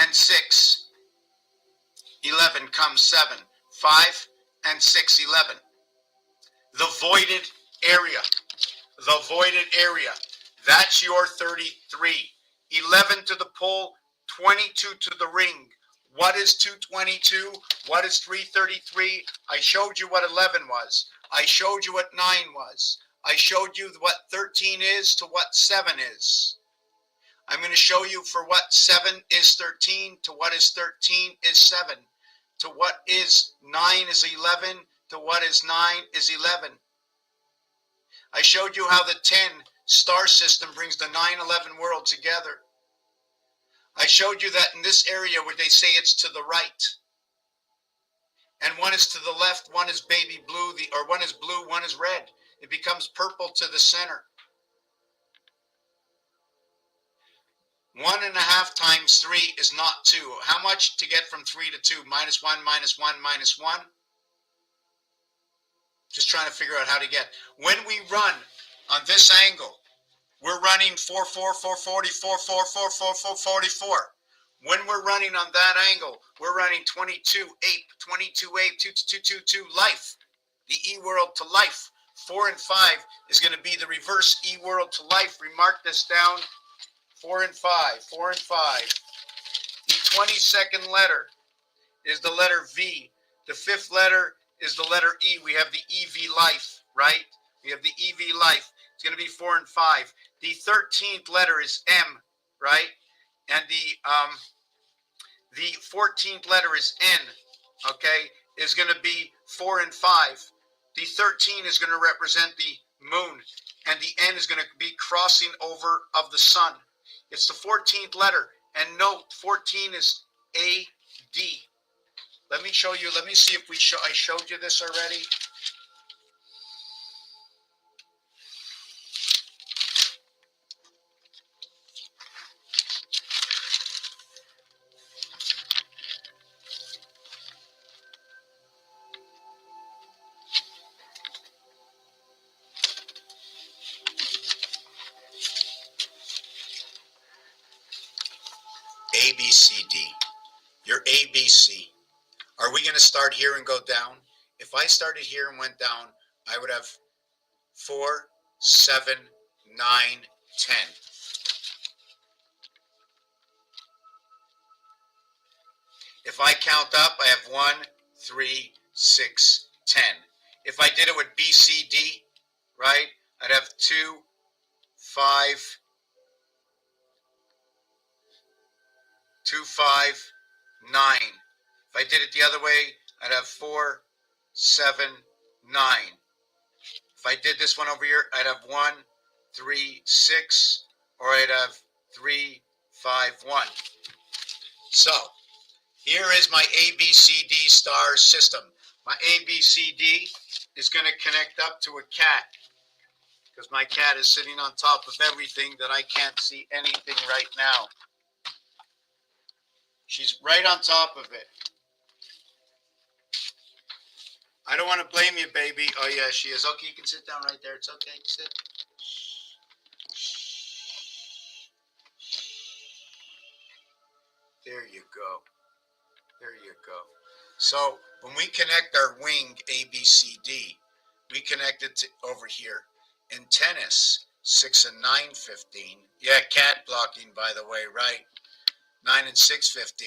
and 6, 11 comes 7. 5 and 6, 11. The voided area. The voided area. That's your 33. 11 to the pole, 22 to the ring. What is 222? What is 333? I showed you what 11 was. I showed you what 9 was. I showed you what 13 is to what 7 is. I'm going to show you for what 7 is 13 to what is 13 is 7. To what is 9 is 11 to what is 9 is 11. I showed you how the 10 star system brings the 9-11 world together. I showed you that in this area where they say it's to the right, and one is to the left, one is baby blue, or one is blue, one is red. It becomes purple to the center. 1.5 times 3 is not 2. How much to get from 3 to 2? Minus 1, minus 1, minus 1. Just trying to figure out how to get. When we run on this angle, we're running 4, 4, 4, 40, 4, 4, 4, 4, 4, 44. When we're running on that angle, we're running 22, ape, 22, ape, 2, 2, 2, 2, life. The E world to life. 4 and 5 is going to be the reverse E world to life. Remark this down. 4 and 5, 4 and 5. The 22nd letter is the letter V. The 5th letter is the letter E. We have the EV life, right? We have the EV life. It's going to be 4 and 5. The 13th letter is M, right? And the 14th letter is N, okay, is going to be 4 and 5. The 13 is going to represent the moon, and the N is going to be crossing over of the sun. It's the 14th letter, and note 14 is AD. Let me show you. Let me see if I showed you this already. A, B, C, D. Your A, B, C. Are we going to start here and go down? If I started here and went down, I would have 4, 7, 9, 10. If I count up, I have 1, 3, 6, 10. If I did it with B, C, D, right, I'd have 2, 5, 2, 5, 9. If I did it the other way, I'd have 4, 7, 9. If I did this one over here, I'd have 1, 3, 6, or I'd have 3, 5, 1. So, here is my ABCD star system. My ABCD is going to connect up to a cat, because my cat is sitting on top of everything that I can't see anything right now. She's right on top of it. I don't want to blame you, baby. Oh, yeah, she is. Okay, you can sit down right there. It's okay. Sit. There you go. There you go. So when we connect our wing ABCD, we connect it to over here. In tennis, 6 and 9, 15. Yeah, cat blocking, by the way, right? 9 and 6, 15.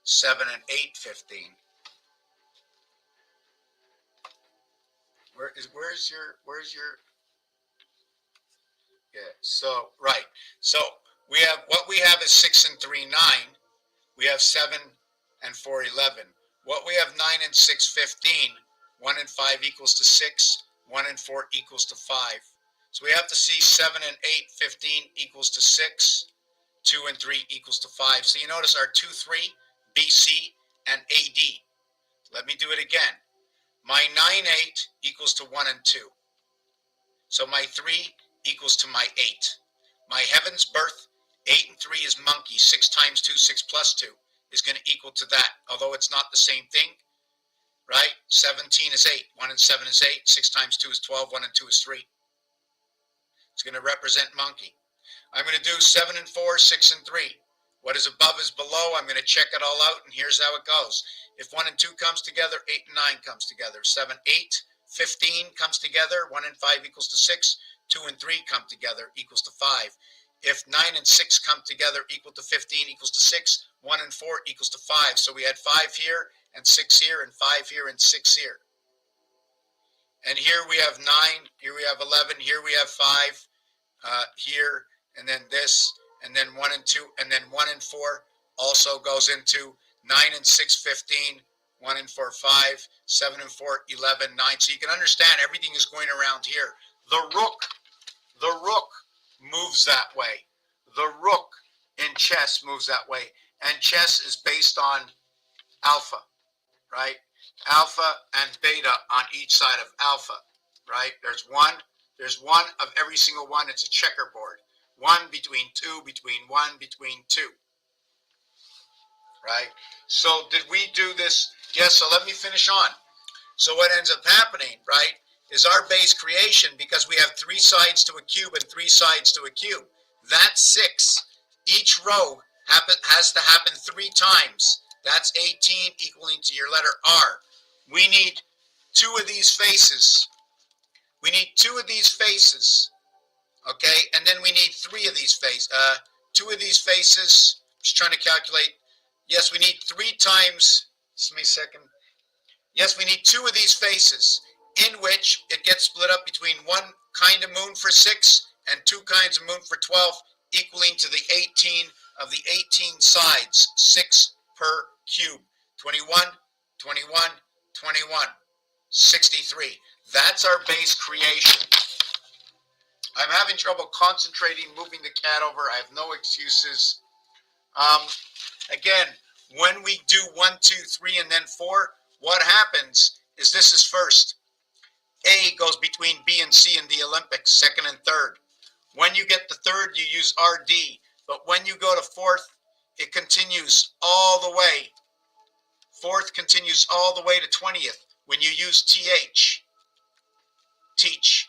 7 and 8, 15. Where's your yeah, so right. So we have what we have is 6 and 3, 9. We have 7 and 4, 11. What we have 9 and 6, 15. 1 and 5 equals to 6. 1 and 4 equals to 5. So we have to see 7 and 8, 15 equals to 6. 2 and 3 equals to 5. So you notice our 2, 3, BC, and AD. Let me do it again. My 9, 8 equals to 1 and 2. So my 3 equals to my 8. My heaven's birth, 8 and 3 is monkey. 6 times 2, 6 plus 2 is going to equal to that. Although it's not the same thing, right? 17 is 8. 1 and 7 is 8. 6 times 2 is 12. 1 and 2 is 3. It's going to represent monkey. I'm going to do 7 and 4, 6 and 3. What is above is below. I'm going to check it all out, and here's how it goes. If 1 and 2 comes together, 8 and 9 comes together. 7, 8, 15 comes together. 1 and 5 equals to 6. 2 and 3 come together equals to 5. If 9 and 6 come together equal to 15 equals to 6. 1 and 4 equals to 5. So we had 5 here and 6 here and 5 here and 6 here. And here we have 9. Here we have 11. Here we have 5. Here, and then this, and then 1 and 2, and then 1 and 4 also goes into 9 and 6, 15, 1 and 4, 5, 7 and 4, 11, 9. So you can understand everything is going around here. The rook moves that way. The rook in chess moves that way. And chess is based on alpha, right? Alpha and beta on each side of alpha, right? There's one of every single one. It's a checkerboard. 1 between 2, between 1, between 2. Right? So did we do this? Yes, so let me finish on. So what ends up happening, right, is our base creation because we have 3 sides to a cube and 3 sides to a cube. That's 6. Each row has to happen 3 times. That's 18 equaling to your letter R. We need 2 of these faces. We need 2 of these faces. Okay, and then we need 3 of these faces. 2 of these faces. Just trying to calculate. Yes, we need 3 times. Just give me a second. Yes, we need 2 of these faces, in which it gets split up between 1 kind of moon for 6 and 2 kinds of moon for 12, equaling to the 18 of the 18 sides, 6 per cube. 21, 21, 21, 63. That's our base creation. I'm having trouble concentrating, moving the cat over. I have no excuses. Again, when we do 1, 2, 3, and then 4, what happens is this is first. A goes between B and C in the Olympics, second and third. When you get the third, you use RD. But when you go to fourth, it continues all the way. Fourth continues all the way to 20th. When you use TH, teach.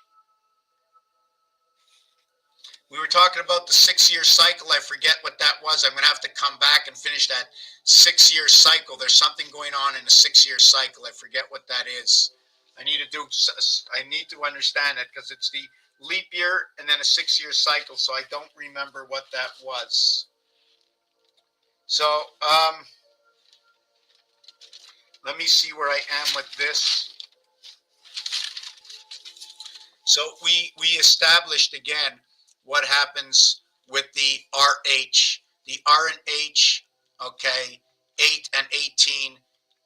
We were talking about the 6-year cycle. I forget what that was. I'm going to have to come back and finish that 6-year cycle. There's something going on in a 6-year cycle. I forget what that is. I need to understand it because it's the leap year and then a 6-year cycle. So I don't remember what that was. So let me see where I am with this. So we established again what happens with the RH. The R and H, okay, 8 and 18,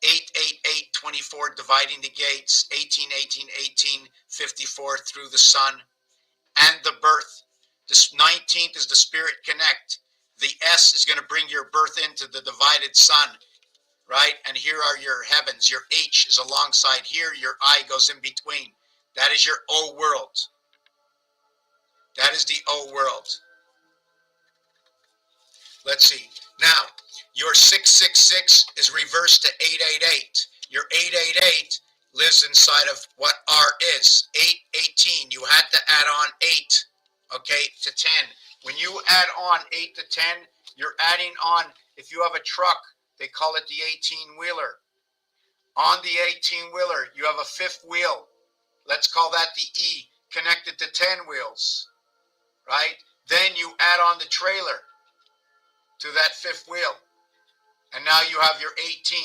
8, 8, 8, 24, dividing the gates, 18, 18, 18, 54 through the sun, and the birth. This 19th is the spirit connect. The S is going to bring your birth into the divided sun, right? And here are your heavens. Your H is alongside here. Your I goes in between. That is your O world. That is the O world. Let's see. Now, your 666 is reversed to 888. Your 888 lives inside of what R is. 818. You had to add on 8, okay, to 10. When you add on 8 to 10, you're adding on, if you have a truck, they call it the 18-wheeler. On the 18-wheeler, you have a 5th wheel. Let's call that the E, connected to 10 wheels, right? Then you add on the trailer to that 5th wheel. And now you have your 18,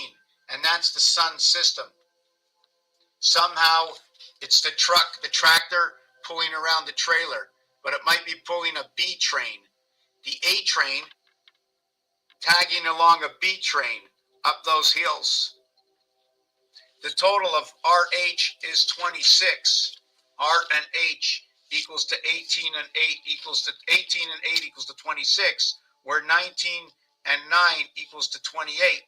and that's the sun system. Somehow, it's the truck, the tractor, pulling around the trailer, but it might be pulling a B train. The A train tagging along a B train up those hills. The total of RH is 26. R and H equals to 18 and 8 equals to 18 and 8 equals to 26, where 19 and 9 equals to 28.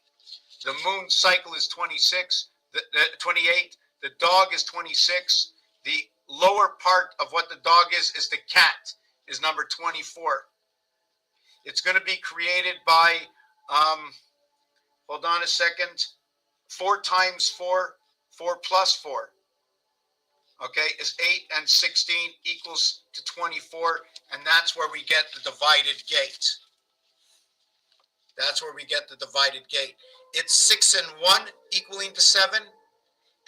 The moon cycle is 26, the 28. The dog is 26. The lower part of what the dog is the cat, is number 24. It's going to be created by, hold on a second, 4 times 4, 4 plus 4. Okay, is 8 and 16 equals to 24, and that's where we get the divided gate. That's where we get the divided gate. It's 6 and 1 equaling to 7,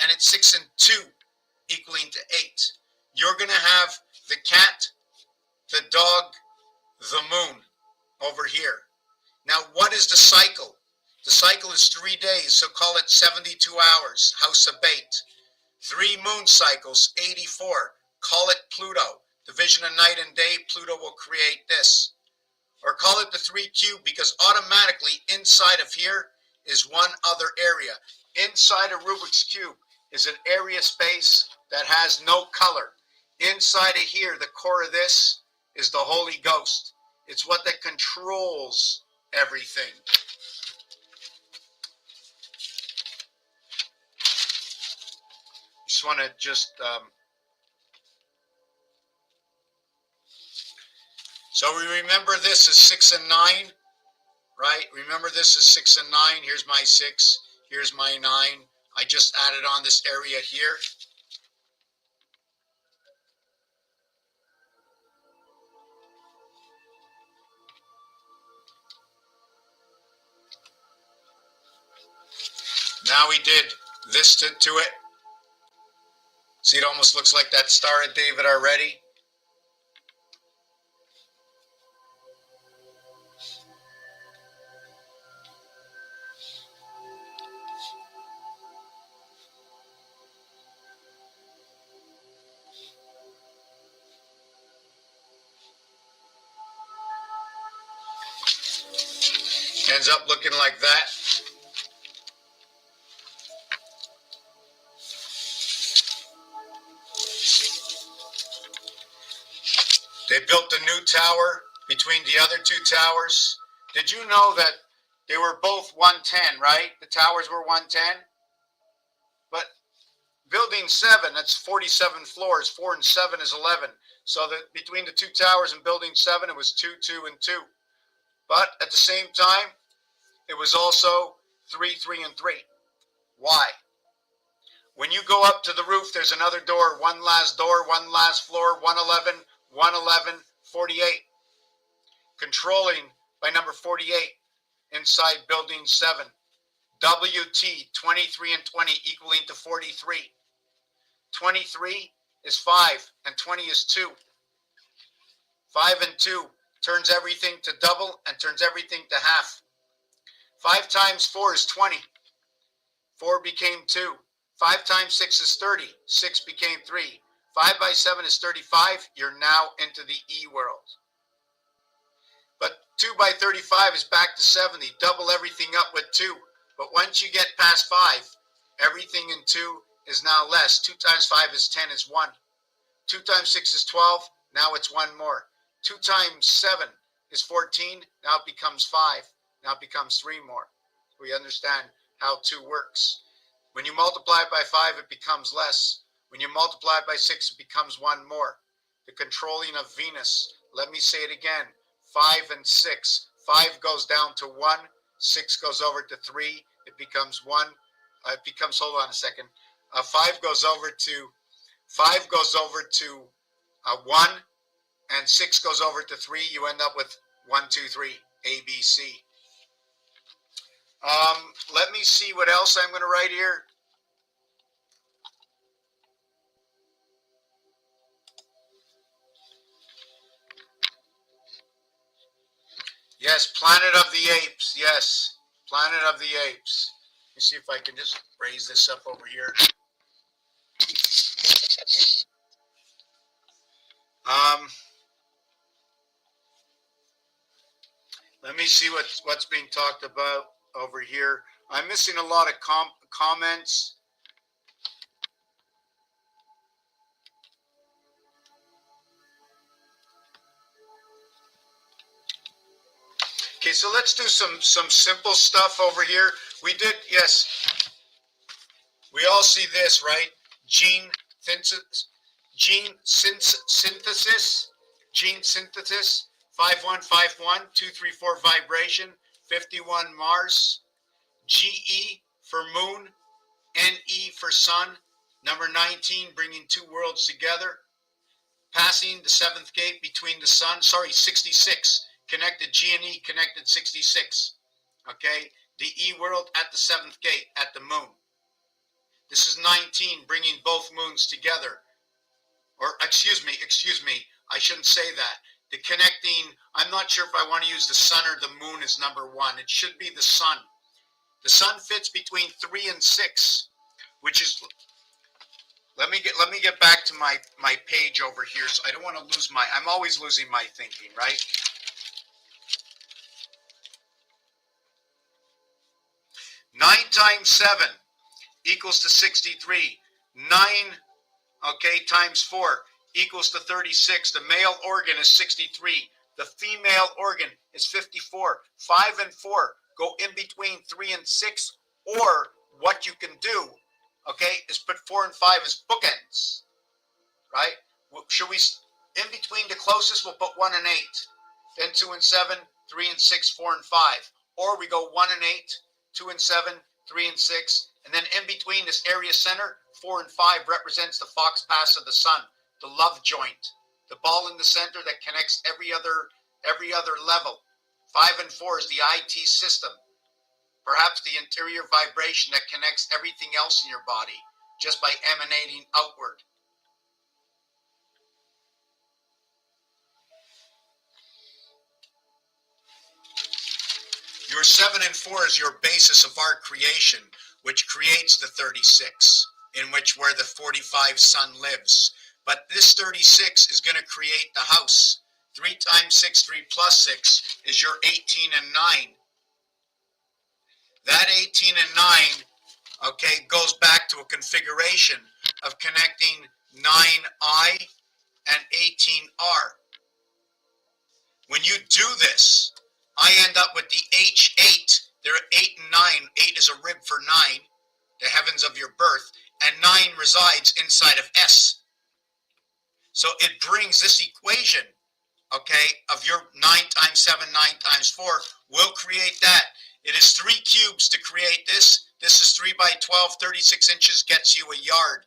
and it's 6 and 2 equaling to 8. You're going to have the cat, the dog, the moon over here. Now, what is the cycle? The cycle is 3 days, so call it 72 hours, house of bait. 3 moon cycles, 84. Call it Pluto. Division of night and day, Pluto will create this. Or call it the 3 cube, because automatically inside of here is one other area. Inside a Rubik's Cube is an area space that has no color. Inside of here, the core of this is the Holy Ghost. It's what that controls everything. Just want to so we remember this is 6 and 9, right? Remember this is 6 and 9. Here's my 6. Here's my 9. I just added on this area here. Now we did this to it. See, it almost looks like that Star of David already. Ends up looking like that. They built a new tower between the other two towers. Did you know that they were both 110, right? The towers were 110. But building 7, that's 47 floors. 4 and 7 is 11. So that between the two towers and building 7, it was 2, 2, and 2. But at the same time, it was also 3, 3, and 3. Why? When you go up to the roof, there's another door, one last floor, 111, 111, 48. Controlling by number 48 inside building 7. WT 23 and 20 equaling to 43. 23 is 5 and 20 is 2. 5 and 2 turns everything to double and turns everything to half. 5 times 4 is 20. 4 became 2. 5 times 6 is 30. 6 became 3. 5 by 7 is 35. You're now into the E world. But 2 by 35 is back to 70. Double everything up with 2. But once you get past 5, everything in 2 is now less. 2 times 5 is 10 is 1. 2 times 6 is 12. Now it's 1 more. 2 times 7 is 14. Now it becomes 5. Now it becomes 3 more. We understand how 2 works. When you multiply it by 5, it becomes less. When you multiply it by 6, it becomes 1 more. The controlling of Venus. Let me say it again. 5 and 6. 5 goes down to 1. 6 goes over to 3. It becomes 1. It becomes, hold on a second. 5 goes over to 1. And 6 goes over to 3. You end up with 1, 2, 3. A, B, C. Let me see what else I'm going to write here. Yes, Planet of the Apes. Yes, Planet of the Apes. Let me see if I can just raise this up over here. Let me see what's being talked about over here. I'm missing a lot of comments. Okay, so let's do some simple stuff over here. We did, yes. We all see this, right? Gene synthesis. 5151, 234 vibration, 51 Mars. GE for moon, NE for sun. Number 19, bringing 2 worlds together. Passing the 7th gate between the sun, 66. Connected G and E, connected 66. Okay, the E world at the 7th gate, at the moon. This is 19, bringing both moons together. Or, excuse me, I shouldn't say that. The connecting, I'm not sure if I want to use the sun or the moon as number 1. It should be the sun. The sun fits between 3 and 6, which is, let me get back to my page over here, so I don't want to lose I'm always losing my thinking, right? 9 times 7 equals to 63. 9, okay, times 4 equals to 36. The male organ is 63. The female organ is 54. 5 and 4 go in between 3 and 6, or what you can do, okay, is put 4 and 5 as bookends, right? Should we, in between the closest, we'll put 1 and 8. Then 2 and 7, 3 and 6, 4 and 5. Or we go 1 and 8, 2 and 7, 3 and 6, and then in between this area center, 4 and 5 represents the Fox Pass of the sun, the love joint, the ball in the center that connects every other level. 5 and 4 is the IT system, perhaps the interior vibration that connects everything else in your body just by emanating outward. Your 7 and 4 is your basis of our creation, which creates the 36, in which where the 45 sun lives. But this 36 is going to create the house. 3 times 6, 3 plus 6 is your 18 and 9. That 18 and 9, okay, goes back to a configuration of connecting 9I and 18R. When you do this, I end up with the H8. There are 8 and 9. 8 is a rib for 9, the heavens of your birth, and 9 resides inside of S. So it brings this equation, okay, of your 9 times 7, 9 times 4 will create that. It is 3 cubes to create this. This is 3 by 12, 36 inches gets you a yard,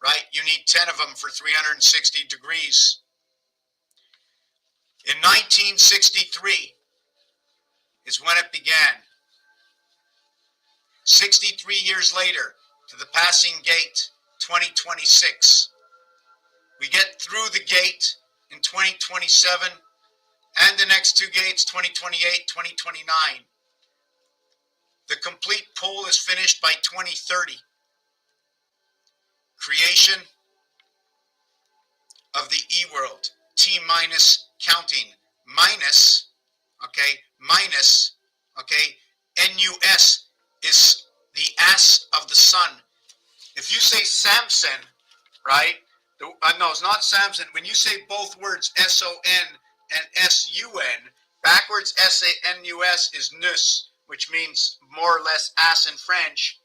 right? You need 10 of them for 360 degrees. In 1963 is when it began. 63 years later, to the passing gate, 2026. We get through the gate in 2027, and the next 2 gates, 2028, 2029. The complete pole is finished by 2030. Creation of the E-world, T minus counting, minus, okay, minus, okay, NUS is the ass of the sun. If you say Samson, right, no, it's not Samson. When you say both words, S-O-N and S-U-N, backwards S-A-N-U-S is nus, which means more or less ass in French,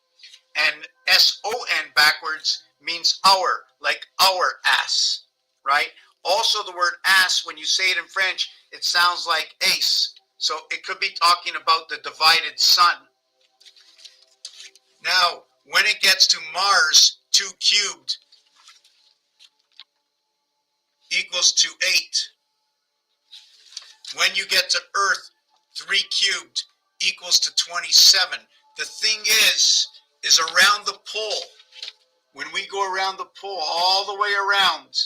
and S-O-N backwards means our, like our ass, right? Also the word ass, when you say it in French, it sounds like ace. So it could be talking about the divided sun. Now, when it gets to Mars, 2 cubed equals to 8. When you get to Earth, 3 cubed equals to 27. The thing is around the pole, when we go around the pole, all the way around,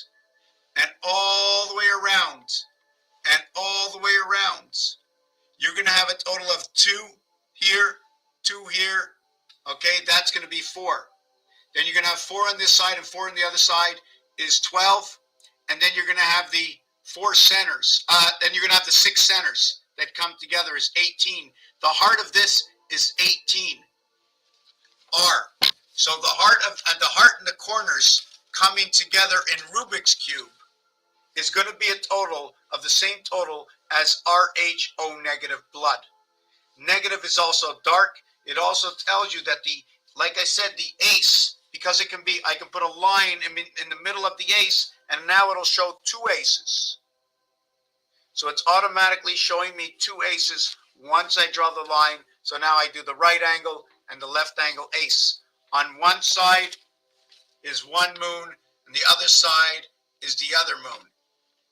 and all the way around, and all the way around, you're going to have a total of 2 here, 2 here, okay, that's going to be 4. Then you're going to have 4 on this side and 4 on the other side is 12, and then you're going to have the 4 centers, then you're going to have the 6 centers that come together is 18. The heart of this is 18. R. So the heart and the corners coming together in Rubik's Cube is going to be a total of the same total as RHO negative blood. Negative is also dark. It also tells you that like I said, the ace, because it can be, I can put a line in the middle of the ace, and now it'll show 2 aces. So it's automatically showing me 2 aces once I draw the line. So now I do the right angle and the left angle ace. On one side is one moon, and the other side is the other moon.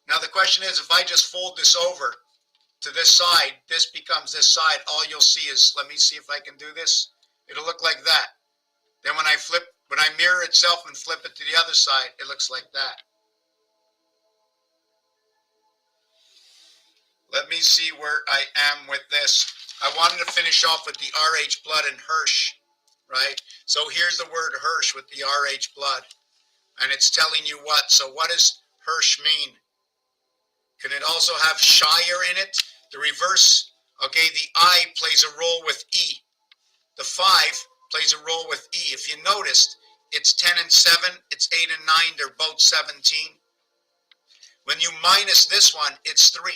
Now the question is, if I just fold this over to this side, this becomes this side, all you'll see is, let me see if I can do this. It'll look like that. Then when I mirror itself and flip it to the other side, it looks like that. Let me see where I am with this. I wanted to finish off with the RH blood and Hirsch, right? So here's the word Hirsch with the RH blood. And it's telling you what? So what does Hirsch mean? Can it also have Shire in it? The reverse, okay, the I plays a role with E. The 5 plays a role with E. If you noticed, it's 10 and 7, it's 8 and 9, they're both 17. When you minus this one, it's 3,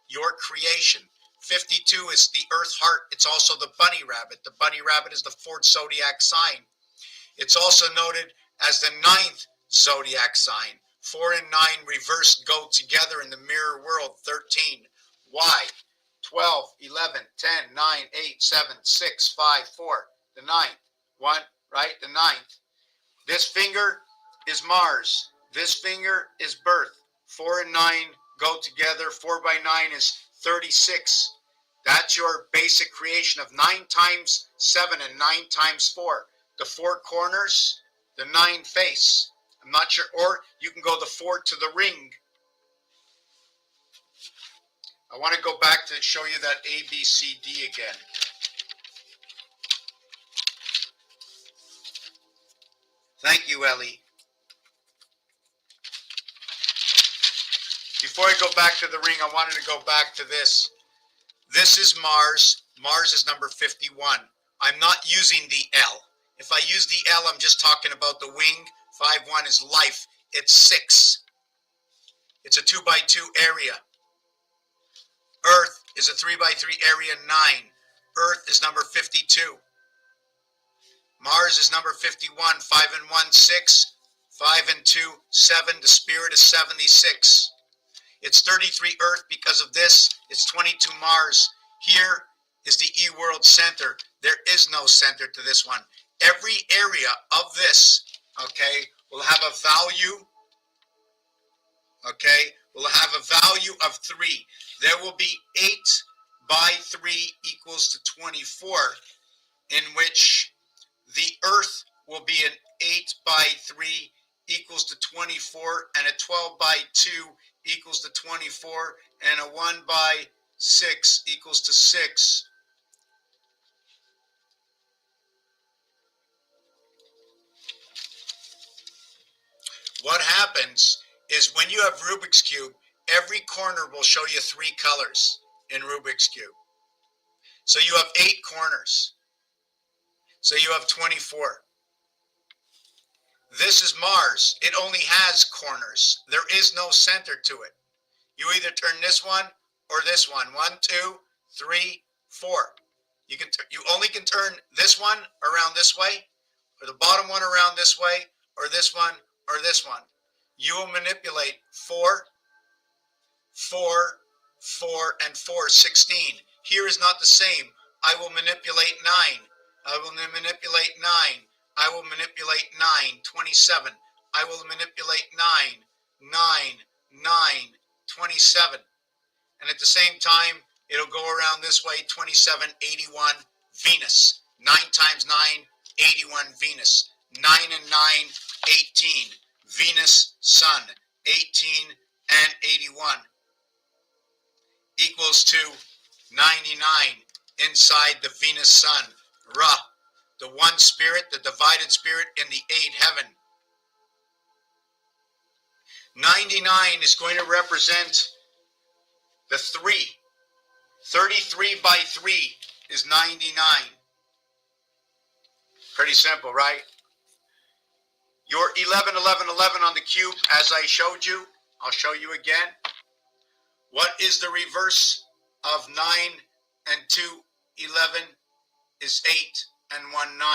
your creation. 52 is the earth heart, it's also the bunny rabbit. The bunny rabbit is the 4th zodiac sign. It's also noted as the 9th zodiac sign. 4 and 9 reversed go together in the mirror world, 13. Why? 12, 11, 10, 9, 8, 7, 6, 5, 4. The 9th. 1, right? The 9th. This finger is Mars. This finger is birth. 4 and 9 go together. 4 by 9 is 36. That's your basic creation of 9 times 7 and 9 times 4. The 4 corners, the 9 face. I'm not sure, or you can go the 4 to the ring. I want to go back to show you that A, B, C, D again. Thank you, Ellie. Before I go back to the ring, I wanted to go back to this. This is Mars. Mars is number 51. I'm not using the L. If I use the L, I'm just talking about the wing. 5-1 is life. It's 6. It's a 2x2 area. Earth is a 3x3 area, 9. Earth is number 52. Mars is number 51. 5 and 1, 6. 5 and 2, 7. The spirit is 76. It's 33 Earth because of this. It's 22 Mars. Here is the E-world center. There is no center to this one. Every area of this, okay, will have a value, okay, will have a value of 3. There will be 8 by 3 equals to 24, in which the Earth will be an 8 by 3 equals to 24, and a 12 by 2 equals to 24, and a 1 by 6 equals to 6. What happens is when you have Rubik's Cube, every corner will show you 3 colors in Rubik's Cube. So you have 8 corners. So you have 24. This is Mars. It only has corners. There is no center to it. You either turn this one or this one. 1, 2, 3, 4. You only can turn this one around this way, or the bottom one around this way, or this one, or this one. You will manipulate 4, 4, 4, and 4, 16. Here is not the same. I will manipulate 9. I will manipulate 9. I will manipulate 9, 27. I will manipulate 9, 9, 9, 27. And at the same time, it'll go around this way, 27, 81, Venus. 9 times 9, 81, Venus. 9 and 9, 18. Venus, Sun. 18 and 81 equals to 99 inside the Venus Sun. Ra, the one spirit, the divided spirit in the 8 heaven. 99 is going to represent the 3. 33 by 3 is 99. Pretty simple, right? Your 11, 11, 11 on the cube, as I showed you, I'll show you again. What is the reverse of 9 and 2, 11 is 8 and 1, 9.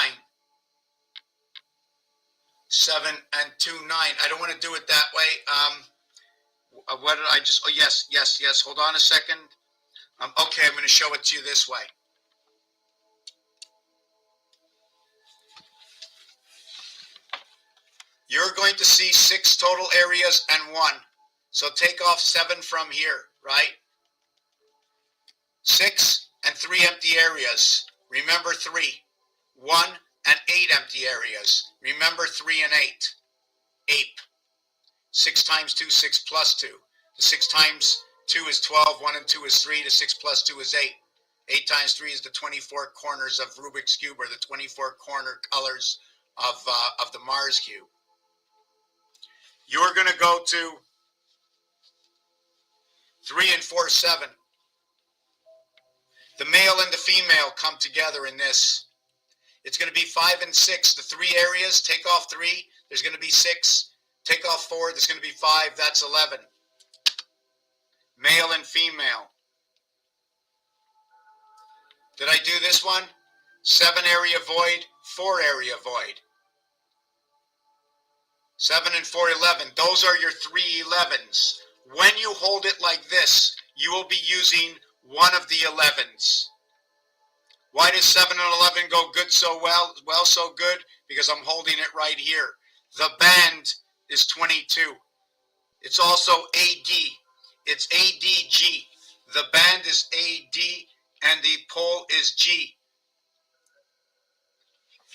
7 and 2, 9. I don't want to do it that way. What did I just, oh yes, yes, yes, hold on a second. Okay, I'm going to show it to you this way. You're going to see 6 total areas and 1. So take off 7 from here, right? 6 and 3 empty areas. Remember 3. 1 and 8 empty areas. Remember 3 and 8. 8. 6 times 2, 6 plus 2. The 6 times 2 is 12. 1 and 2 is 3. The 6 plus 2 is 8. 8 times 3 is the 24 corners of Rubik's Cube, or the 24 corner colors of the Mars Cube. You're going to go to 3 and 4, 7. The male and the female come together in this. It's going to be 5 and 6. The 3 areas, take off 3. There's going to be 6. Take off 4. There's going to be 5. That's 11. Male and female. Did I do this one? 7 area void, 4 area void. 7 and 4, 11. Those are your 3 11s. When you hold it like this, you will be using one of the 11s. Why does 7 and 11 go good so well? Well, so good because I'm holding it right here. The band is 22. It's also AD. It's ADG. The band is AD. and the pole is G.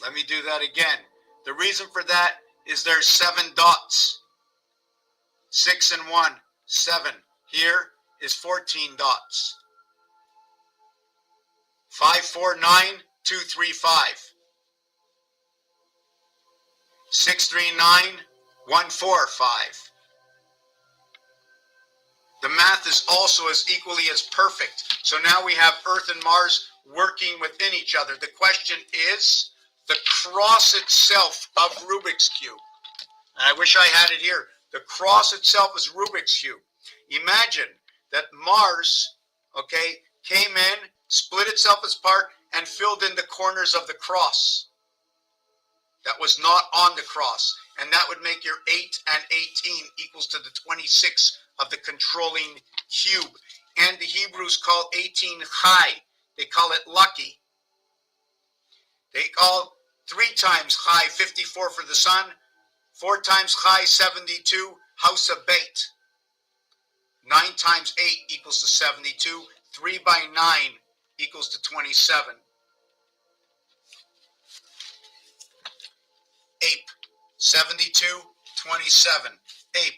Let me do that again. The reason for that is there's 7 dots. 6 and 1, 7. Here is 14 dots. 5, 4, 9, 2, 3, 5. 6, 3, 9, 1, 4, 5. The math is also as equally as perfect. So now we have Earth and Mars working within each other. The question is the cross itself of Rubik's Cube. And I wish I had it here. The cross itself is Rubik's Cube. Imagine that Mars, okay, came in, split itself apart, and filled in the corners of the cross that was not on the cross. And that would make your 8 and 18 equals to the 26 of the controlling cube. And the Hebrews call 18 chai. They call it lucky. They call 3 times chai 54 for the sun, 4 times chai 72, house of bait. 9 times 8 equals to 72. 3 by 9 equals to 27. Ape. 72, 27. Ape.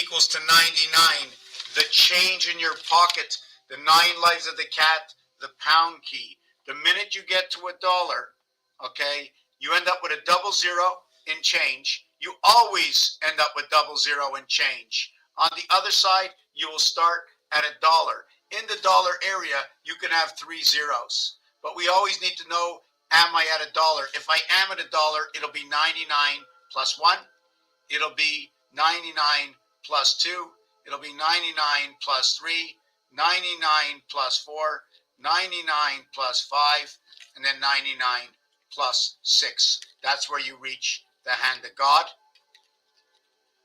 Equals to 99. The change in your pocket, the 9 lives of the cat, the pound key. The minute you get to $1, okay, you end up with a 00 in change. You always end up with 00 in change. On the other side, you will start at $1. In the dollar area, you can have 3 zeros. But we always need to know, am I at $1? If I am at $1, it'll be 99 plus 1. It'll be 99 plus 2. It'll be 99 plus 3. 99 plus 4. 99 plus 5. And then 99 plus 6. That's where you reach the hand of God.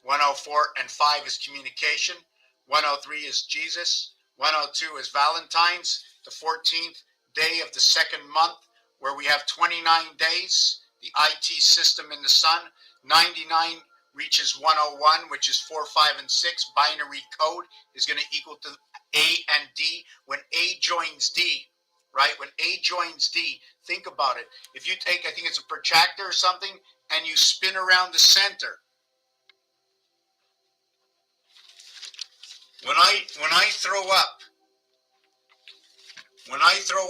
104 and 5 is communication. 103 is Jesus. 102 is Valentine's, the 14th day of the 2nd month, where we have 29 days. The IT system in the sun. 99 reaches 101, which is 4, 5, and 6. Binary code is going to equal to A and D. When A joins D, right? When A joins D, think about it. If you take, I think it's a protractor or something, and you spin around the center. When I throw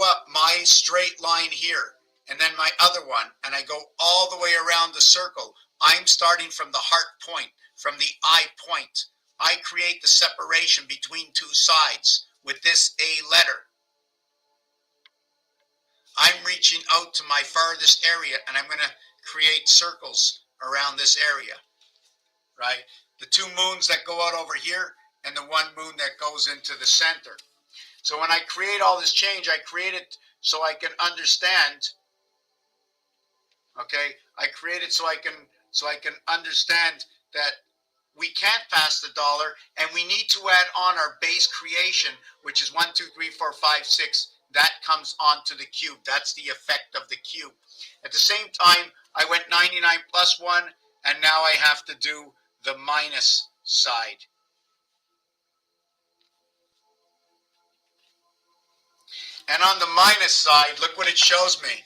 up my straight line here, and then my other one, and I go all the way around the circle, I'm starting from the heart point, from the eye point. I create the separation between 2 sides with this A letter. I'm reaching out to my farthest area, and I'm going to create circles around this area, right? The 2 moons that go out over here, and the 1 moon that goes into the center. So when I create all this change, I create it so I can understand. Okay, I create it so I can understand that we can't pass the $, and we need to add on our base creation, which is 1, 2, 3, 4, 5, 6. That comes onto the cube. That's the effect of the cube. At the same time, I went 99 plus 1, and now I have to do the minus side. And on the minus side, look what it shows me.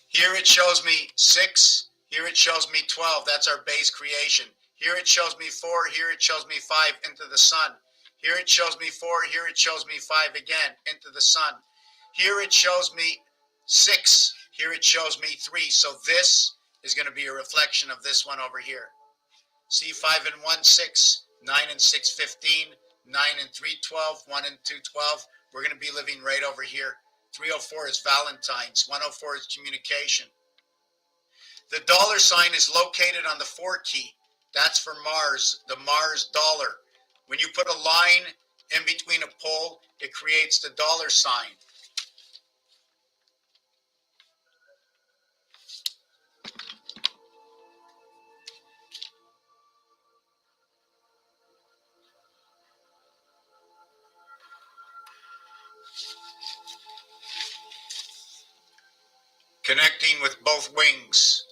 Here it shows me 6. Here it shows me 12. That's our base creation. Here it shows me 4. Here it shows me 5 into the sun. Here it shows me 4. Here it shows me 5 again into the sun. Here it shows me 6. Here it shows me 3. So this is going to be a reflection of this one over here. See, 5 and 1, 6. 9 and 6, 15. 9 and 3, 12. 1 and 2, 12. We're going to be living right over here. 304 is Valentine's. 104 is communication. The $sign is located on the 4 key. That's for Mars, the Mars dollar. When you put a line in between a pole, it creates the $sign. Connecting with both wings.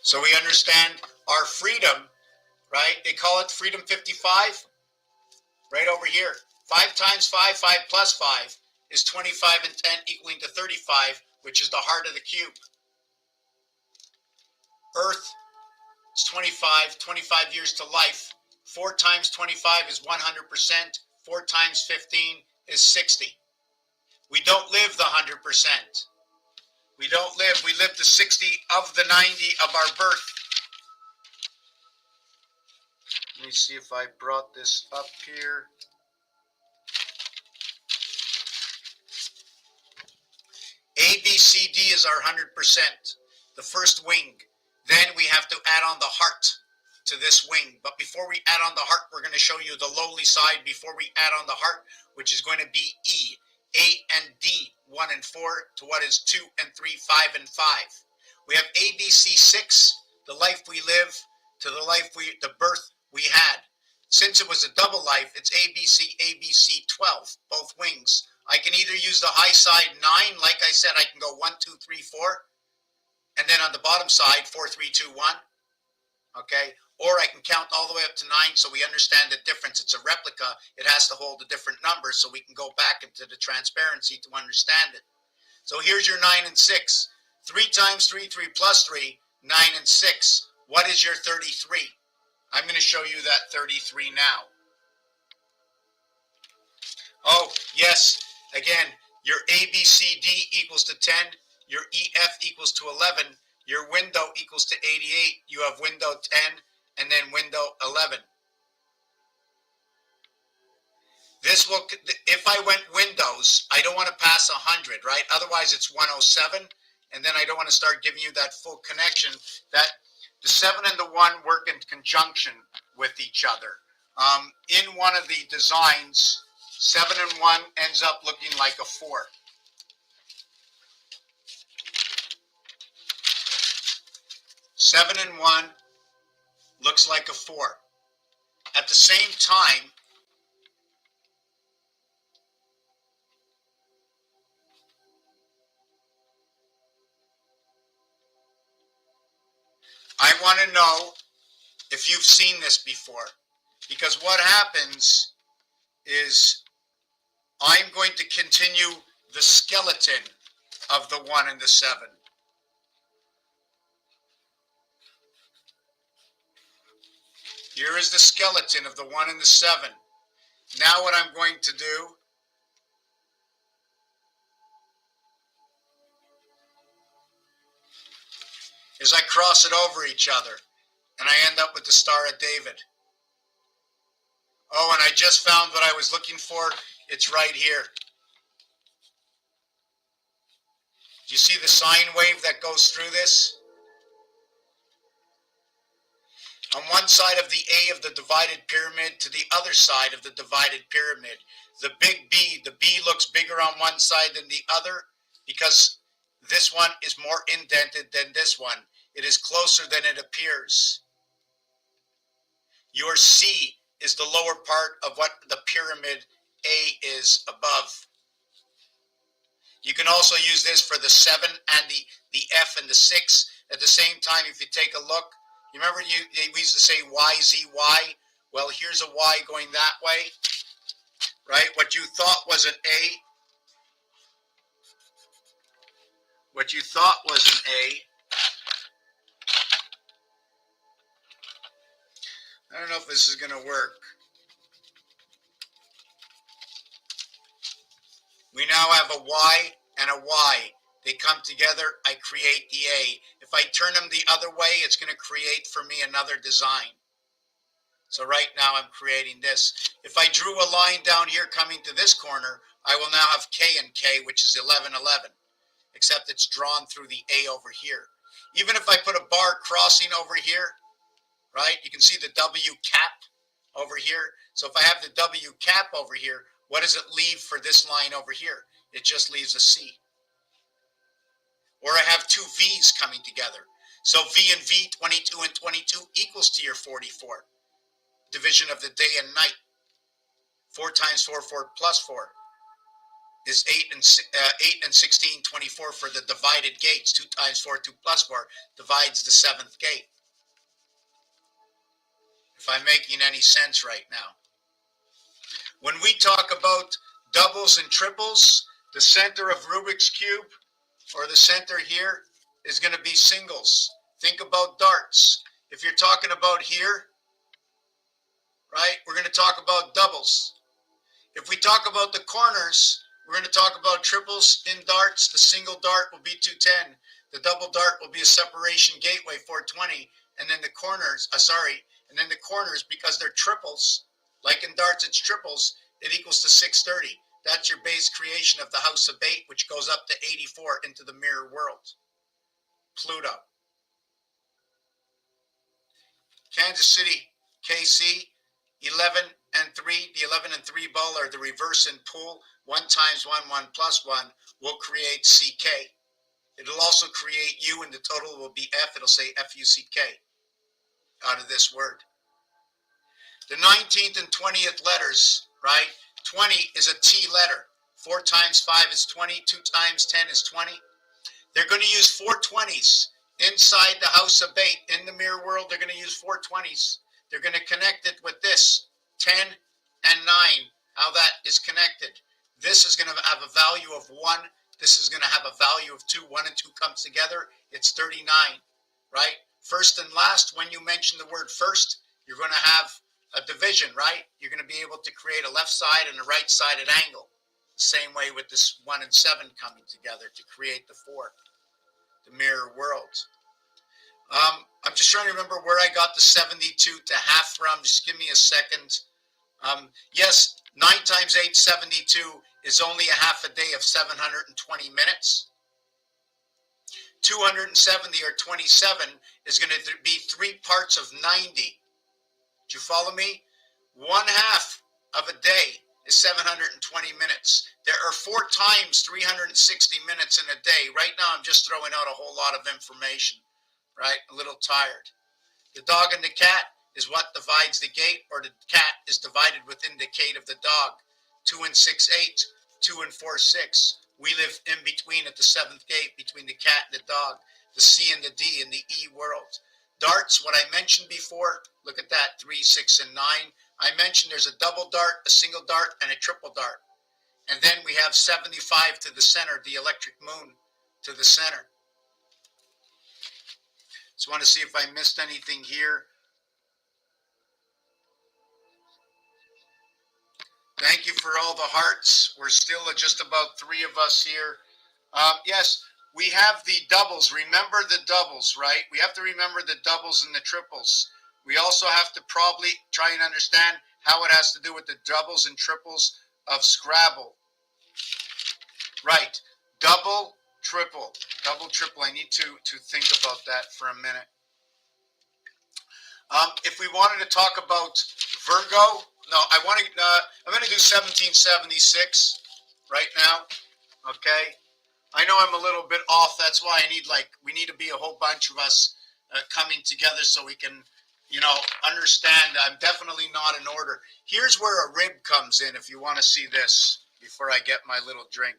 So we understand our freedom, right? They call it Freedom 55, right over here. 5 times 5, 5 plus 5 is 25 and 10 equaling to 35, which is the heart of the cube. Earth is 25, 25 years to life. 4 times 25 is 100%. 4 times 15 is 60. We don't live the 100%. We don't live. We live the 60 of the 90 of our birth. Let me see if I brought this up here. A, B, C, D is our 100%, the first wing. Then we have to add on the heart to this wing. But before we add on the heart, we're going to show you the lowly side before we add on the heart, which is going to be E. A and D, 1 and 4, to what is 2 and 3, 5 and 5. We have A, B, C, 6, the life we live, to the birth we had. Since it was a double life, it's ABC, 12, both wings. I can either use the high side 9, like I said, I can go 1, 2, 3, 4, and then on the bottom side, 4, 3, 2, 1, okay? Or I can count all the way up to 9 so we understand the difference. It's a replica. It has to hold a different number so we can go back into the transparency to understand it. So here's your 9 and 6. 3 times 3, 3 plus 3, 9 and 6. What is your 33? I'm going to show you that 33 now. Oh, yes. Again, your ABCD equals to 10. Your EF equals to 11. Your window equals to 88. You have window 10 and then window 11. This will, if I went windows, I don't want to pass 100, right? Otherwise, it's 107. And then I don't want to start giving you that full connection that the 7 and the 1 work in conjunction with each other. In one of the designs, 7 and 1 ends up looking like a 4. Seven and 1 looks like a 4. At the same time, I want to know if you've seen this before. Because what happens is I'm going to continue the skeleton of the 1 and the 7. Here is the skeleton of the 1 and the 7. Now what I'm going to do is I cross it over each other, and I end up with the Star of David. Oh, and I just found what I was looking for. It's right here. Do you see the sine wave that goes through this? On one side of the A of the divided pyramid to the other side of the divided pyramid. The big B, the B looks bigger on one side than the other because this one is more indented than this one. It is closer than it appears. Your C is the lower part of what the pyramid A is above. You can also use this for the 7 and the F and the 6. At the same time, if you take a look, you remember we used to say YZY? Well, here's a Y going that way, right? What you thought was an A, what you thought was an A, I don't know if this is going to work. We now have a Y and a Y. They come together, I create the A. If I turn them the other way, it's going to create for me another design. So right now I'm creating this. If I drew a line down here coming to this corner, I will now have K and K, which is 11, 11, except it's drawn through the A over here. Even if I put a bar crossing over here, right, you can see the W cap over here. So if I have the W cap over here, what does it leave for this line over here? It just leaves a C. Or I have two V's coming together. So V and V, 22 and 22 equals to your 44. Division of the day and night. 4 times 4, 4 plus 4 is 8 and 16, 24 for the divided gates. 2 times 4, 2 plus 4 divides the 7th gate. if I'm making any sense right now. When we talk about doubles and triples, the center of Rubik's Cube, or the center here, is going to be singles. Think about darts. If you're talking about here, right, we're going to talk about doubles. If we talk about the corners, we're going to talk about triples in darts. The single dart will be 210. The double dart will be a separation gateway 420. And then the corners, and then the corners, because they're triples, like in darts it's triples, it equals to 630. That's your base creation of the house of 8, which goes up to 84 into the mirror world. Pluto. Kansas City, KC, 11 and 3. The 11 and 3 ball are the reverse in pool. 1 times 1, 1 plus 1 will create CK. It'll also create U, and the total will be F. It'll say FUCK out of this word. The 19th and 20th letters, right? 20 is a T letter. 4 times 5 is 20. 2 times 10 is 20. They're going to use 420s inside the house of 8. In the mirror world, they're going to use 420s. They're going to connect it with this, 10 and 9, how that is connected. This is going to have a value of 1. This is going to have a value of 2. 1 and 2 comes together. It's 39, right? First and last, when you mention the word first, you're going to have a division, right? You're going to be able to create a left side and a right-sided angle. Same way with this 1 and 7 coming together to create the 4, the mirror world. I'm just trying to remember where I got the 72 to half from. Just give me a second. Yes, 9 times 8, 72 is only a half a day of 720 minutes. 270 or 27 is going to be 3 parts of 90. Did you follow me? 1 half of a day is 720 minutes. There are 4 times 360 minutes in a day. Right now, I'm just throwing out a whole lot of information, right? A little tired. The dog and the cat is what divides the gate, or the cat is divided within the gate of the dog. 2 and 6, 8. 2 and 4, 6. We live in between at the 7th gate between the cat and the dog, the C and the D in the E world. Darts, what I mentioned before, look at that, 3, 6, and 9. I mentioned there's a double dart, a single dart, and a triple dart. And then we have 75 to the center, the electric moon to the center. Just want to see if I missed anything here. Thank you for all the hearts. We're still just about 3 of us here. Yes, we have the doubles. Remember the doubles, right? We have to remember the doubles and the triples. We also have to probably try and understand how it has to do with the doubles and triples of Scrabble. Right. Double, triple. Double, triple. I need to think about that for a minute. If we wanted to talk about Virgo, no, I'm going to do 1776 right now. Okay. I know I'm a little bit off. That's why we need to be a whole bunch of us coming together so we can, understand. I'm definitely not in order. Here's where a rib comes in if you want to see this before I get my little drink.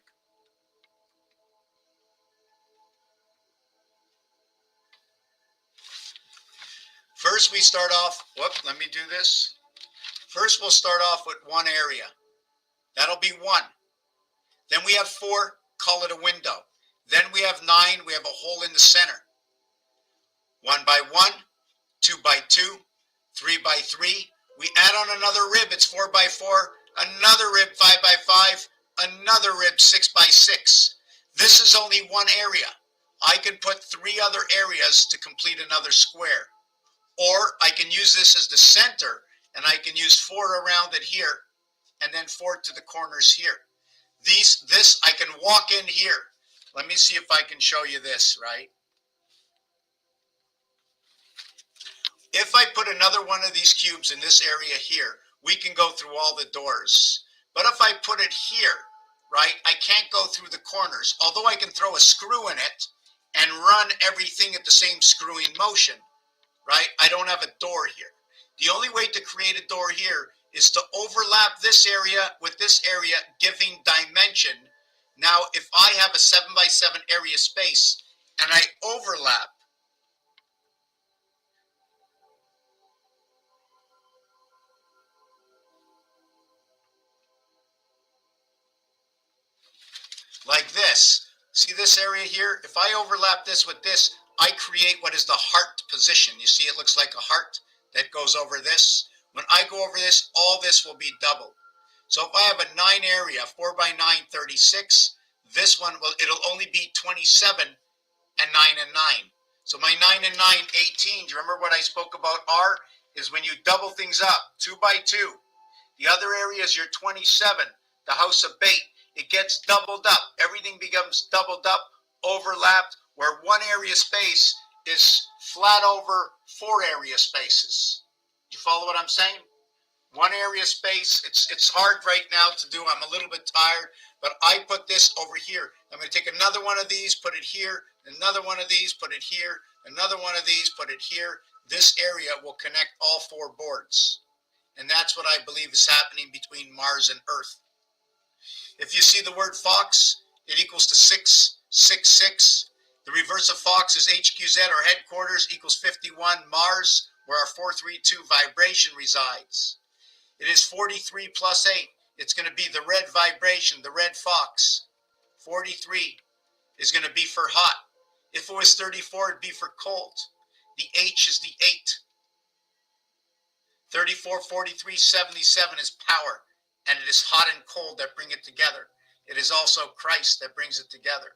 First we start off, let me do this. First we'll start off with 1 area. That'll be 1. Then we have 4, call it a window. Then we have 9, we have a hole in the center. 1 by 1, 2 by 2, 3 by 3. We add on another rib, it's 4 by 4, another rib 5 by 5, another rib 6 by 6. This is only 1 area. I can put 3 other areas to complete another square. Or I can use this as the center, and I can use 4 around it here, and then 4 to the corners here. This I can walk in here. Let me see if I can show you this, right? If I put another one of these cubes in this area here, we can go through all the doors. But if I put it here, right, I can't go through the corners, although I can throw a screw in it and run everything at the same screwing motion, right? I don't have a door here. The only way to create a door here is to overlap this area with this area, giving dimension. Now, if I have a 7 by 7 area space and I overlap like this. See this area here? If I overlap this with this, I create what is the heart position. You see it looks like a heart that goes over this. When I go over this, all this will be double. So if I have a 9 area, 4 by 9, 36, this one it'll only be 27 and 9 and 9. So my 9 and 9, 18. Do you remember what I spoke about R? Is when you double things up, 2 by 2. The other area is your 27, the house of bait. It gets doubled up. Everything becomes doubled up, overlapped, where one area space is flat over 4 area spaces. Do you follow what I'm saying? One area space, it's hard right now to do. I'm a little bit tired, but I put this over here. I'm going to take another one of these, put it here, another one of these, put it here, another one of these, put it here. This area will connect all 4 boards. And that's what I believe is happening between Mars and Earth. If you see the word Fox, it equals to 666. The reverse of Fox is HQZ, or headquarters, equals 51 Mars, where our 432 vibration resides. It is 43 plus 8. It's going to be the red vibration, the red fox. 43 is going to be for hot. If it was 34, it'd be for cold. The H is the 8. 34, 43, 77 is power. And it is hot and cold that bring it together. It is also Christ that brings it together.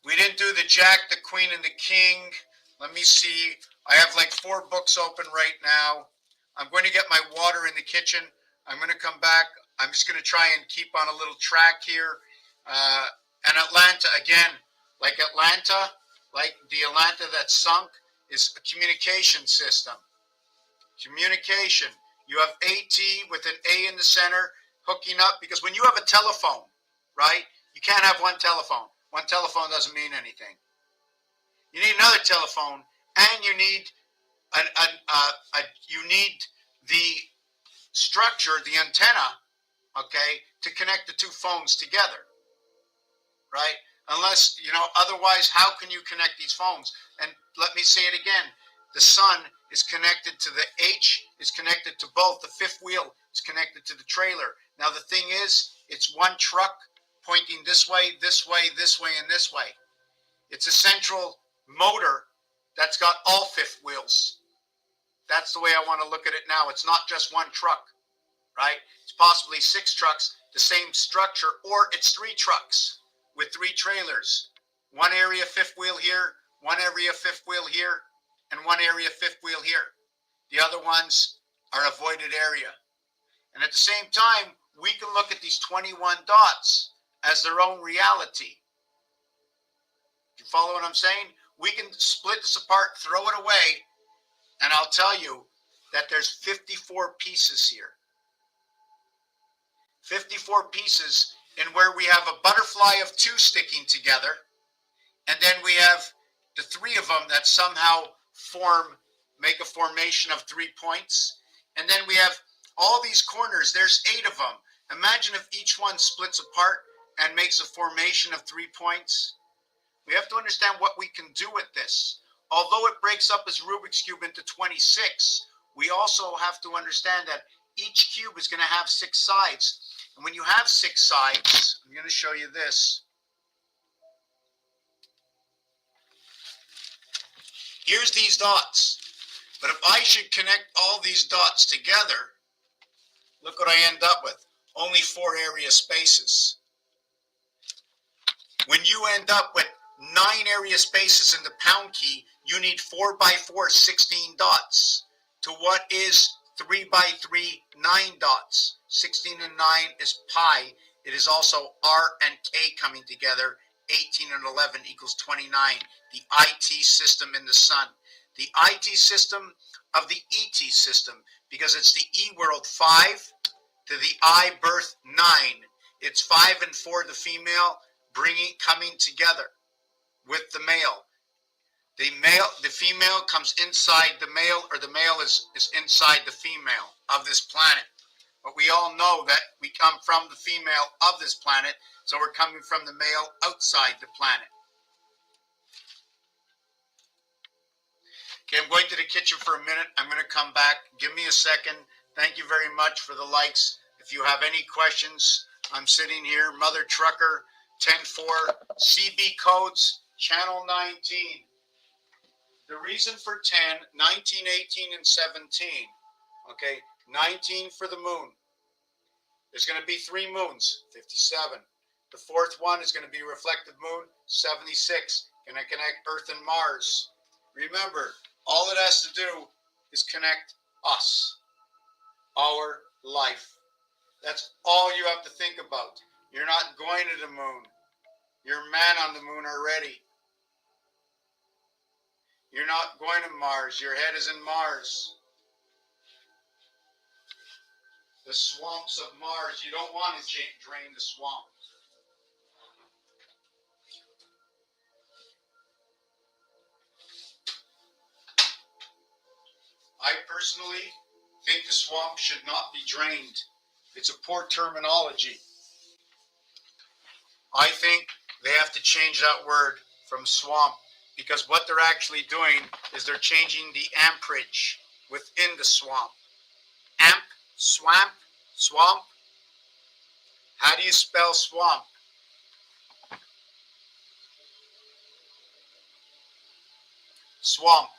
We didn't do the Jack, the Queen, and the King. Let me see. I have like 4 books open right now. I'm going to get my water in the kitchen. I'm going to come back. I'm just going to try and keep on a little track here. And Atlanta, again, like the Atlanta that sunk, is a communication system. Communication. You have AT with an A in the center, hooking up, because when you have a telephone, right, you can't have one telephone. One telephone doesn't mean anything. You need another telephone, and you need the structure, the antenna, okay, to connect the 2 phones together, right? Unless, otherwise, how can you connect these phones? And let me say it again. The sun is connected to the H, is connected to both. The 5th wheel is connected to the trailer. Now, the thing is, it's one truck pointing this way, this way, this way, and this way. It's a central motor that's got all 5th wheels. That's the way I want to look at it now. It's not just one truck, right? It's possibly 6 trucks, the same structure, or it's 3 trucks with 3 trailers. One area 5th wheel here, one area 5th wheel here, and one area 5th wheel here. The other ones are avoided area. And at the same time, we can look at these 21 dots as their own reality. You follow what I'm saying? We can split this apart, throw it away, and I'll tell you that there's 54 pieces here. 54 pieces in where we have a butterfly of 2 sticking together, and then we have the 3 of them that somehow make a formation of 3 points, and then we have all these corners. There's 8 of them. Imagine if each one splits apart and makes a formation of 3 points. We have to understand what we can do with this. Although it breaks up as Rubik's Cube into 26, we also have to understand that each cube is going to have 6 sides. And when you have 6 sides, I'm going to show you this. Here's these dots. But if I should connect all these dots together, look what I end up with. Only 4 area spaces. When you end up with 9 area spaces in the pound key, you need 4 by 4, 16 dots. To what is 3 by 3, 9 dots. 16 and 9 is pi. It is also R and K coming together. 18 and 11 equals 29. The IT system in the sun. The IT system of the ET system, because it's the E world 5 to the I birth 9. It's 5 and 4, the female, coming together with the male. The female comes inside the male, or the male is inside the female of this planet. But we all know that we come from the female of this planet, so we're coming from the male outside the planet. Okay, I'm going to the kitchen for a minute. I'm going to come back. Give me a second. Thank you very much for the likes. If If you have any questions, I'm sitting here, Mother Trucker, 10-4, CB codes, channel 19. The reason for 10, 19, 18, and 17. Okay, 19 for the moon. There's going to be 3 moons, 57. The 4th one is going to be reflective moon, 76. Going to connect Earth and Mars. Remember, all it has to do is connect us, our life. That's all you have to think about. You're not going to the moon. You're a man on the moon already. You're not going to Mars. Your head is in Mars. The swamps of Mars. You don't want to drain the swamp. I personally think the swamp should not be drained. It's a poor terminology. I think they have to change that word from swamp, because what they're actually doing is they're changing the amperage within the swamp. Amp, swamp, swamp. How do you spell swamp? Swamp.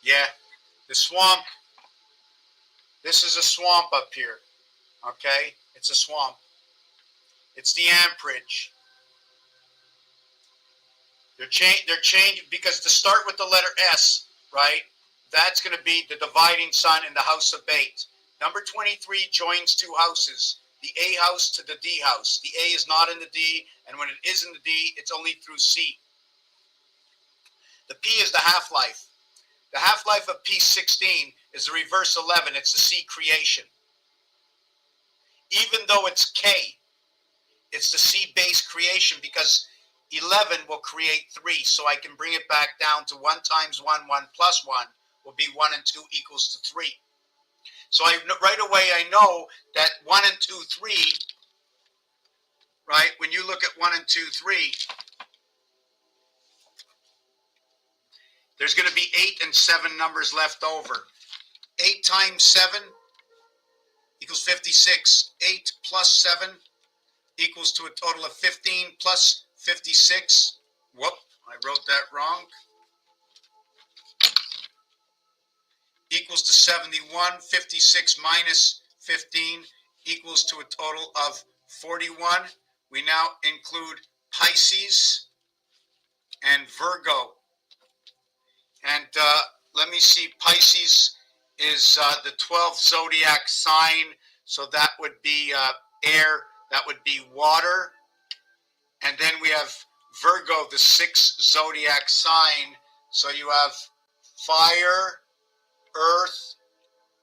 Yeah, the swamp. This is a swamp up here. Okay? It's a swamp. It's the amperage. They're changing because to start with the letter S, right? That's going to be the dividing sign in the house of Bate. Number 23 joins 2 houses. The A house to the D house. The A is not in the D, and when it is in the D, it's only through C. The P is the half-life. The half-life of P16 is the reverse 11. It's the C creation. Even though it's K, it's the C base creation, because 11 will create 3. So I can bring it back down to 1 times 1, 1 plus 1 will be 1 and 2 equals to 3. So right away I know that 1 and 2, 3, right? When you look at 1 and 2, 3, there's going to be 8 and 7 numbers left over. 8 times 7 equals 56. 8 plus 7 equals to a total of 15 plus 56. Whoop, I wrote that wrong. Equals to 71. 56 minus 15 equals to a total of 41. We now include Pisces and Virgo. And let me see, Pisces is the 12th zodiac sign, so that would be air, that would be water. And then we have Virgo, the 6th zodiac sign, so you have fire, earth,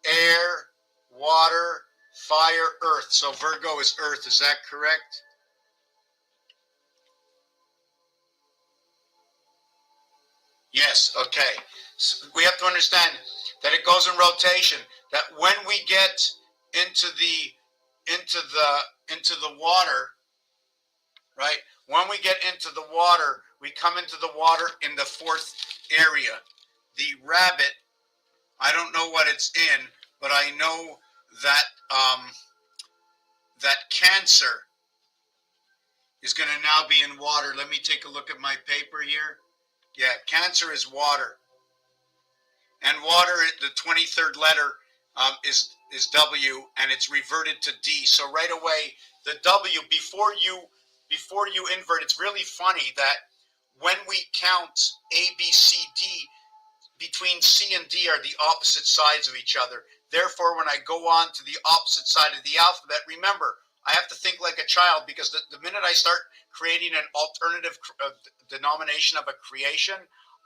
air, water, fire, earth. So Virgo is earth, is that correct? Yes, okay. So we have to understand that it goes in rotation. That when we get into the water, right? When we get into the water, we come into the water in the 4th area. The rabbit, I don't know what it's in, but I know that that Cancer is going to now be in water. Let me take a look at my paper here. Yeah, Cancer is water. And water, the 23rd letter is W, and it's reverted to D. So right away, the W, before you invert, it's really funny that when we count A, B, C, D, between C and D are the opposite sides of each other. Therefore, when I go on to the opposite side of the alphabet, remember, I have to think like a child, because the minute I start creating an alternative denomination of a creation,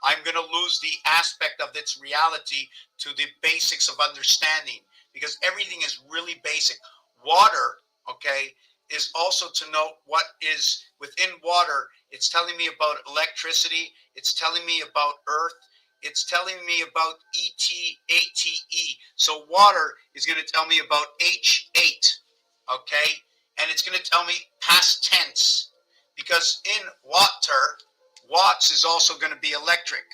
I'm going to lose the aspect of its reality to the basics of understanding, because everything is really basic. Water, okay, is also to note what is within water. It's telling me about electricity. It's telling me about earth. It's telling me about ATE. So water is going to tell me about H8, okay? And it's going to tell me past tense, because in water, watts is also going to be electric.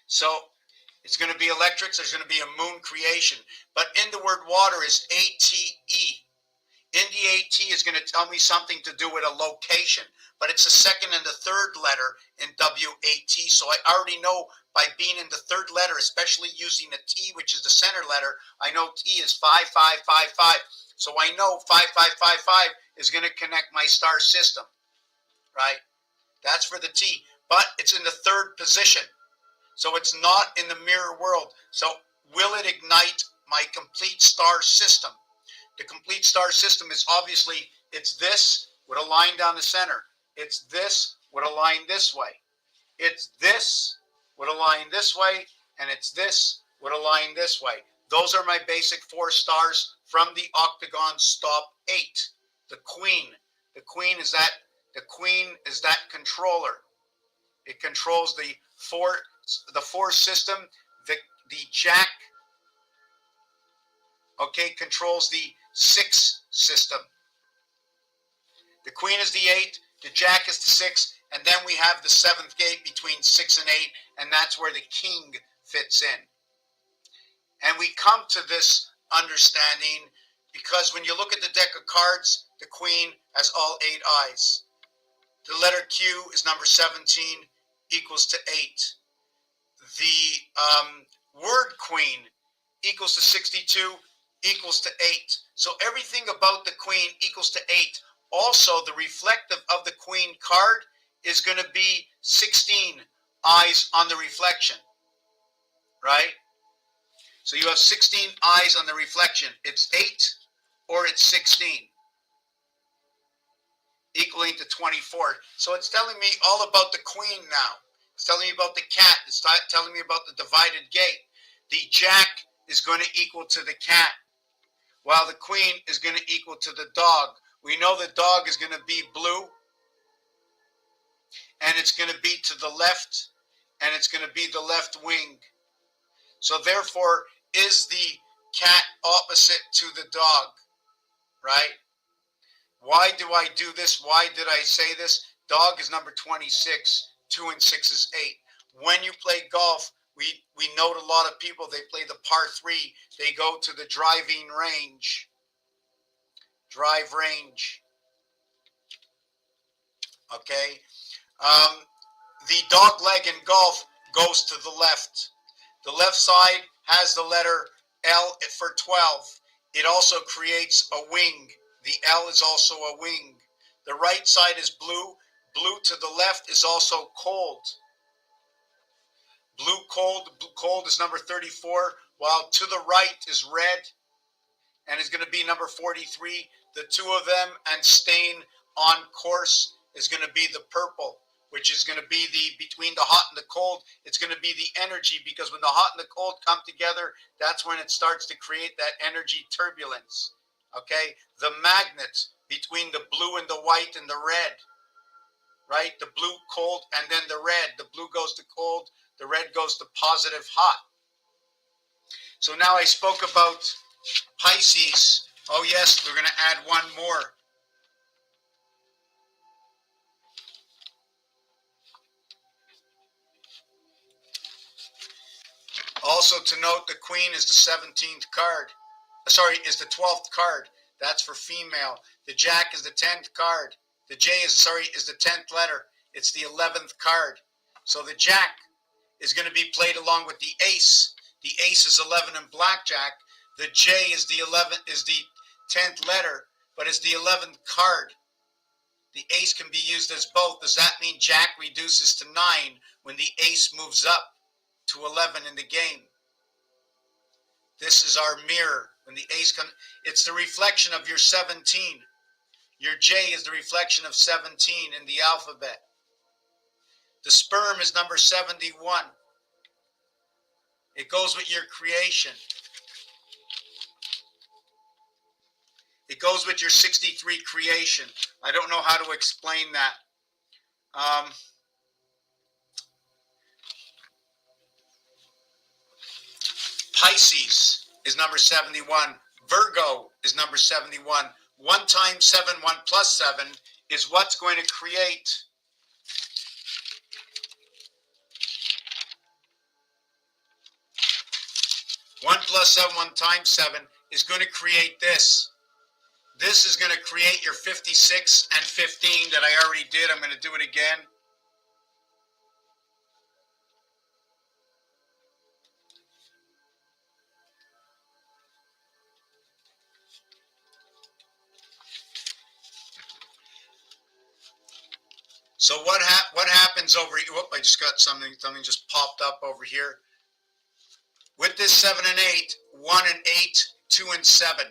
So it's going to be electric, so there's going to be a moon creation. But in the word water is ATE. In the AT is going to tell me something to do with a location, but it's the second and the third letter in WAT. So I already know by being in the third letter, especially using a T, which is the center letter, I know T is 5555. So I know 5555 is going to connect my star system, right? That's for the T, but it's in the third position. So it's not in the mirror world. So will it ignite my complete star system? The complete star system is obviously, it's this with a line down the center. It's this with a line this way. It's this with a line this way, and it's this with a line this way. Those are my basic 4 stars from the octagon stop 8. The queen. The queen is that controller. It controls the four system. The jack, okay, controls the 6 system. The queen is the 8, the jack is the 6, and then we have the 7th gate between 6 and 8, and that's where the king fits in. And we come to this understanding because when you look at the deck of cards, the queen has all 8 eyes. The letter Q is number 17, equals to 8. The word queen equals to 62, equals to 8. So everything about the queen equals to 8. Also, the reflective of the queen card is going to be 16 eyes on the reflection, right? So you have 16 eyes on the reflection. It's 8 or it's 16, equaling to 24. So it's telling me all about the queen now. It's telling me about the cat. It's telling me about the divided gate. The jack is going to equal to the cat, while the queen is going to equal to the dog. We know the dog is going to be blue, and it's going to be to the left, and it's going to be the left wing. So therefore, is the cat opposite to the dog, right? Why do I do this? Why did I say this? Dog is number 26. 2 and 6 is 8. When you play golf, we note a lot of people, they play the par 3. They go to the driving range. Drive range. Okay. The dog leg in golf goes to the left. The left side has the letter L for 12. It also creates a wing. The L is also a wing. The right side is blue. Blue to the left is also cold. Blue cold is number 34, while to the right is red, and is going to be number 43. The two of them and staying on course is going to be the purple, which is going to be between the hot and the cold. It's going to be the energy, because when the hot and the cold come together, that's when it starts to create that energy turbulence. Okay, the magnets between the blue and the white and the red. Right? The blue, cold, and then the red. The blue goes to cold, the red goes to positive, hot. So now I spoke about Pisces. Oh yes, we're going to add one more. Also to note, the queen is the 17th card. Sorry, is the 12th card. That's for female. The jack is the 10th card. The J is the 10th letter. It's the 11th card. So the jack is going to be played along with the ace. The ace is 11 in blackjack. The J is the 10th letter, but it's the 11th card. The ace can be used as both. Does that mean jack reduces to 9 when the ace moves up to 11 in the game? This is our mirror. When the ace comes, it's the reflection of your 17. Your J is the reflection of 17 in the alphabet. The sperm is number 71. It goes with your creation. It goes with your 63 creation. I don't know how to explain that. Pisces is number 71. Virgo is number 71. 1 times 7, 1 plus 7 is what's going to create 1 plus 7, 1 times 7 is going to create this. This is going to create your 56 and 15 that I already did. I'm going to do it again. So what happens over here? Whoop, I just got something just popped up over here. With this 7 and 8, 1 and 8, 2 and 7,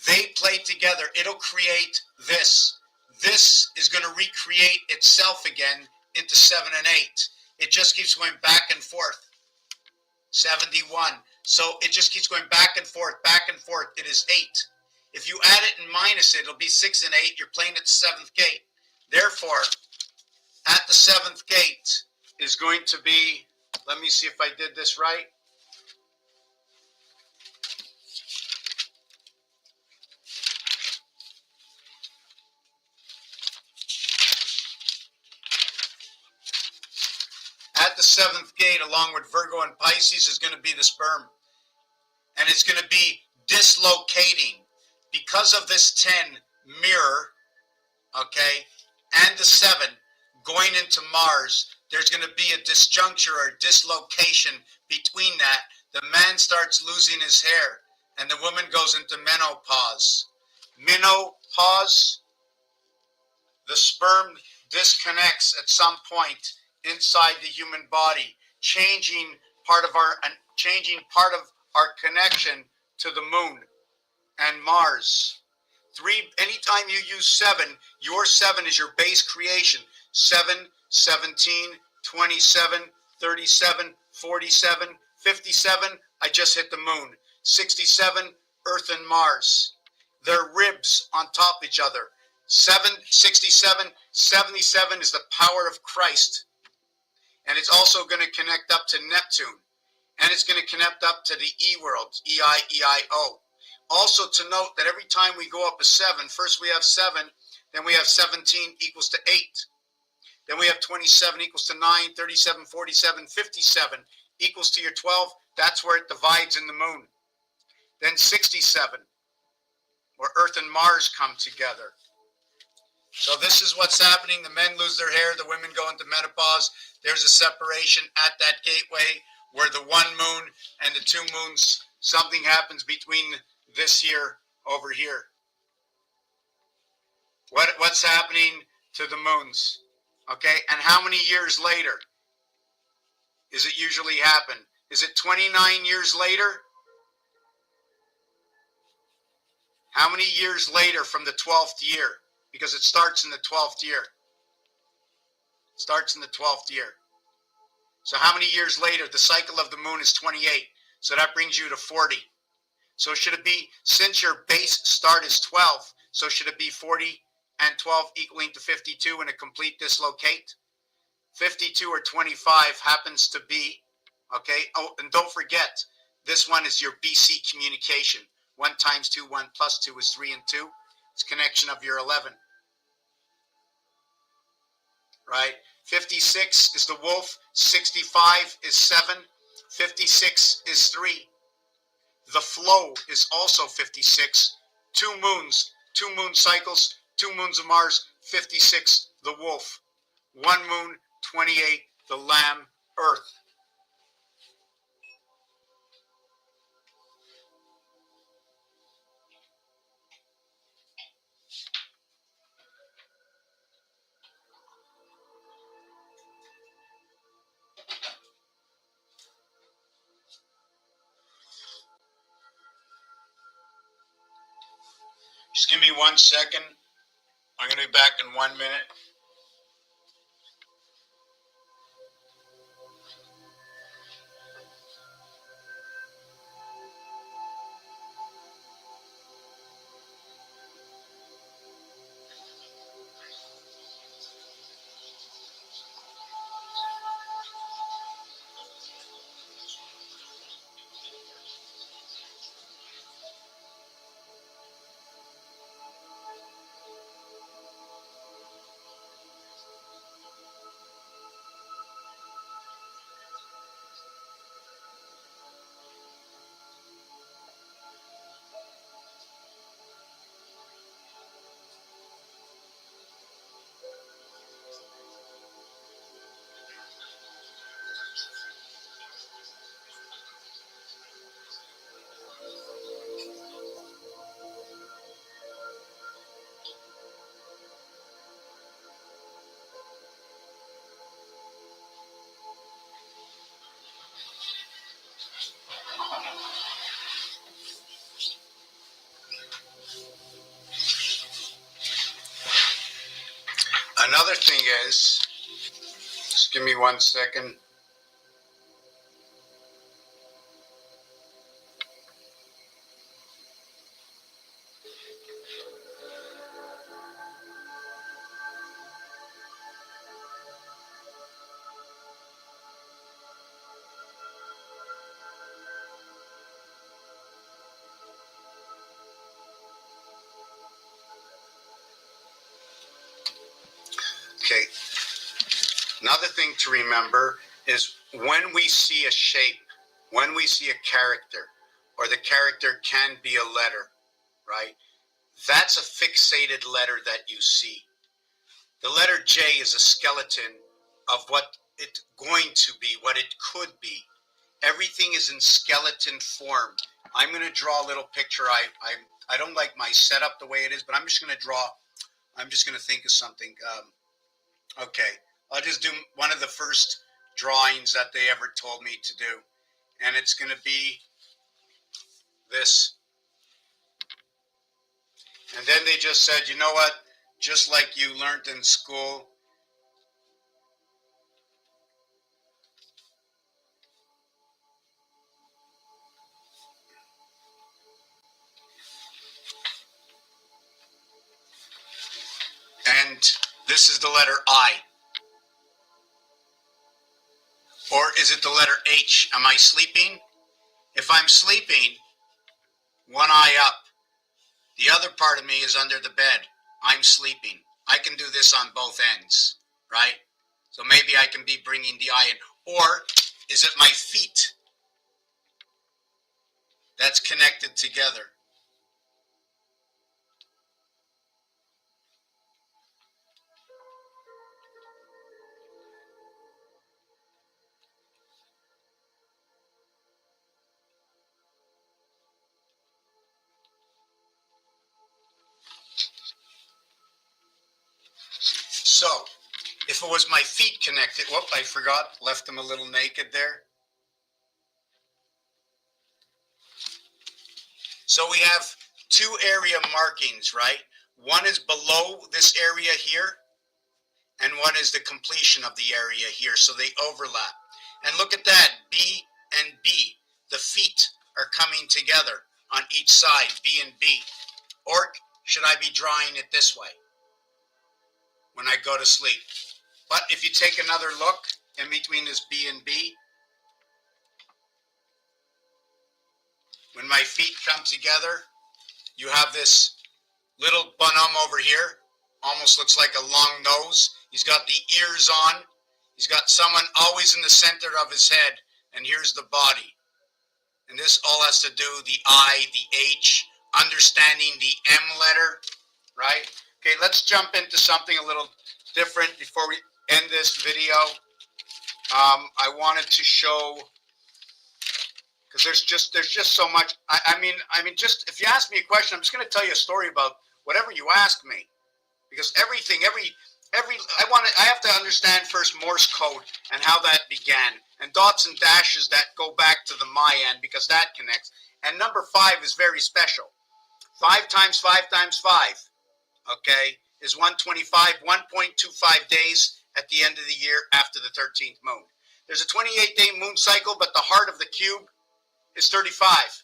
they play together. It'll create this. This is going to recreate itself again into 7 and 8. It just keeps going back and forth. 71. So it just keeps going back and forth, back and forth. It is 8. If you add it and minus it, it'll be 6 and 8. You're playing at the 7th gate. Therefore, at the 7th gate is going to be, let me see if I did this right. At the 7th gate, along with Virgo and Pisces, is going to be the sperm. And it's going to be dislocating. Because of this 10 mirror, okay, and the 7 going into Mars, there's going to be a disjuncture or dislocation between that. The man starts losing his hair, and the woman goes into menopause. Menopause, the sperm disconnects at some point inside the human body, changing part of our connection to the moon and Mars. Anytime you use 7, your 7 is your base creation. 7, 17, 27, 37, 47, 57, I just hit the moon. 67, Earth and Mars. They're ribs on top of each other. 67, 77 is the power of Christ. And it's also going to connect up to Neptune. And it's going to connect up to the E world, E-I-E-I-O. Also to note that every time we go up a 7, first we have 7, then we have 17 equals to 8. Then we have 27 equals to 9, 37, 47, 57 equals to your 12. That's where it divides in the moon. Then 67, where Earth and Mars come together. So this is what's happening. The men lose their hair, the women go into menopause. There's a separation at that gateway where the 1 moon and the 2 moons, something happens between this here over here. What's happening to the moons? Okay, and how many years later is it usually happen? Is it 29 years later? How many years later from the 12th year? Because it starts in the 12th year. It starts in the 12th year. So how many years later? The cycle of the moon is 28. So that brings you to 40. So should it be, since your base start is 12, so should it be 40 and 12 equaling to 52 in a complete dislocate? 52 or 25 happens to be, okay, oh, and don't forget, this one is your BC communication. 1 times 2, 1 plus 2 is 3 and 2. It's connection of your 11. Right? 56 is the wolf, 65 is 7, 56 is 3. The flow is also 56. 2 moons, 2 moon cycles, 2 moons of Mars, 56, the wolf. 1 moon, 28, the lamb, Earth. Just give me 1 second. I'm going to be back in 1 minute. Another thing is, just give me 1 second. Okay. Another thing to remember is when we see a shape, when we see a character, or the character can be a letter, right? That's a fixated letter that you see. The letter J is a skeleton of what it's going to be, what it could be. Everything is in skeleton form. I'm going to draw a little picture. I don't like my setup the way it is, but I'm just going to draw. I'm just going to think of something. Okay, I'll just do one of the first drawings that they ever told me to do. And it's going to be this. And then they just said, you know what? Just like you learned in school, and this is the letter I. Or is it the letter H? Am I sleeping? If I'm sleeping, one eye up. The other part of me is under the bed. I'm sleeping. I can do this on both ends, right? So maybe I can be bringing the eye in. Or is it my feet that's connected together? So, if it was my feet connected, whoop, I forgot, left them a little naked there. So we have two area markings, right? One is below this area here, and one is the completion of the area here, so they overlap. And look at that, B and B. The feet are coming together on each side, B and B. Or should I be drawing it this way when I go to sleep? But if you take another look in between this B and B, when my feet come together, you have this little bonhomme over here, almost looks like a long nose. He's got the ears on. He's got someone always in the center of his head, and here's the body. And this all has to do the I, the H, understanding the M letter, right? Okay, let's jump into something a little different before we end this video. I wanted to show, because there's just so much. I mean, just if you ask me a question, I'm just going to tell you a story about whatever you ask me, because everything, I have to understand first Morse code and how that began, and dots and dashes that go back to the Mayan, because that connects. And number 5 is very special. 5 times 5 times 5. Okay, is 125, 1.25 days at the end of the year after the 13th moon. There's a 28-day moon cycle, but the heart of the cube is 35.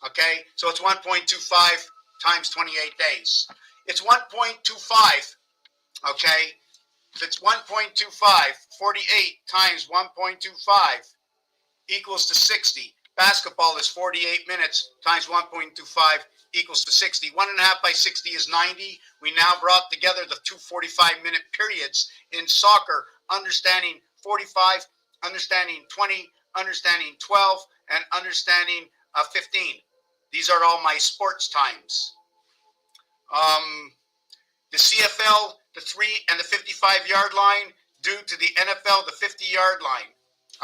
Okay, so it's 1.25 times 28 days. It's 1.25, okay? If it's 1.25, 48 times 1.25 equals to 60. Basketball is 48 minutes times 1.25 equals to 60. 1.5 by 60 is 90. We now brought together the two 45-minute periods in soccer, understanding 45, understanding 20, understanding 12, and understanding 15. These are all my sports times. The CFL, the 3 and the 55-yard line, due to the NFL, the 50-yard line.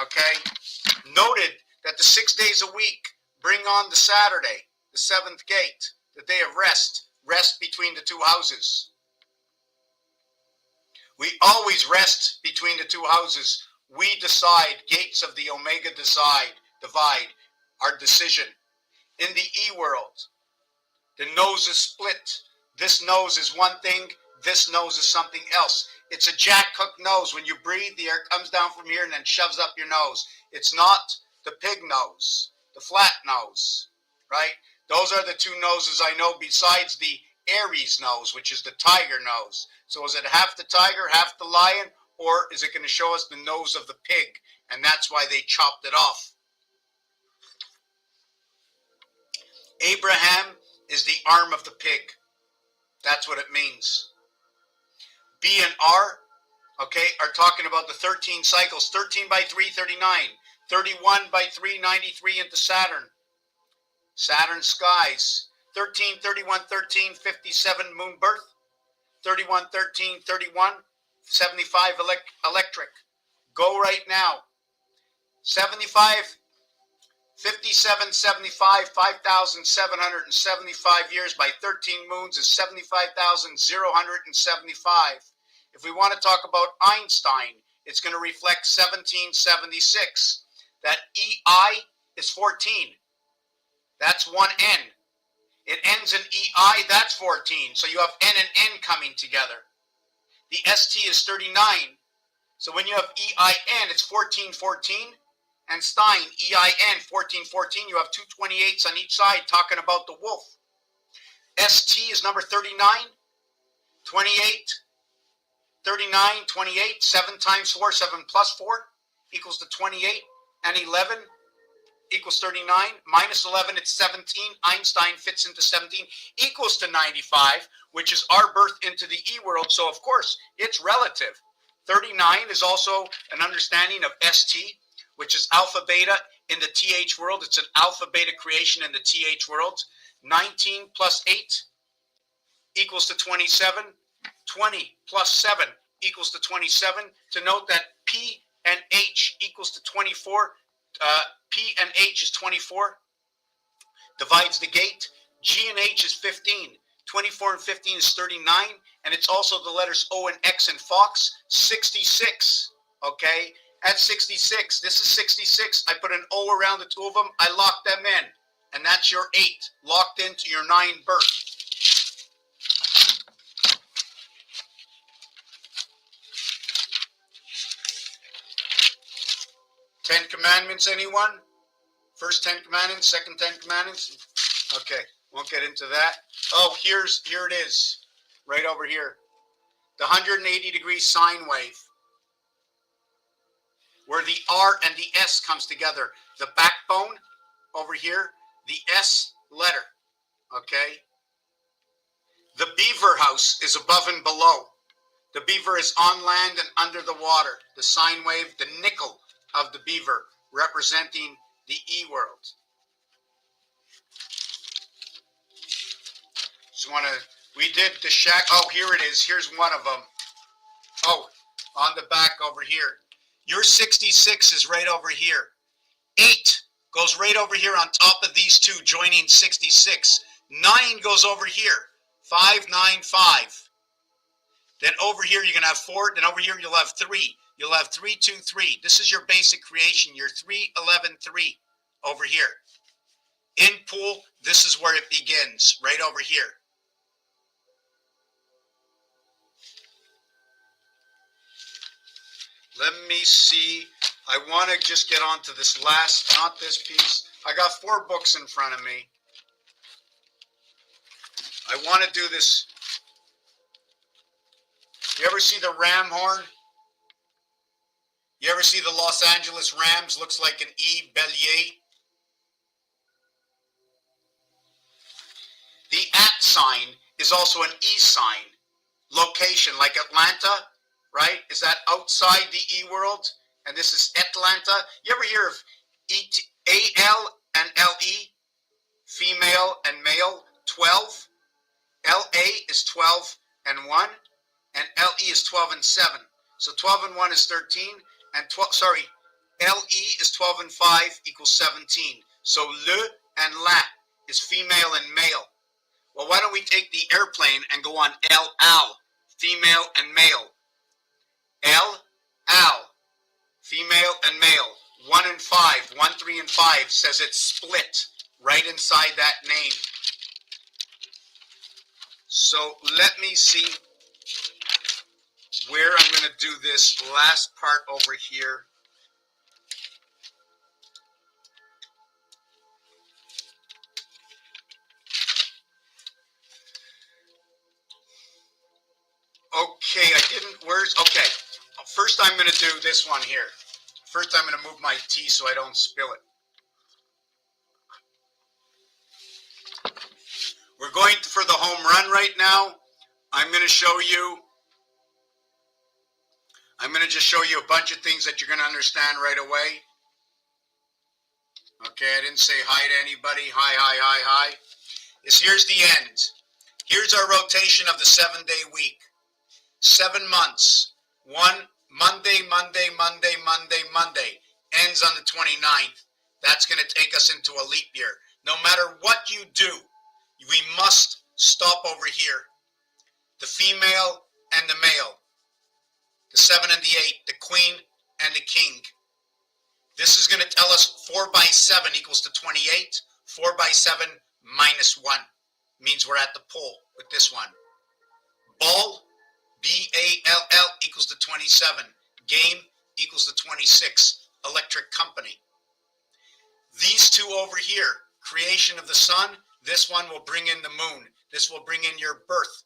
Okay? Noted that the 6 days a week bring on the Saturday, the 7th gate, the day of rest between the two houses. We always rest between the two houses. We decide, gates of the Omega divide our decision. In the E world, the nose is split. This nose is one thing, this nose is something else. It's a Jack Cook nose. When you breathe, the air comes down from here and then shoves up your nose. It's not the pig nose, the flat nose, right? Those are the two noses I know besides the Aries nose, which is the tiger nose. So is it half the tiger, half the lion, or is it going to show us the nose of the pig? And that's why they chopped it off. Abraham is the arm of the pig. That's what it means. B and R, okay, are talking about the 13 cycles. 13 by 3, 39. 31 by 3, 93 into Saturn. Saturn skies. 13, 31, 13, 57 moon birth. 31, 13, 31, 75 electric. Go right now. 75, 57, 75, 5,775 years by 13 moons is 75,075. If we want to talk about Einstein, it's going to reflect 1776. That EI is 14. That's one N. It ends in EI, that's 14. So you have N and N coming together. The ST is 39. So when you have EIN, it's 1414. And Stein, EIN, 1414. You have two 28s on each side talking about the wolf. ST is number 39. 28, 39, 28. 7 times 4, 7 plus 4 equals to 28. And 11 equals 39. Minus 11, it's 17. Einstein fits into 17. Equals to 95, which is our birth into the E world. So, of course, it's relative. 39 is also an understanding of ST, which is alpha beta in the TH world. It's an alpha beta creation in the TH world. 19 plus 8 equals to 27. 20 plus 7 equals to 27. To note that P and H equals to 24. P and H is 24. Divides the gate. G and H is 15. 24 and 15 is 39. And it's also the letters O and X in Fox. 66. Okay? At 66, this is 66. I put an O around the two of them. I lock them in. And that's your 8, locked into your 9 birth. Ten Commandments, anyone? First 10 Commandments, second 10 Commandments? Okay, won't get into that. Oh, here it is, right over here. The 180-degree sine wave, where the R and the S comes together. The backbone over here, the S letter, okay? The beaver house is above and below. The beaver is on land and under the water. The sine wave, the nickel of the beaver, representing the E world. We did the shack. Oh, here it is. Here's one of them. Oh, on the back over here. Your 66 is right over here. 8 goes right over here on top of these two, joining 66. 9 goes over here. 5, 9, 5. Then over here you're going to have 4. Then over here you'll have 3. You'll have 3, 2, 3. This is your basic creation. Your 3, 11, 3 over here. In pool, this is where it begins, right over here. Let me see. I want to just get on to this last, not this piece. I got 4 books in front of me. I want to do this. You ever see the ram horn? You ever see the Los Angeles Rams? Looks like an E Bellier. The at sign is also an E sign. Location, like Atlanta, right? Is that outside the E world? And this is Atlanta. You ever hear of A-L and L-E? Female and male, 12. L-A is 12 and 1. And L-E is 12 and 7. So 12 and 1 is 13. And 12, sorry, L-E is 12 and 5 equals 17. So le and la is female and male. Well, why don't we take the airplane and go on L-Al, female and male. L-Al, female and male. 1 and 5, 1, 3, and 5 says it's split right inside that name. So let me see where I'm going to do this last part over here. Okay, I didn't, okay. First I'm going to do this one here. First I'm going to move my tea so I don't spill it. We're going for the home run right now. I'm going to show you, I'm going to just show you a bunch of things that you're going to understand right away. Okay, I didn't say hi to anybody. Hi. Here's the end. Here's our rotation of the 7-day week. 7 months. 1 Monday, Monday. Ends on the 29th. That's going to take us into a leap year. No matter what you do, we must stop over here. The female and the male. The 7 and the 8. The queen and the king. This is going to tell us 4 by 7 equals to 28. 4 by 7 minus 1 means we're at the pole with this one. Ball, B-A-L-L equals to 27. Game equals to 26. Electric company. These two over here, creation of the sun, this one will bring in the moon. This will bring in your birth.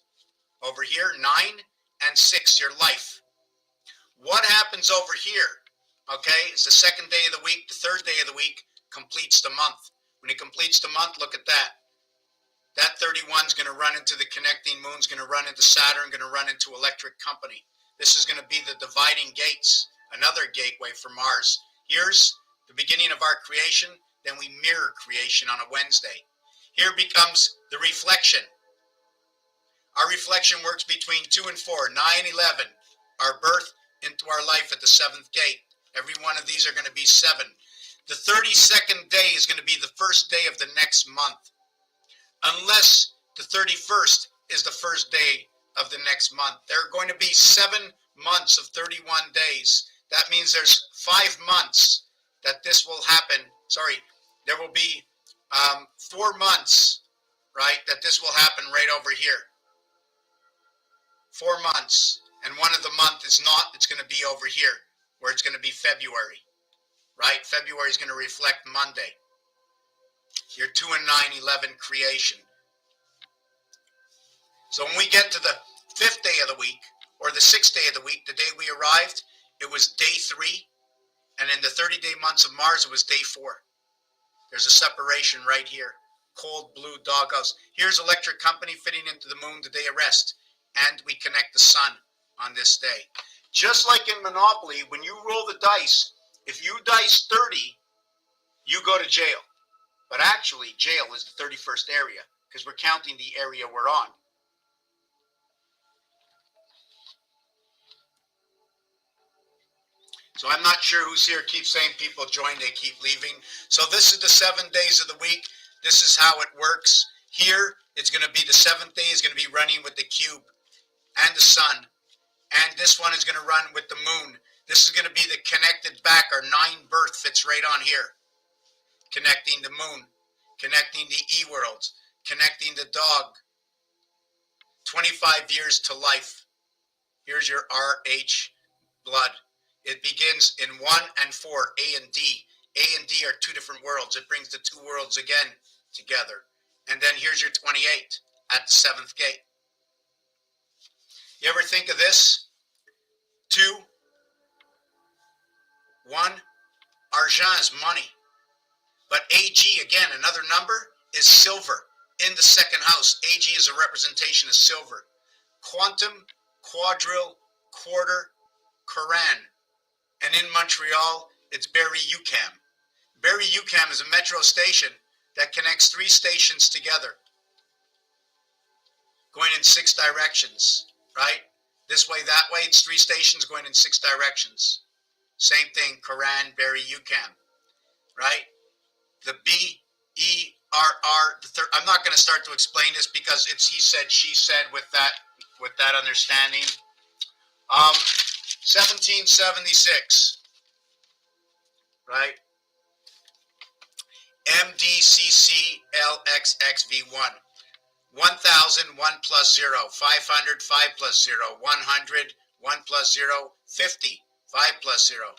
Over here, 9 and 6, your life. What happens over here, okay, is the 2nd day of the week, the 3rd day of the week completes the month. When it completes the month, look at that. That 31 is going to run into the connecting moon, is going to run into Saturn, going to run into electric company. This is going to be the dividing gates, another gateway for Mars. Here's the beginning of our creation, then we mirror creation on a Wednesday. Here becomes the reflection. Our reflection works between 2 and 4, 9, 11. Our birth into our life at the 7th gate. Every one of these are going to be 7. The 32nd day is going to be the first day of the next month. Unless the 31st is the first day of the next month. There are going to be 7 months of 31 days. That means there's 5 months that this will happen. Sorry, there will be 4 months, right, that this will happen right over here. 4 months. And one of the month is not, it's going to be over here, where it's going to be February, right? February is going to reflect Monday. Your 2 and 9, 11 creation. So when we get to the 5th day of the week, or the 6th day of the week, the day we arrived, it was day 3. And in the 30-day months of Mars, it was day 4. There's a separation right here. Cold blue doghouse. Here's electric company fitting into the moon the day of rest. And we connect the sun on this day. Just like in Monopoly, when you roll the dice, if you dice 30, you go to jail. But actually, jail is the 31st area, because we're counting the area we're on. So I'm not sure who's here. Keep saying people join, they keep leaving. So this is the 7 days of the week. This is how it works. Here, it's going to be the 7th day is going to be running with the cube and the sun. And this one is going to run with the moon. This is going to be the connected back. Our 9 birth fits right on here. Connecting the moon. Connecting the E-worlds. Connecting the dog. 25 years to life. Here's your RH blood. It begins in 1 and 4, A and D. A and D are two different worlds. It brings the two worlds again together. And then here's your 28 at the 7th gate. You ever think of this? 2, 1. Argent is money. But AG, again, another number, is silver in the 2nd house. AG is a representation of silver. Quantum, quadrille, quarter, Quran. And in Montreal, it's Barrie-UQAM. Barrie-UQAM is a metro station that connects 3 stations together, going in 6 directions, right? This way, that way, it's 3 stations going in 6 directions. Same thing, Quran, Barrie-UQAM, right? The B-E-R-R, I'm not going to start to explain this because it's he said, she said with that understanding. 1776, right? MDCCLXXV1. 1000, 1 plus 0. 500, 5 plus 0. 100, 1 plus 0. 50, 5 plus 0.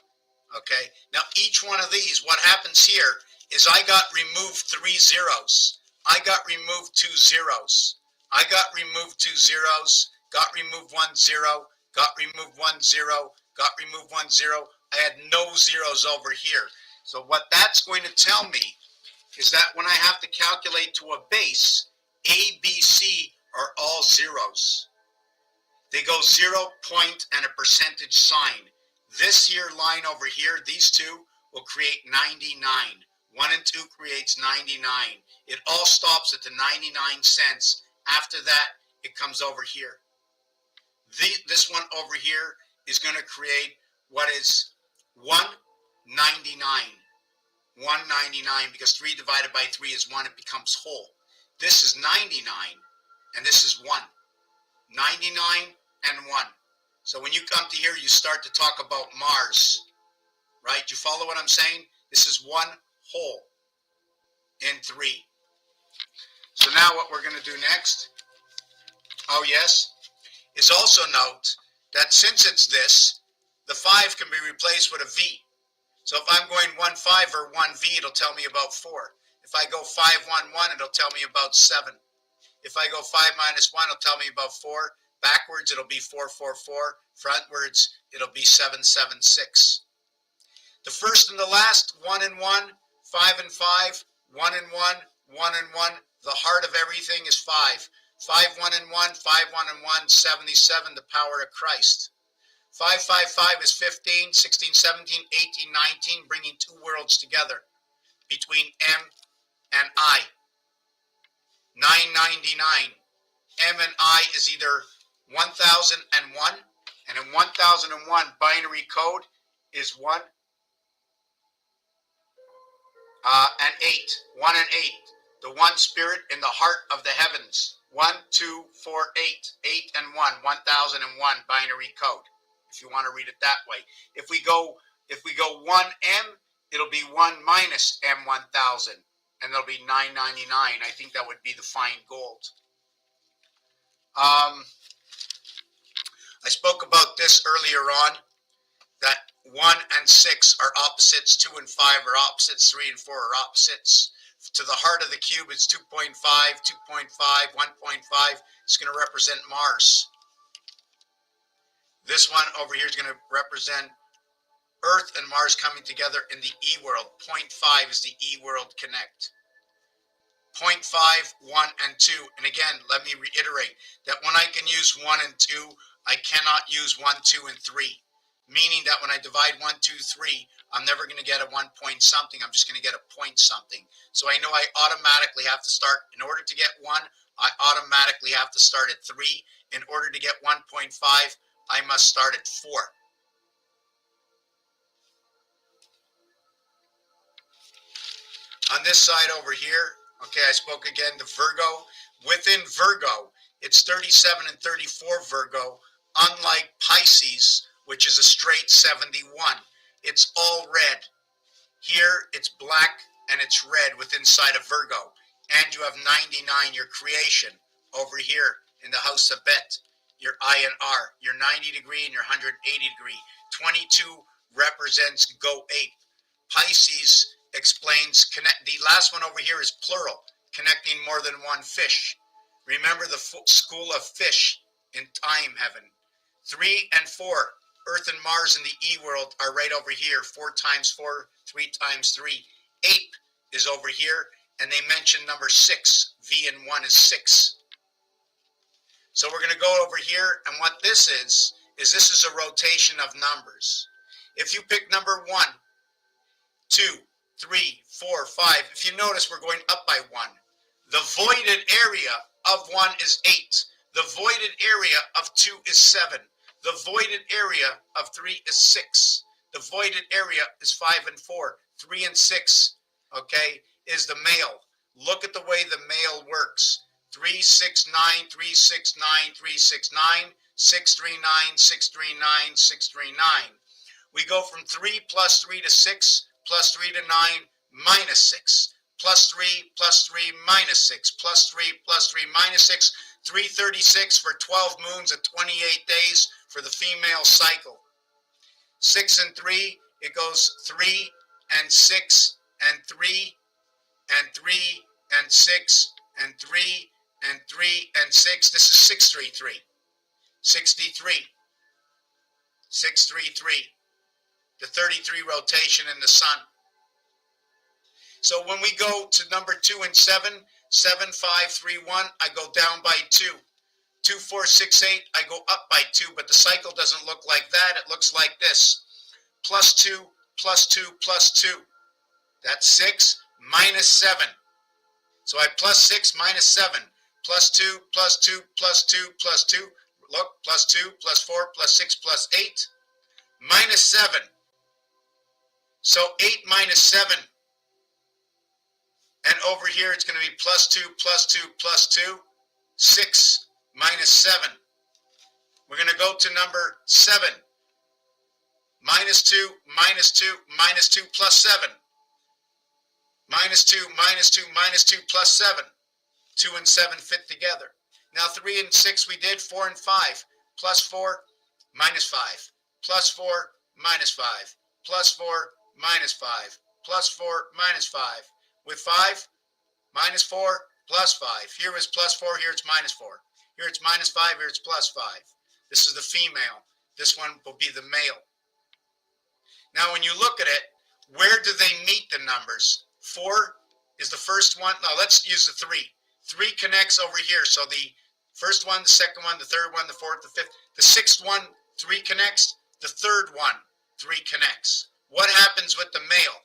Okay? Now, each one of these, what happens here is I got removed 3 zeros. I got removed 2 zeros. I got removed 2 zeros. Got removed 1 0. Got removed 1 0. Got removed 1 0. I had no zeros over here. So what that's going to tell me is that when I have to calculate to a base, A, B, C are all zeros. They go 0, point, and a percentage sign. This here line over here, these two will create 99. 1 and 2 creates 99. It all stops at the 99 cents. After that, it comes over here. This one over here is going to create what is 199. 199, because 3 divided by 3 is 1, it becomes whole. This is 99, and this is 1. 99 and 1. So when you come to here, you start to talk about Mars, right? You follow what I'm saying? This is 1 whole in 3. So now what we're going to do next, oh yes, is also note that since it's this, the 5 can be replaced with a V. So if I'm going 1 5 or 1 V, it'll tell me about 4. If I go 5 1 1, it'll tell me about 7. If I go 5 minus 1, it'll tell me about 4. Backwards, it'll be 4 4 4. Frontwards, it'll be 7 7 6. The first and the last, 1 and 1, 5 and 5, 1 and 1, 1 and 1. The heart of everything is 5. 5 1 and 1, 5 1 and 1, 77, the power of Christ. 5 5 5 is 15, 16, 17, 18, 19, bringing 2 worlds together between M and I. 999. M and I is either 1001, and in 1001 binary code is 1 and 8. 1 and 8. The one spirit in the heart of the heavens. 1 2 4 8. 8 and 1. 1001 binary code. If you want to read it that way. If we go 1M, it'll be 1 minus M1000, and there'll be 999. I think that would be the fine gold. I spoke about this earlier on, that 1 and 6 are opposites, 2 and 5 are opposites, 3 and 4 are opposites. To the heart of the cube, it's 2.5, 2.5, 1.5. It's going to represent Mars. This one over here is going to represent Earth and Mars coming together in the E world. 0.5 is the E world connect. 0.5, 1, and 2. And again, let me reiterate that when I can use 1 and 2, I cannot use 1, 2, and 3. Meaning that when I divide 1, 2, 3, I'm never going to get a 1 point something. I'm just going to get a point something. So I know I automatically have to start, in order to get 1, I automatically have to start at 3. In order to get 1.5, I must start at 4. On this side over here, okay, I spoke again to Virgo. Within Virgo, it's 37 and 34 Virgo, unlike Pisces, which is a straight 71. It's all red. Here, it's black and it's red within inside of Virgo. And you have 99, your creation, over here in the house of Bet, your I and R, your 90 degree and your 180 degree. 22 represents goat ape. Pisces explains the last one over here is plural, connecting more than one fish. Remember the school of fish in time heaven. 3 and 4, Earth and Mars in the E world are right over here. 4 times 4, 3 times 3. Ape is over here, and they mention number 6. V and 1 is 6. So we're going to go over here, and what this is this is a rotation of numbers. If you pick number 1, 2, 3, 4, 5, if you notice we're going up by 1. The voided area of 1 is 8. The voided area of 2 is 7. The voided area of 3 is 6. The voided area is 5 and 4. 3 and 6, okay, is the male. Look at the way the male works. 3, 6, 9, 3, 6, 9, 3, 6, 9, 6, 3, 9, 6, 3, 9, 6, 3, 9. We go from 3 plus 3 to 6, plus 3 to 9, minus 6, plus 3, plus 3, minus 6, plus 3, plus 3, minus 6, 336 for 12 moons at 28 days for the female cycle. 6 and 3, it goes 3 and 6 and 3 and 3 and 6 and 3 and 3 and 6. This is 633. 63. 633. The 33 rotation in the sun. So when we go to number 2 and 7, 7, 5, 3, 1, I go down by 2. 2, 4, 6, 8, I go up by 2, but the cycle doesn't look like that. It looks like this. Plus 2, plus 2, plus 2. That's 6, minus 7. So I plus 6, minus 7. Plus 2, plus 2, plus 2, plus 2. Look, plus 2, plus 4, plus 6, plus 8. Minus 7. So 8 minus 7. And over here it's going to be plus 2, plus 2, plus 2. 6 minus 7. We're going to go to number 7. Minus 2, minus 2, minus 2, plus 7. Minus 2, minus 2, minus 2, plus 7. 2 and 7 fit together. Now 3 and 6 we did, 4 and 5. Plus 4, minus 5. Plus 4, minus 5. Plus 4, minus 5. Plus 4, minus 5. With 5, minus 4, plus 5. Here is plus 4, here it's minus 4. Here it's minus 5, here it's plus 5. This is the female. This one will be the male. Now when you look at it, where do they meet the numbers? 4 is the first one. Now let's use the 3. 3 connects over here. So the first one, the second one, the third one, the fourth, the fifth. The sixth one, 3 connects. The third one, 3 connects. What happens with the male?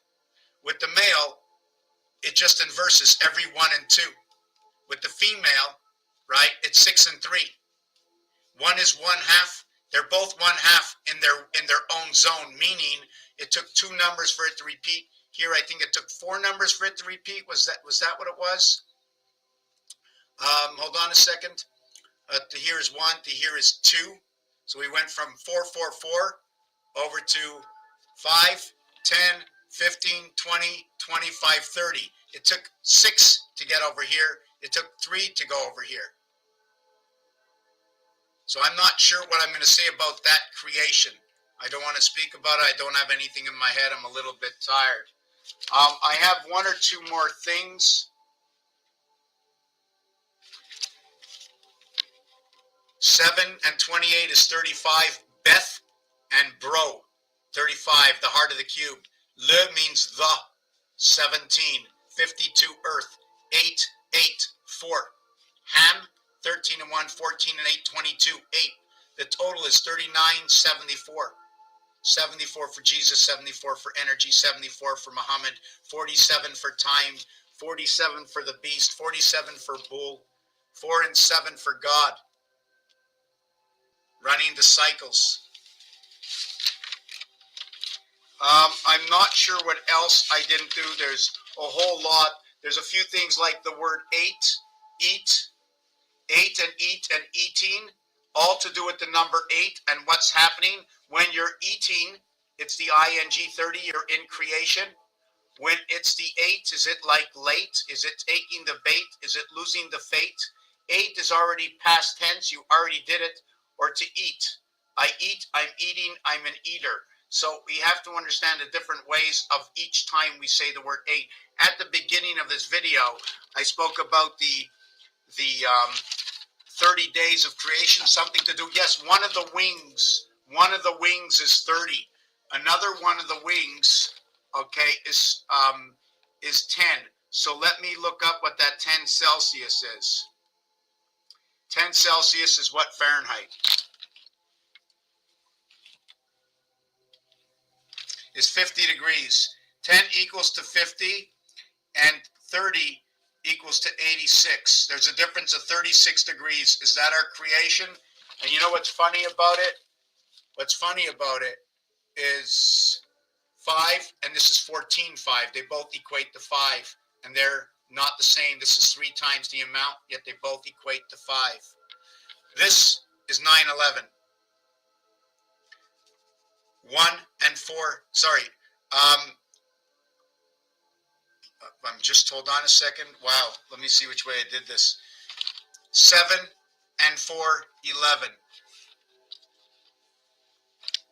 With the male, it just inverses every 1 and 2. With the female, right, it's 6 and 3. 1 is 1/2. They're both 1/2 in their own zone, meaning it took 2 numbers for it to repeat. Here, I think it took 4 numbers for it to repeat. Was that what it was? Hold on a second. To here is 1, to here is 2. So we went from 4, 4, 4 over to 5, 10, 15, 20, 25, 30. It took 6 to get over here. It took 3 to go over here. So I'm not sure what I'm going to say about that creation. I don't want to speak about it. I don't have anything in my head. I'm a little bit tired. I have 1 or 2 more things. 7 and 28 is 35. Beth and Bro. 35, the heart of the cube. Le means the. 17. 52, earth. 8, 8, 4. Ham, 13 and 1, 14 and 8, 22, 8. The total is 39, 74. 74 for Jesus, 74 for energy, 74 for Muhammad, 47 for time, 47 for the beast, 47 for bull, 4 and 7 for God. Running the cycles. I'm not sure what else I didn't do. There's a whole lot. There's a few things like the word eat, and eat and eating, all to do with the number 8 and what's happening. When you're eating, it's the ing 30, you're in creation. When it's the 8, is it like late? Is it taking the bait? Is it losing the fate? 8 is already past tense, you already did it. Or to eat. I eat, I'm eating, I'm an eater. So we have to understand the different ways of each time we say the word 8. At the beginning of this video, I spoke about the 30 days of creation, something to do. Yes, one of the wings is 30. Another one of the wings, okay, is 10. So let me look up what that 10 Celsius is. 10 Celsius is what Fahrenheit? Is 50 degrees. 10 equals to 50, and 30 equals to 86. There's a difference of 36 degrees. Is that our creation? And you know what's funny about it? What's funny about it is 5, and this is 14.5. They both equate to 5, and they're not the same. This is 3 times the amount, yet they both equate to 5. This is 9/11. 1 and 4, sorry. I'm just, hold on a second. Wow, let me see which way I did this. 7 and 4, 11.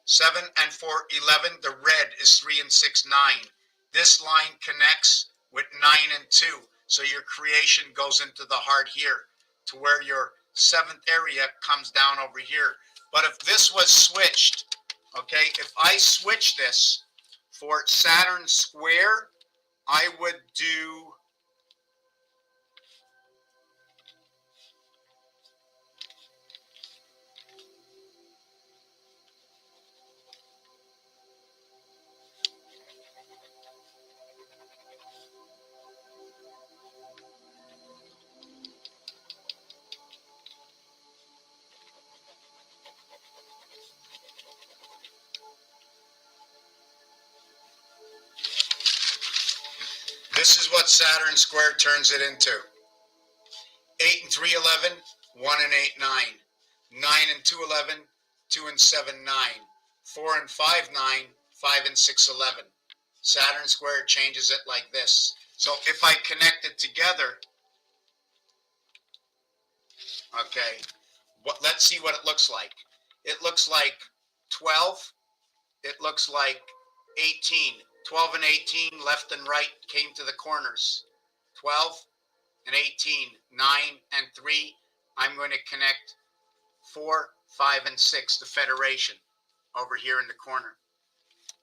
7 and 4, 11. The red is 3 and 6, 9. This line connects with 9 and 2. So your creation goes into the heart here to where your 7th area comes down over here. But if this was switched, okay, if I switch this for Saturn square, I would do this is what Saturn square turns it into. 8 and 3, 11, 1 and 8, 9. 9 and 2, 11, 2 and 7, 9. 4 and 5, 9, 5 and 6, 11. Saturn square changes it like this. So if I connect it together, okay, let's see what it looks like. It looks like 12. It looks like 18. 12 and 18, left and right, came to the corners. 12 and 18, 9 and 3. I'm going to connect 4, 5, and 6, the Federation, over here in the corner.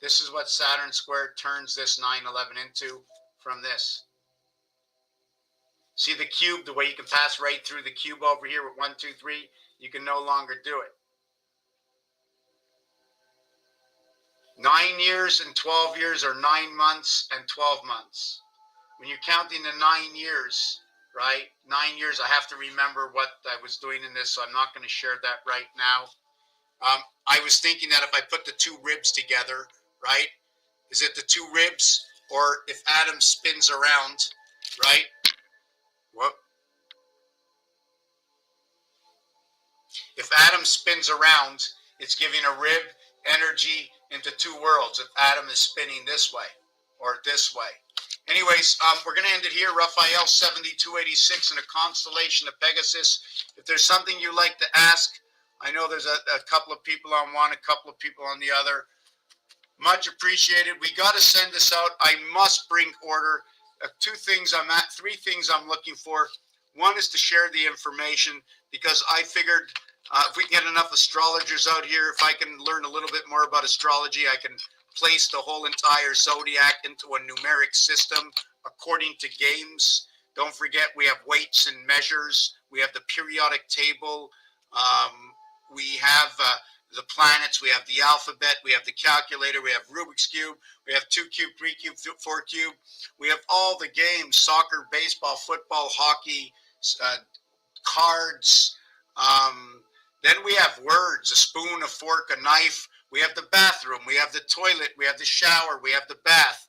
This is what Saturn square turns this 9/11 into from this. See the cube, the way you can pass right through the cube over here with 1, 2, 3, you can no longer do it. 9 years and 12 years are 9 months and 12 months. When you're counting the 9 years, right? 9 years, I have to remember what I was doing in this, so I'm not going to share that right now. I was thinking that if I put the 2 ribs together, right? Is it the 2 ribs, or if Adam spins around, right? Whoop. If Adam spins around, it's giving a rib energy into 2 worlds. If Adam is spinning this way or this way. Anyways, we're going to end it here. Raphael 7286 in a constellation of Pegasus. If there's something you'd like to ask, I know there's a couple of people on one, a couple of people on the other. Much appreciated. We got to send this out. I must bring order. 3 things I'm looking for. One is to share the information, because I figured if we can get enough astrologers out here, if I can learn a little bit more about astrology, I can place the whole entire zodiac into a numeric system according to games. Don't forget, we have weights and measures. We have the periodic table. We have the planets. We have the alphabet. We have the calculator. We have Rubik's Cube. We have 2 cube, 3 cube, 4 cube. We have all the games: soccer, baseball, football, hockey, cards. Then we have words: a spoon, a fork, a knife. We have the bathroom. We have the toilet. We have the shower. We have the bath.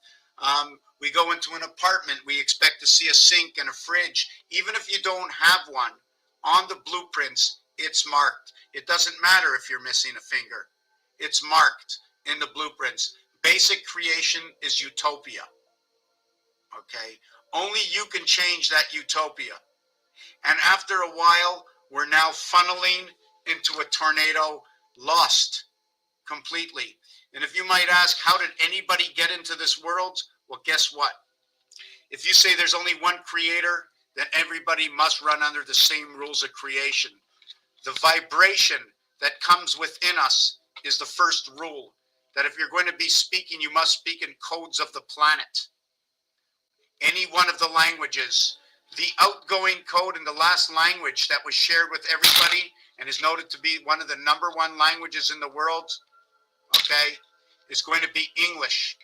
We go into an apartment. We expect to see a sink and a fridge. Even if you don't have one, on the blueprints, it's marked. It doesn't matter if you're missing a finger. It's marked in the blueprints. Basic creation is utopia. Okay? Only you can change that utopia. And after a while, we're now funneling into a tornado, lost completely. And if you might ask, how did anybody get into this world? Well, guess what? If you say there's only one creator, then everybody must run under the same rules of creation. The vibration that comes within us is the first rule. That if you're going to be speaking, you must speak in codes of the planet. Any one of the languages. The outgoing code in the last language that was shared with everybody and is noted to be one of the #1 languages in the world, okay, is going to be English.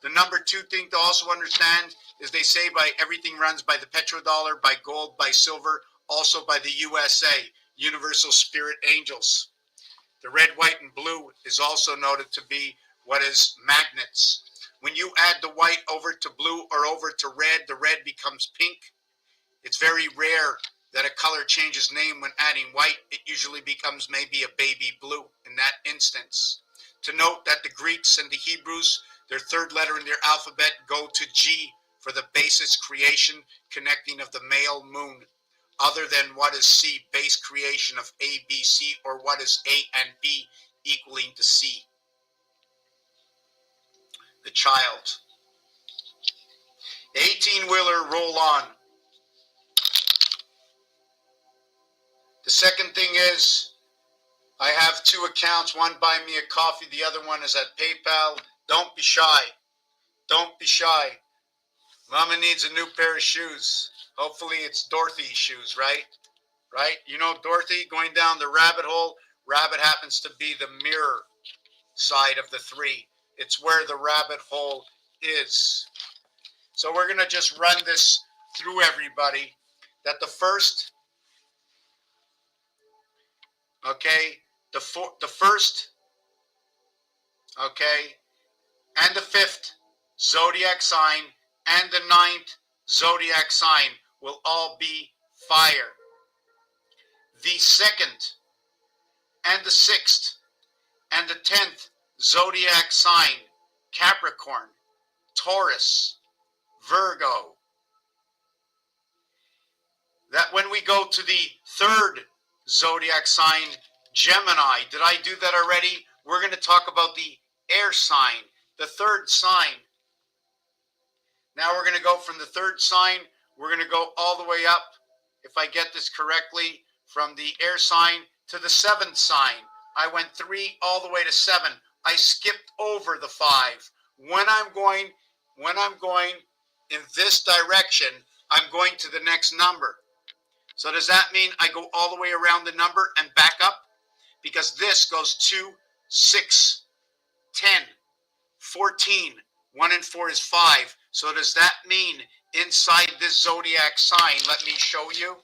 The #2 thing to also understand is they say by everything runs by the petrodollar, by gold, by silver, also by the USA, Universal Spirit Angels. The red, white, and blue is also noted to be what is magnets. When you add the white over to blue or over to red, the red becomes pink. It's very rare that a color changes name when adding white. It usually becomes maybe a baby blue in that instance. To note that the Greeks and the Hebrews, their third letter in their alphabet go to G for the basis creation connecting of the male moon, other than what is C, base creation of A, B, C, or what is A and B equaling to C, the child. 18-wheeler, roll on. The second thing is, I have 2 accounts. One buy me a coffee, the other one is at PayPal. Don't be shy. Don't be shy. Mama needs a new pair of shoes. Hopefully it's Dorothy's shoes, right? Right? You know Dorothy going down the rabbit hole? Rabbit happens to be the mirror side of the 3. It's where the rabbit hole is. So we're going to just run this through everybody. That the first, okay, the first, okay, and the 5th zodiac sign and the 9th zodiac sign will all be fire. The 2nd and the 6th and the 10th zodiac sign, Capricorn, Taurus, Virgo. That when we go to the 3rd zodiac sign, Gemini, did I do that already? We're going to talk about the air sign, the 3rd sign. Now we're going to go from the 3rd sign, we're going to go all the way up, if I get this correctly, from the air sign to the 7th sign. I went 3 all the way to 7. I skipped over the 5. When I'm going in this direction, I'm going to the next number. So does that mean I go all the way around the number and back up? Because this goes 2, 6, 10, 14. 1 and 4 is 5. So does that mean inside this zodiac sign, let me show you.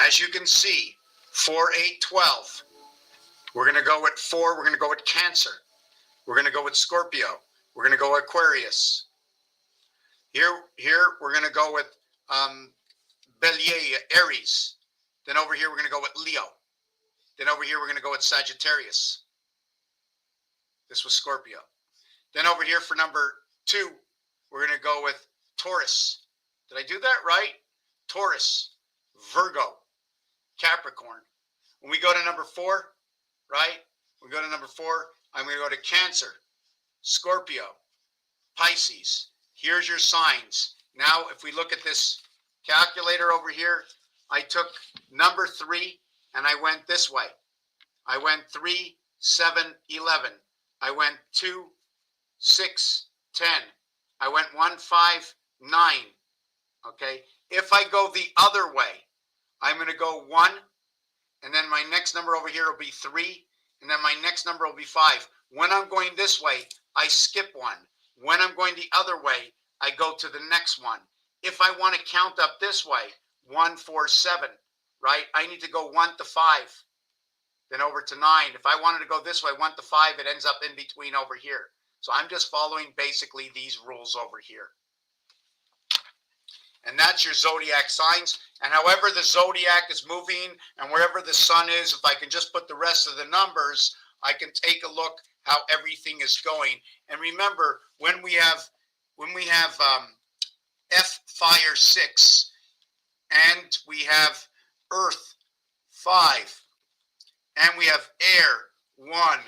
As you can see, 4, 8, 12. We're going to go with 4. We're going to go with Cancer. We're going to go with Scorpio. We're going to go with Aquarius. Here we're going to go with Bélier, Aries. Then over here we're going to go with Leo. Then over here we're going to go with Sagittarius. This was Scorpio. Then over here for number 2, we're going to go with Taurus. Did I do that right? Taurus, Virgo, Capricorn. When we go to number 4, right? We go to number 4, I'm going to go to Cancer, Scorpio, Pisces. Here's your signs. Now, if we look at this calculator over here, I took number 3 and I went this way. I went 3, 7, 11. I went 2, 6, 10. I went 1, 5, 9. Okay. If I go the other way, I'm going to go 1, and then my next number over here will be 3, and then my next number will be 5. When I'm going this way, I skip 1. When I'm going the other way, I go to the next one. If I want to count up this way, 1, 4, 7, right? I need to go 1 to 5, then over to 9. If I wanted to go this way, 1 to 5, it ends up in between over here. So I'm just following basically these rules over here. And that's your zodiac signs. And however the zodiac is moving and wherever the sun is, if I can just put the rest of the numbers, I can take a look how everything is going. And remember, when we have F fire 6 and we have earth 5 and we have air 1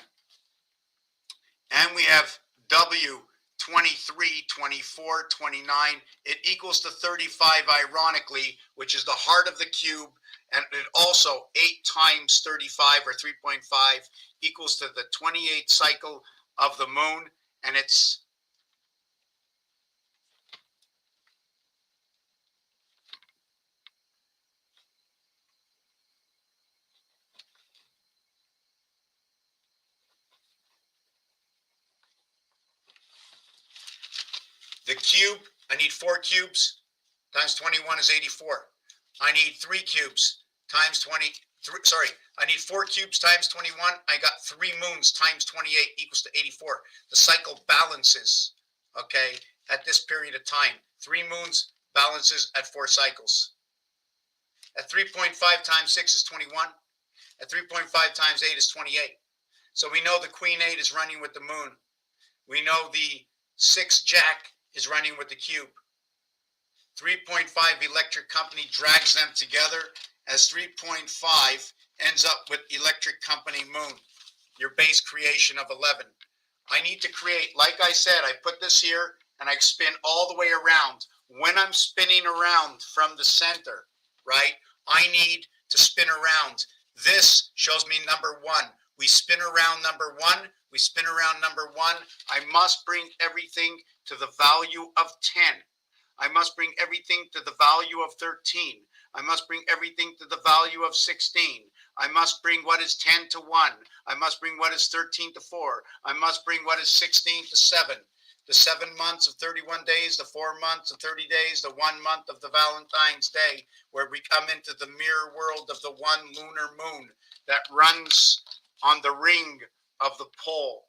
and we have W 23, 24, 29, it equals to 35 ironically, which is the heart of the cube, and it also 8 times 35 or 3.5 equals to the 28th cycle of the moon, and it's the cube. I need 4 cubes times 21 is 84. I need 3 cubes times 20. Sorry, I need 4 cubes times 21. I got 3 moons times 28 equals to 84. The cycle balances, okay, at this period of time. 3 moons balances at 4 cycles. At 3.5 times 6 is 21. At 3.5 times 8 is 28. So we know the Queen 8 is running with the moon. We know the 6 Jack is running with the cube. 3.5 electric company drags them together as 3.5 ends up with electric company moon, your base creation of 11. I need to create, like I said, I put this here and I spin all the way around. When I'm spinning around from the center, right, I need to spin around. This shows me number 1. We spin around number 1. We spin around number 1. I must bring everything to the value of 10. I must bring everything to the value of 13. I must bring everything to the value of 16. I must bring what is 10 to 1. I must bring what is 13 to 4. I must bring what is 16 to 7. The 7 months of 31 days, the 4 months of 30 days, the 1 month of the Valentine's Day, where we come into the mirror world of the 1 lunar moon that runs on the ring of the pole.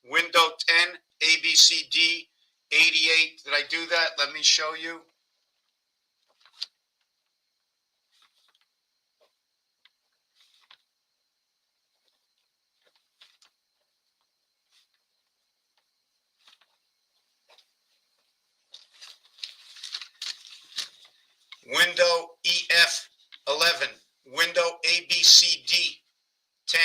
Window 10, ABCD, 88. Did I do that? Let me show you. Window EF 11. Window ABCD 10.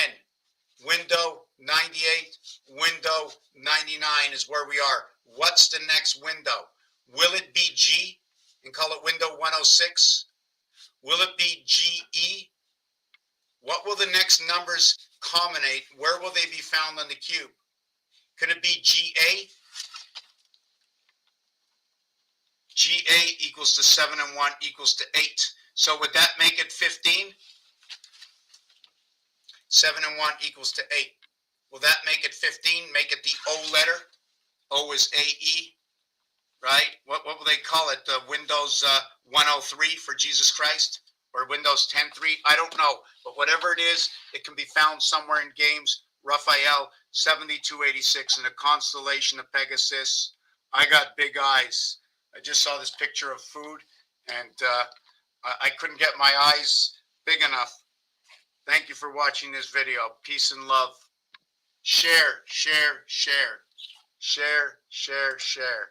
Window 98. Window 99 is where we are. What's the next window? Will it be G and call it window 106? Will it be GE? What will the next numbers combinate? Where will they be found on the cube? Could it be GA? GA equals to 7 and 1 equals to 8. So would that make it 15? 7 and 1 equals to 8. Will that make it 15? Make it the O letter? O is AE, right? What will they call it? Windows 103 for Jesus Christ? Or Windows 10.3? I don't know. But whatever it is, it can be found somewhere in games. Raphael 7286 in the constellation of Pegasus. I got big eyes. I just saw this picture of food, and I couldn't get my eyes big enough. Thank you for watching this video. Peace and love. Share, share, share. Share, share, share.